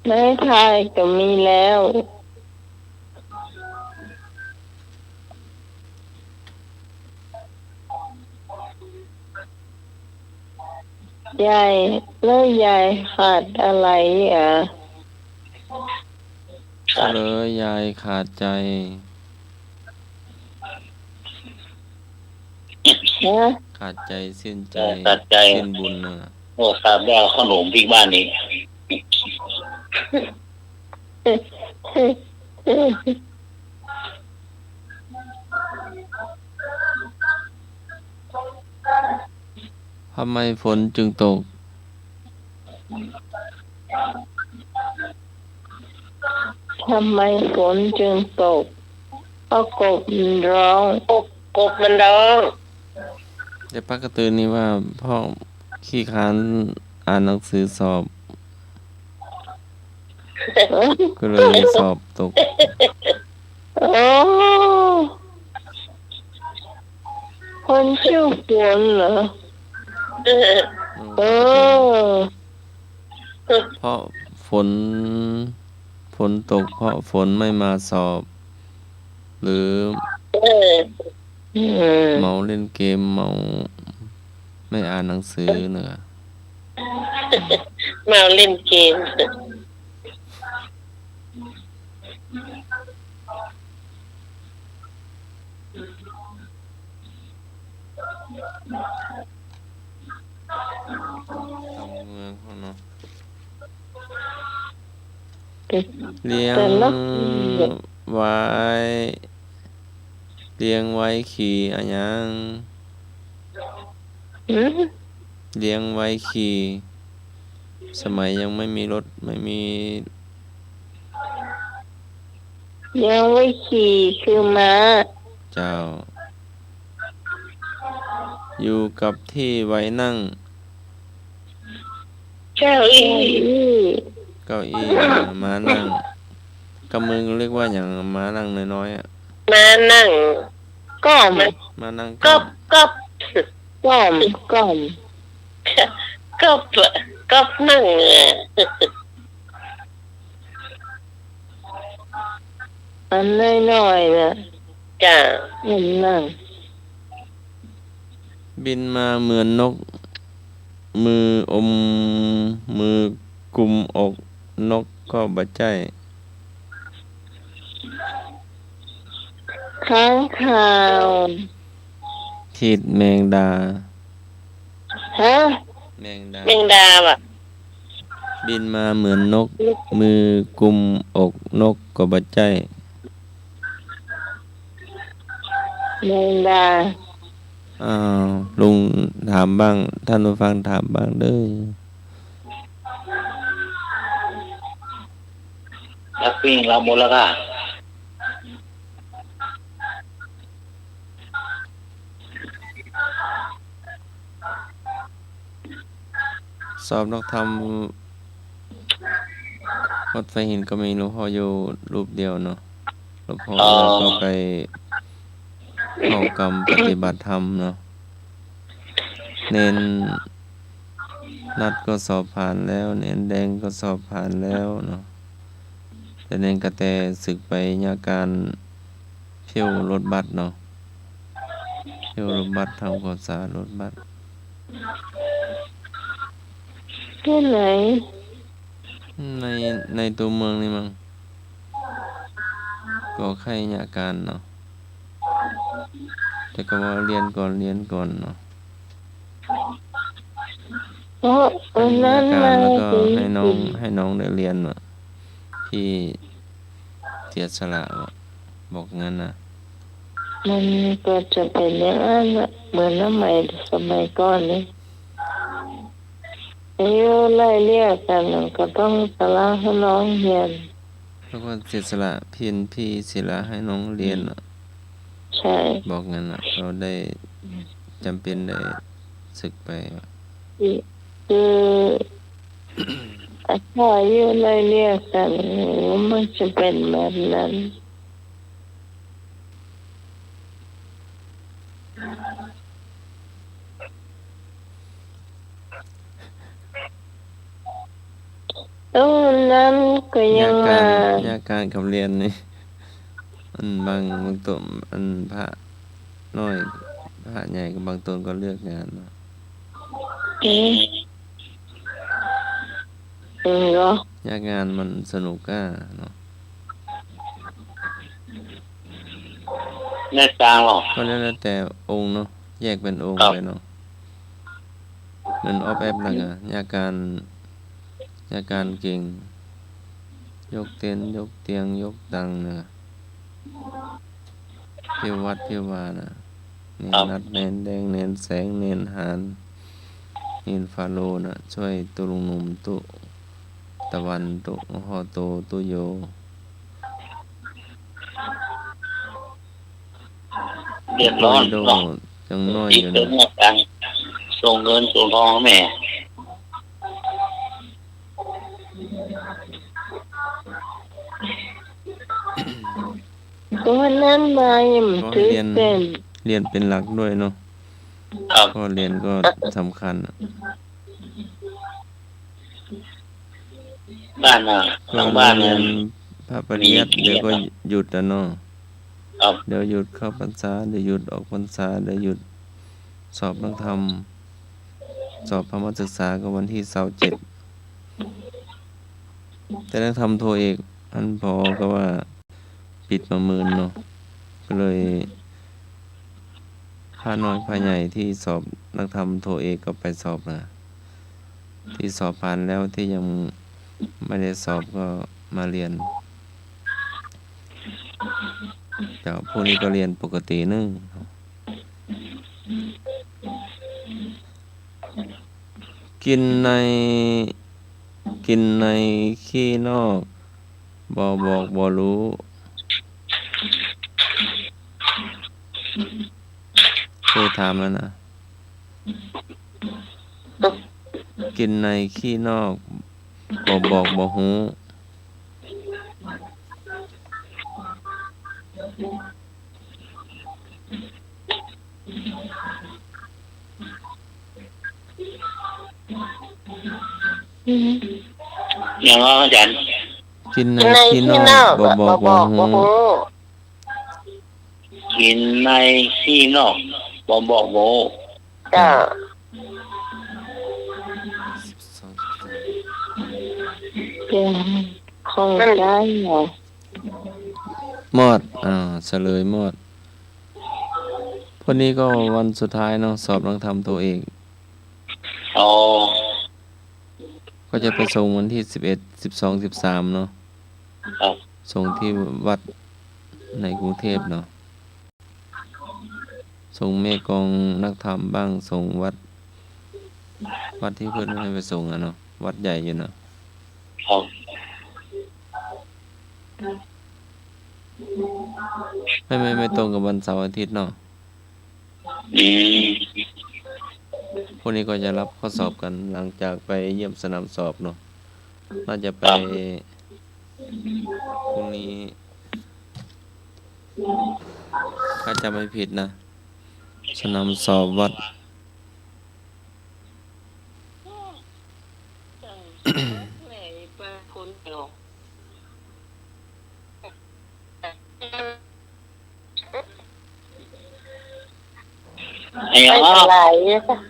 ไม้พายก็มีแล้วยายแล้วยายขาดอะไรอ่ะ เฉลยยายขาดใจ ฮะ ขาดใจสิ้นใจ ตัดใจ สิ้นบุญนะ โอ้ทราบได้เอาขนมพริกบ้านนี้ ทำไมฝนจึงตก ทำไมฝนจึงตกเพราะกบร้อง กบมันร้อง แต่ป้ากระตือนี่ว่าพ่อขี้ค้านอ่านหนังสือสอบ ก็เลยสอบตก โอ้คนชื่อฝนเหรอ เออ เพราะฝนตกเพราะฝนไม่มาสอบ หรือ อืม เมาเล่นเกมเมาไม่อ่านหนังสือเนอะ มาเล่นเกม ทำเมืองเขาเนาะ เลี้ยง แต่ละ ไว้ เลี้ยงไว้ขี่อะหยัง หืม เลี้ยงไว้ขี่ สมัยยังไม่มีรถไม่มี ยังไว้ขี่คือม้า เจ้า อยู่กับที่ไว้นั่ง เจ้าอี เก้าอี้ม้านั่งกับมึงเรียกว่าอย่างม้านั่งน้อยๆอ่ะ มานั่ง ก้อม ม้านั่ง ก๊อบก๊อบ ก้อมก้อม ก๊อบก๊อบนั่ง อันน้อยๆนะ จ้า มันนั่ง บินมาเหมือนนก มืออมมือกุมอกนกก็บาใจ ค้างคาว ขีดแมงดา ฮะ แมงดา แมงดาว่ะ บินมาเหมือนนก มือกุมอกนกก็บาใจ แมงดา อ้าวลุงถามบ้าง ท่านผู้ฟังถามบ้างเด้อ แล้วปิ้งเราหมดแล้วก็ สอบนักธรรมวัดไฟหินก็มีหลวงพ่ออยู่รูปเดียวเนาะหลวงพ่อก็ไปเข้ากรรมปฏิบัติธรรมเนาะเน้นนัดก็สอบผ่านแล้ว เน้นแดงก็สอบผ่านแล้วเนาะแต่เน้นกระแตศึกไปยาการเที่ยวรถบัสเนาะเที่ยวรถบัสทำความสะอาดรถบัส ที่ไหน ในในตัวเมืองนี่มั้งก็ใครยาการเนาะแต่ก็ว่าเรียนก่อนเนาะ เพราะอัน ยา นั้น การ มา แล้วก็ ถึง ให้น้องได้เรียนเนาะที่เสียสละบอกงั้นนะ มันก็จะเป็นอย่างนั้นน่ะเหมือนสมัยก่อนนี่อายุไล่เรียกกันน่ะก็ต้องสละให้น้องเรียน แล้วก็เสียสละพี่เสียสละให้น้องเรียนเนาะ ใช่ บอกงั้นนะเราได้จำเป็นได้ศึกไป คือถ้าอายุไล่เรียกกันมันจะเป็นแบบนั้นนั้นก็ยังมา ยาการกับเรียนนี่อันบางตัวอันพระน้อยพระใหญ่กับบางตนก็เลือกงานเนาะ เหรอย ากงานมันสนุกอ่ะเนาะ แน่จางหรอ ก็แล้วแต่องค์เนาะแยกเป็นองค์ ครับ ไปเนาะเหมือนออฟแอปแล้วก็ยาการเก่ง ยกเตียนยกเตียงยกตังนะเพียววัดเพียววานะเน้นนัดเน้นแดงเน้นแสงเน้นหานเน้นฟาโลนะช่วยตุลุงหนุ่มตุตะวันตุฮอโตตุโย เดือดร้อน โด เนาะ ยังน้อย ที่ อยู่ เติ นะ มตังค์ส่งเงินส่งทองให้แม่ ตัวนั้นมายัง ก็ ถือ เรียน เป็น เรียนเป็นหลักด้วยเนาะ ครับ ก็เรียนก็สำคัญอะ บ้านน่ะ ก็ ทางบ้าน เรี เนี่ย นพระปริยัติเดี๋ยวก็หยุดอ่ะเนาะ ครับ เดี๋ยวหยุดเข้าพรรษาเดี๋ยวหยุดออกพรรษาเดี๋ยวหยุดสอบนักธรรมสอบพระมัธยศึกษาก็วันที่27แต่นักธรรมโทเอกอันพอก็ว่าปิดมาเมินเนาะก็เลยพระน้อยพระใหญ่ที่สอบนักธรรมโทเอกก็ไปสอบนะที่สอบผ่านแล้วที่ยังไม่ได้สอบก็ มาเรียนเจ้าพวกนี้ก็เรียนปกตินึงกินในขี้นอกบ่บอกบ่รู้เคยถามแล้วนะกินในขี้นอกบ่บอกบ่ฮู้อย่างว่าอาจารย์ กินในขี้นอกบ่บอกบ่ฮู้ กินในขี้นอกบ่บอกโม จ้า คงได้เหรอ หมดเฉลยหมดพวกนี้ก็วันสุดท้ายเนาะสอบนักธรรมตัวเอง อ๋อ ก็จะไปส่งวันที่11 12 13เนาะ ครับ ส่งที่วัดในกรุงเทพเนาะส่งแม่กองนักธรรมบ้างส่งวัดที่เพื่อนให้ไปส่งเนาะวัดใหญ่อยู่เนาะ ครับ ไม่ตรงกับวันเสาร์อาทิตย์เนาะ อืม พวกนี้ก็จะรับข้อสอบกันหลังจากไปเยี่ยมสนามสอบเนาะน่าจะไปพรุ่งนี้ถ้าจำไม่ผิดนะสนามสอบวัด ไอ้ ไม่ อ๋อ เป็นไร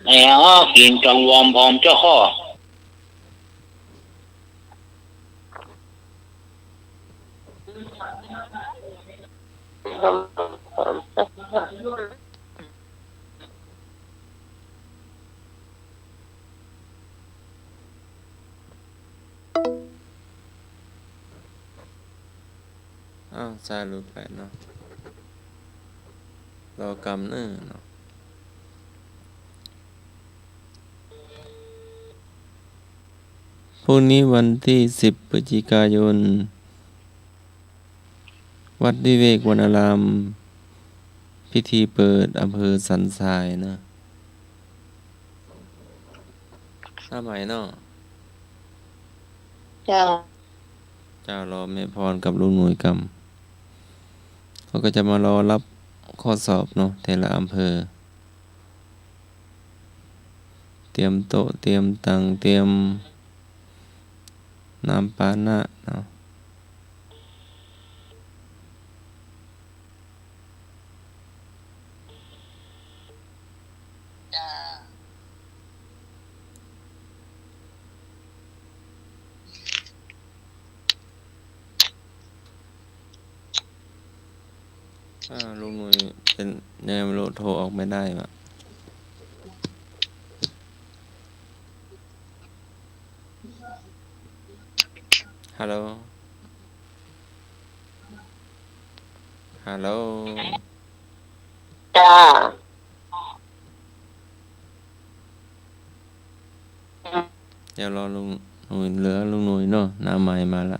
ไอ้อ๋อกินจังวอมพร้อมเจ้าข้อ สายรูปแบบเนาะรอกำเนื้อเนาะพรุ่งนี้วันที่10 พฤศจิกายนวัดวิเวกวนารามพิธีเปิดอำเภอสันทรายนะสมัยเนาะ จ้า เจ้ารอแม่พรกับลุงหน่วยกรรมเขาก็จะมารอรับข้อสอบเนาะแต่ละอำเภอเตรียมโต๊ะเตรียมตังเตรียมน้ำปานะเนาะลุงหน่วยเป็นยังไงไม่รู้โทรออกไม่ได้วะฮัลโหลจ้า เดี๋ยวรอลุงหน่วยเหลือลุงหน่วยเนาะหน้าใหม่มาละ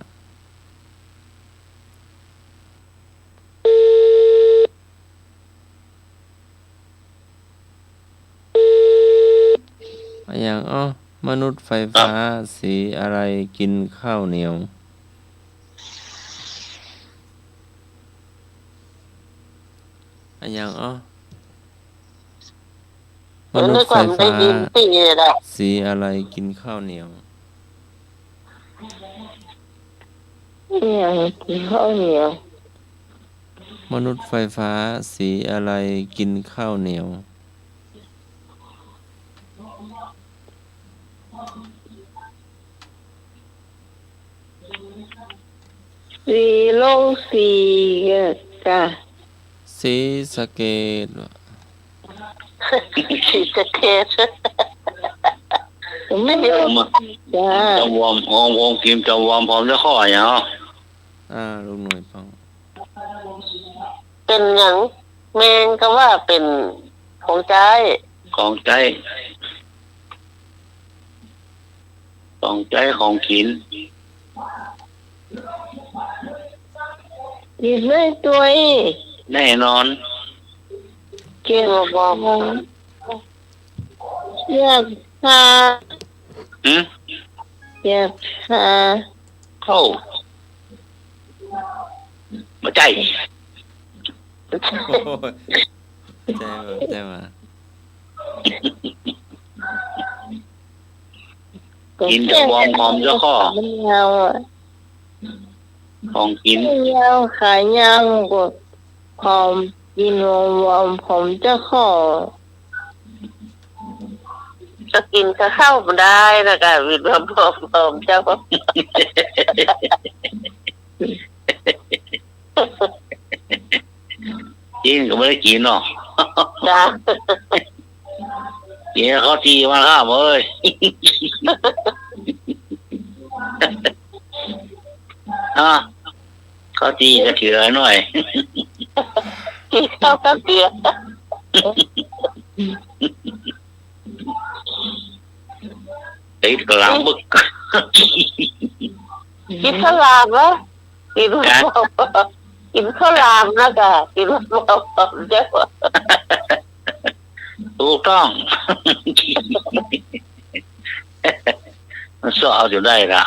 อย่างมนุษย์ไฟฟ้าสีอะไรกินข้าวเหนียวอย่างมนุษย์ไฟฟ้าสีอะไรกินข้าวเหนียวกินข้าวเหนียว มนุษย์ไฟฟ้าสีอะไรกินข้าวเหนียวสีลงสีจ้า สีสะเกษ สีสะเกษ ไม่ได้จ้า จะวอมวงกิมจะวอมพร้อมจะข้ออย่างเนาะ ลูกหน่วยฟัง เป็นหยังแมงก็ว่าเป็นของใจ ของใจของกิน กินเลยตัวเอง แน่นอน เกี่ยวกับอยากหา หืม อยากหา เข้ามาใจ โอ้ยใจมา กินจะวอมพร้อมจะข้อ มันยาวอ่ะ ของกิน ยาวขายยาวกว่าพร้อมกินวอมผมจะขอ จะกินก็เข้ามาได้นะกะวิดว่าผมเจ้า กินก็ไม่ได้กินเนาะ จ้า กินเขาทีมาข้ามเอ้ย เขาทีจะถือหน่อย กินข้าวก็เกลือ ติดกลางบึก กินข้าวหลามวะกินข้าวหลามนะกะกินผมเจ้า ถูกต้อง มันสอบอยู่ได้ละ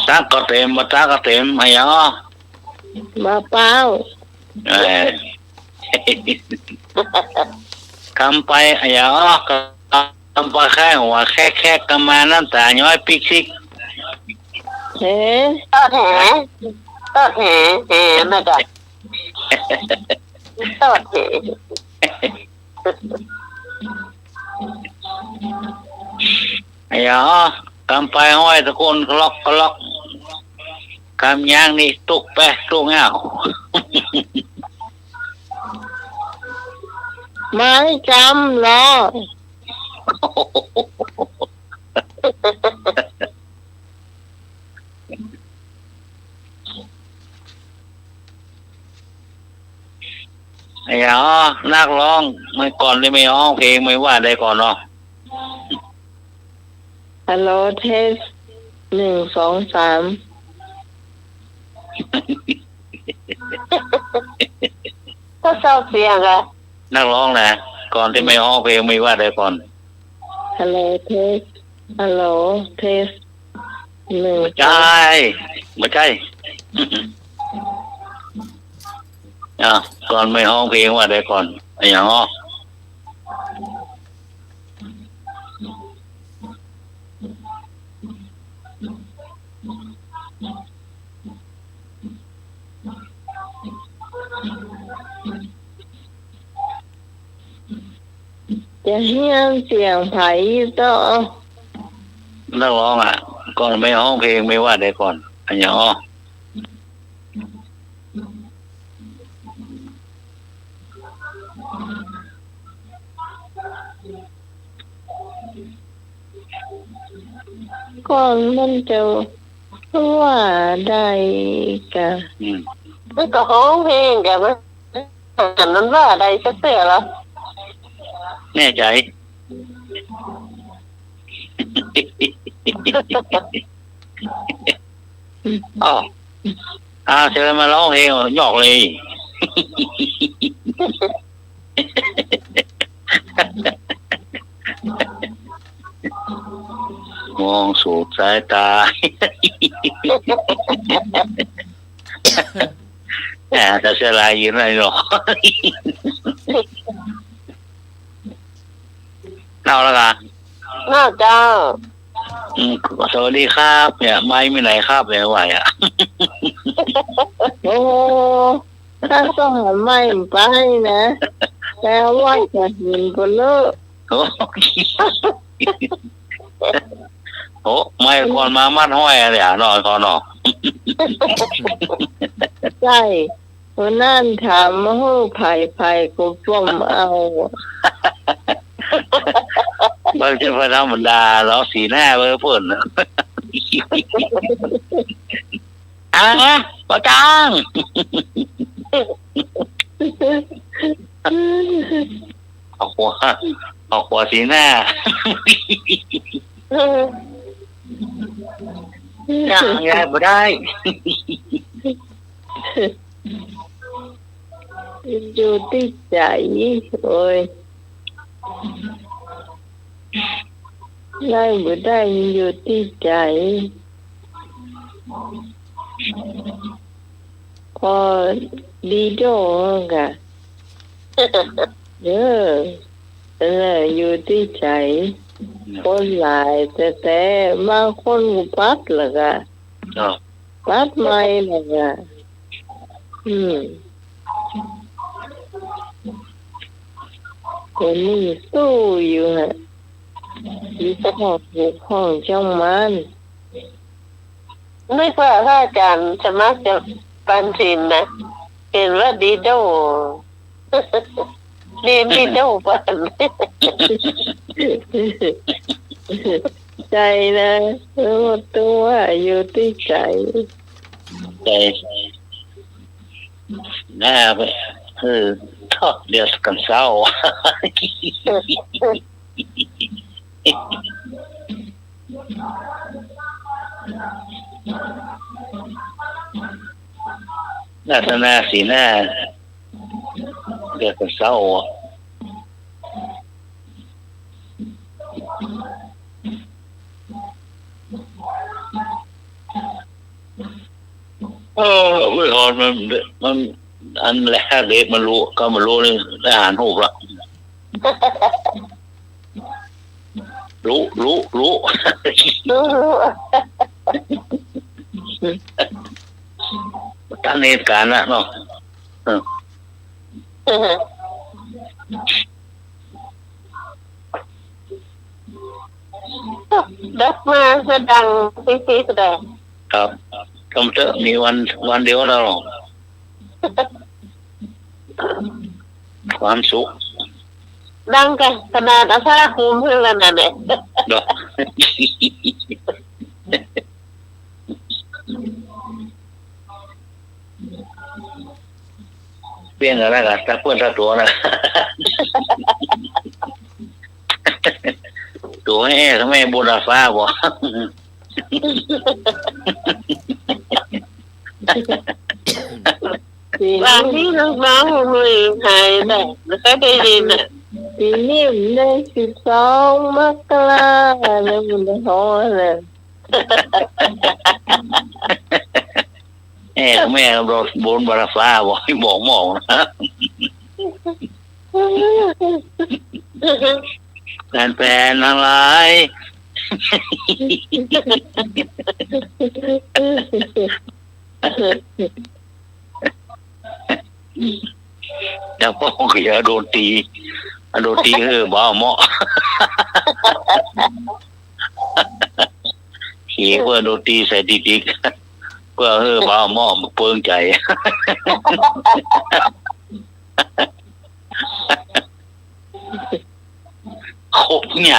ตักก็เต็มมาตักก็เต็มไอ้ยังอ่ะ มาเปล่า คำไปไอ้ยังอ่ะคำไปแค่หัวแค่กำมาน้ำตาย้อยปิกซิก เฮ้ ทอดแหนะกะทอดแห ไอ้ยังอ่ะคำไปห้อยตะโกนกล็อกคำย่างนี่ตุกไปตุกเงา ไม่จำหรอก ไอ้ยังอ่ะนักร้องไม่ก่อนได้ไม่ร้องเพลงไม่ว่าได้ก่อนเนาะ ฮัลโหลเทส1 2 3ก็เศร้าเสียงอะ นักร้องนะก่อนที่ไม่ร้องเพลงไม่ว่าได้ก่อน ฮัลโหลเทสฮัลโหลเทส1 ใช่ไม่ใช่ ก่อนไม่ร้องเพลงว่าได้ก่อนไอ้ยังอ่ะ จะเฮียนเสียงไผ่ต่อ นักร้องก่อนไม่ร้องเพลงไม่ว่าได้ก่อนไอ้ยังอ่ะ ก่อนมันจะว่าได้กะ มันก็ห้องเพลงแกมันแต่นั้นว่าใดสักเสียแล้ว แน่ใจ เชิญมาร้องเพลงหยอกเลย มองสู่สายตา จะเสียลายยืนอะไรหรอ เล่าแล้วกัน น่าเจ้า สวัสดีครับเนี่ยไม่มีไหนครับเนี่ยไหวอ่ะ โอ้ถ้าต้องหาไม่ไปนะแต่ว่าจะเห็นก็เลิก โอ้โหไม่ก่อนมามัดห้อยอะไรอ่ะนอนก่อนเนาะ ใช่วันนั้นถามมาหู้ไผ่กูฟ้อมเอา บางทีพระธรรมดาเราสีหน้าเบอร์พ่นประจังเอาหัวสีหน้าอย่างไงบ่ได้อยู่ที่ใจโอ้ยได้บ่ได้อยู่ที่ใจพอดีโดกะอยู่ที่ใจคนหลายแต่บางคนก็ปัดล่ะกะปัดไม่ล่ะกะคนนี้สู้อยู่ฮะอยู่ห้องช่องมันไม่ว่าพระอาจารย์สมัครจะปันสินนะเห็นว่าดีโดเรียนดีโดปันใจนะตัวอยู่ที่ใจหน้าไปทอดเดียวกันเศร้าหน้าสีหน้าเดียวกันเศร้าเมื่อก่อนมันอันแรกเด็กมันรู้ก็มารู้นี่ได้อ่านหูละรู้ตั้งเหตุการณ์นะเนาะดักมาแสดงซีแสดงครับคอมพิวเตอร์มีวันเดียวแล้วความสุขดังกันขนาดอาภาคุมเพื่อนแล้วนั่นแหละดอกเปลี่ยนอะไรกันถ้าเพื่อนถ้าตัวนะตัวทำไมบุญฟ้าบ่บางที่น้องๆมือหายได้แล้วก็ได้ยินอ่ะปีนี้ได้12 มกราแล้วมันได้ฮอเลยแม่รถบนบาราฟ้าบอกให้บอกมองนะแฟนๆทั้งหลายแล้วพ่อก็อย่าโดนตีบ้าหม้อขี่เพื่อโดนตีใส่ติ๊กเพื่อบ้าหม้อมาเปิงใจครบเนี่ย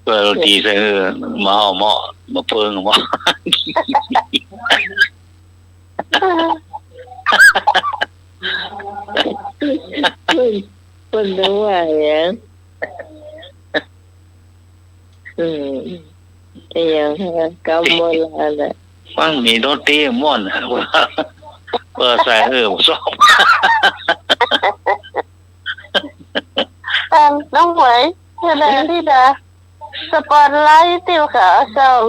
เพื่อโดนตีใส่มาห่อหม้อมาเปิงหม้อคนรู้ว่าอย่างอย่างกำโบราณน่ะฟังมีโดนตีม่วนเปิดใส่สอบน้องหวยอะไรที่ดาสปอตไลท์ติวขาส่ง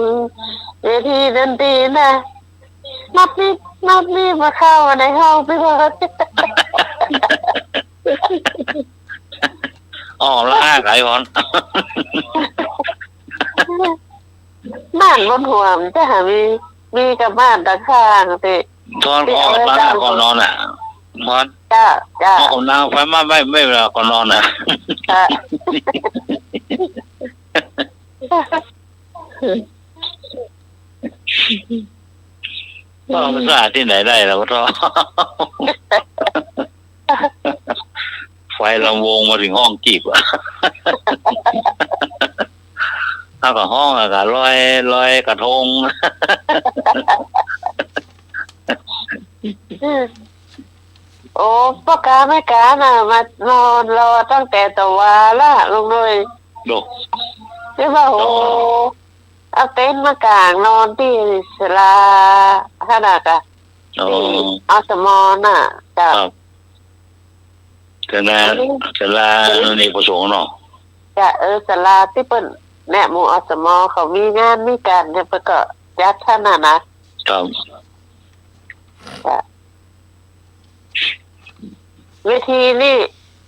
เวทีดนตรีนะนับนี่มาเข้าในห้องพี่เบิร์ดล่าไก่ก่อนบ้านบนหัวมันจะหามี มีกับบ้านตะข้างสิ ทอนคอบ้านก่อนนอนอ่ะทอน จ้า คอของนางไฟไม่เวลาก่อนนอนอ่ะ ค่ะ ก็ภาษาที่ไหนได้แล้วก็ไฟลำวงมาถึงห้องจีบอ่ะถ้ากับห้องอะก็ลอยกระทงโอ้พ่อกาไม่กาน่ะมานอนรอตั้งแต่ตะวาละลงเลย ดู ใช่ป่ะโอ้เอาเต็นท์มากางนอนที่ศาลาขนาดอะเอาสมอน่ะจ้ะ จะลาในประสงค์เนาะ จะศาลาที่เปิ้นแนะหมู่อสมเขามีงานมีการเนี่ยเปิ้นก็ยัดท่านน่ะนะครับ เวทีนี่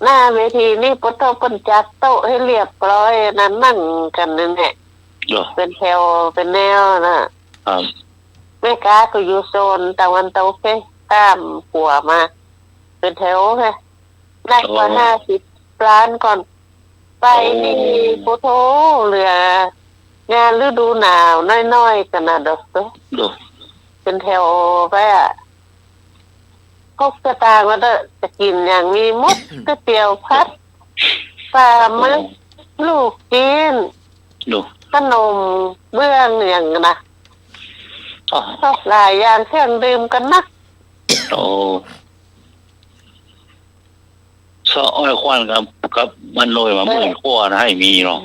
หน้าเวทีนี่เปิ้นจัดโต๊ะให้เรียบร้อยนั้นนั่งกันนั่นแหละเป็นแถวเป็นแนวนะครับ แม่กาก็อยู่โซนตะวันตกตามหัวมา เป็นแถวไงได้กว่า50 ล้านก่อนไปนี่พุทโธเหลืองานฤดูหนาวน้อยๆกันนะดอก เป็นแถวไปพกสตางค์มาจะกินอย่างมีมดก๋วยเตี๋ยวพัดปลาหมึกลูกจีนขนมเบื้องอย่างนะหลายอย่างเครื่องดื่มกันนะโอ้ซออ้อยควันกับมันโรยมาเหมือนขั้วนะให้มีเนาะ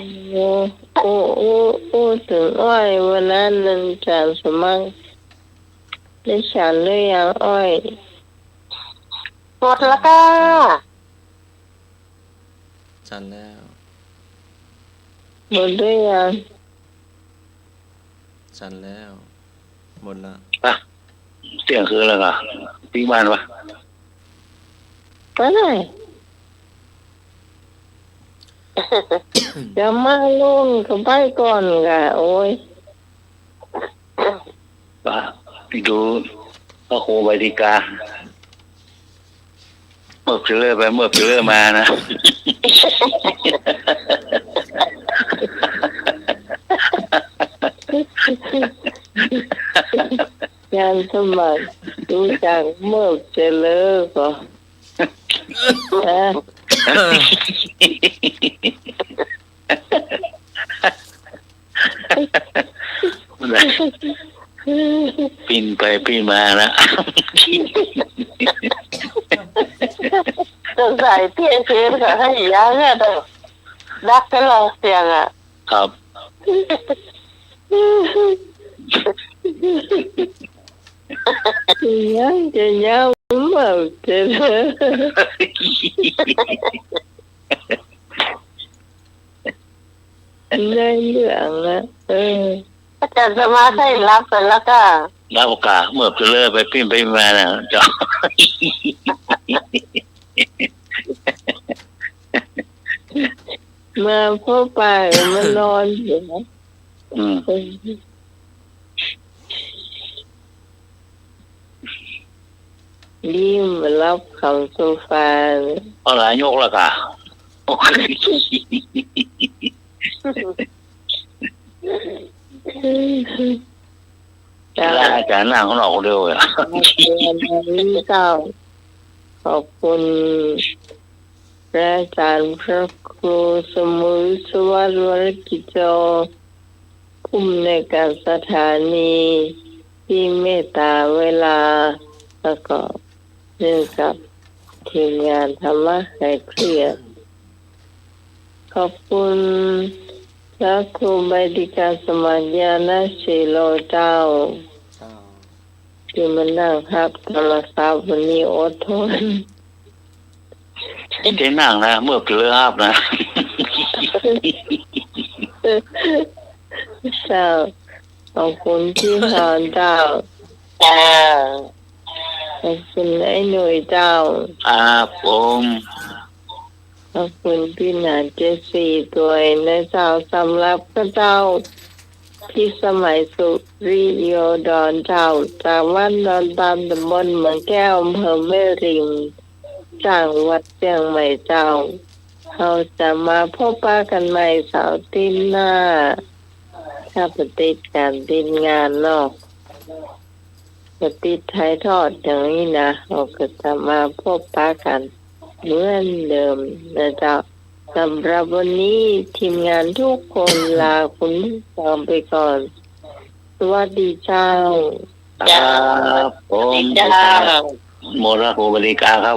โอ้ถึงอ้อยวันนั้นนั่นฉันสมังได้ฉันหรือยังอ้อยหมดแล้วก็ฉันแล้วหมดหรือยังฉันแล้วหมดละป่ะเที่ยงคืนแล้วก็ปีบ้านปะไปไหนจะมาลุ่นก็ไปก่อนกะโอ้ยป่ะดูพระครูใบดิกาเมื่อเลื่อไปเมื่อเลื่อมานะงานสมัครดูจากเมื่อเลิกก็ปีนไปปีนมานะต้องใส่เตี้ยเสียงก็ให้ยาเนี่ยเด้อดักกันเราเสียงอ่ะครับยังจะยาวมากจะได้เรื่องนะอาจารย์สมาให้รับไปแล้วก็รับโอกาสเมื่อเลื่อไปปีนไปมานะจ้ะมาพ่อไปมานอนอยู่นะรีบมารับเขาโซฟาอะไรยกละกะอาจารย์นั่งของเราเร็วอ่ะขอบคุณพระอาจารย์พระครูสมุทรสวัสดิ์วรกิจโจผู้อำนวยการสถานีที่เมตตาเวลาแล้วก็เรื่องกับทีมงานธรรมะไกลเกลี่ยขอบคุณพระครูใบดิกาสมัญญาณศิโลเจ้าที่มานั่งครับโทรศัพท์วันนี้อดทนเจ๊นั่งนะเมื่อเกลือครับนะเจ้าขอบคุณที่หอนเจ้าขอบคุณไอ้หน่วยเจ้าผมขอบคุณพี่หนาเจสี่ตัวนะเจ้าสำหรับพระเจ้า พิสมัยสุริโยดอนเจ้าจากวัดดอนตามตำบลเมืองแก้วอำเภอแม่ริมจังหวัดเชียงใหม่เจ้าเราจะมาพบปะกันใหม่เสาร์อาทิตย์หน้าถ้าปฏิดการติดงานเนาะปฏิดถ่ายทอดอย่างนี้นะเราก็จะมาพบปะกันเหมือนเดิมนะเจ้าสำหรับวันนี้ทีมงานทุกคนลาคุณผู้ฟังไปก่อนสวัสดีเจ้า ครับผมโมระโหบริการครับ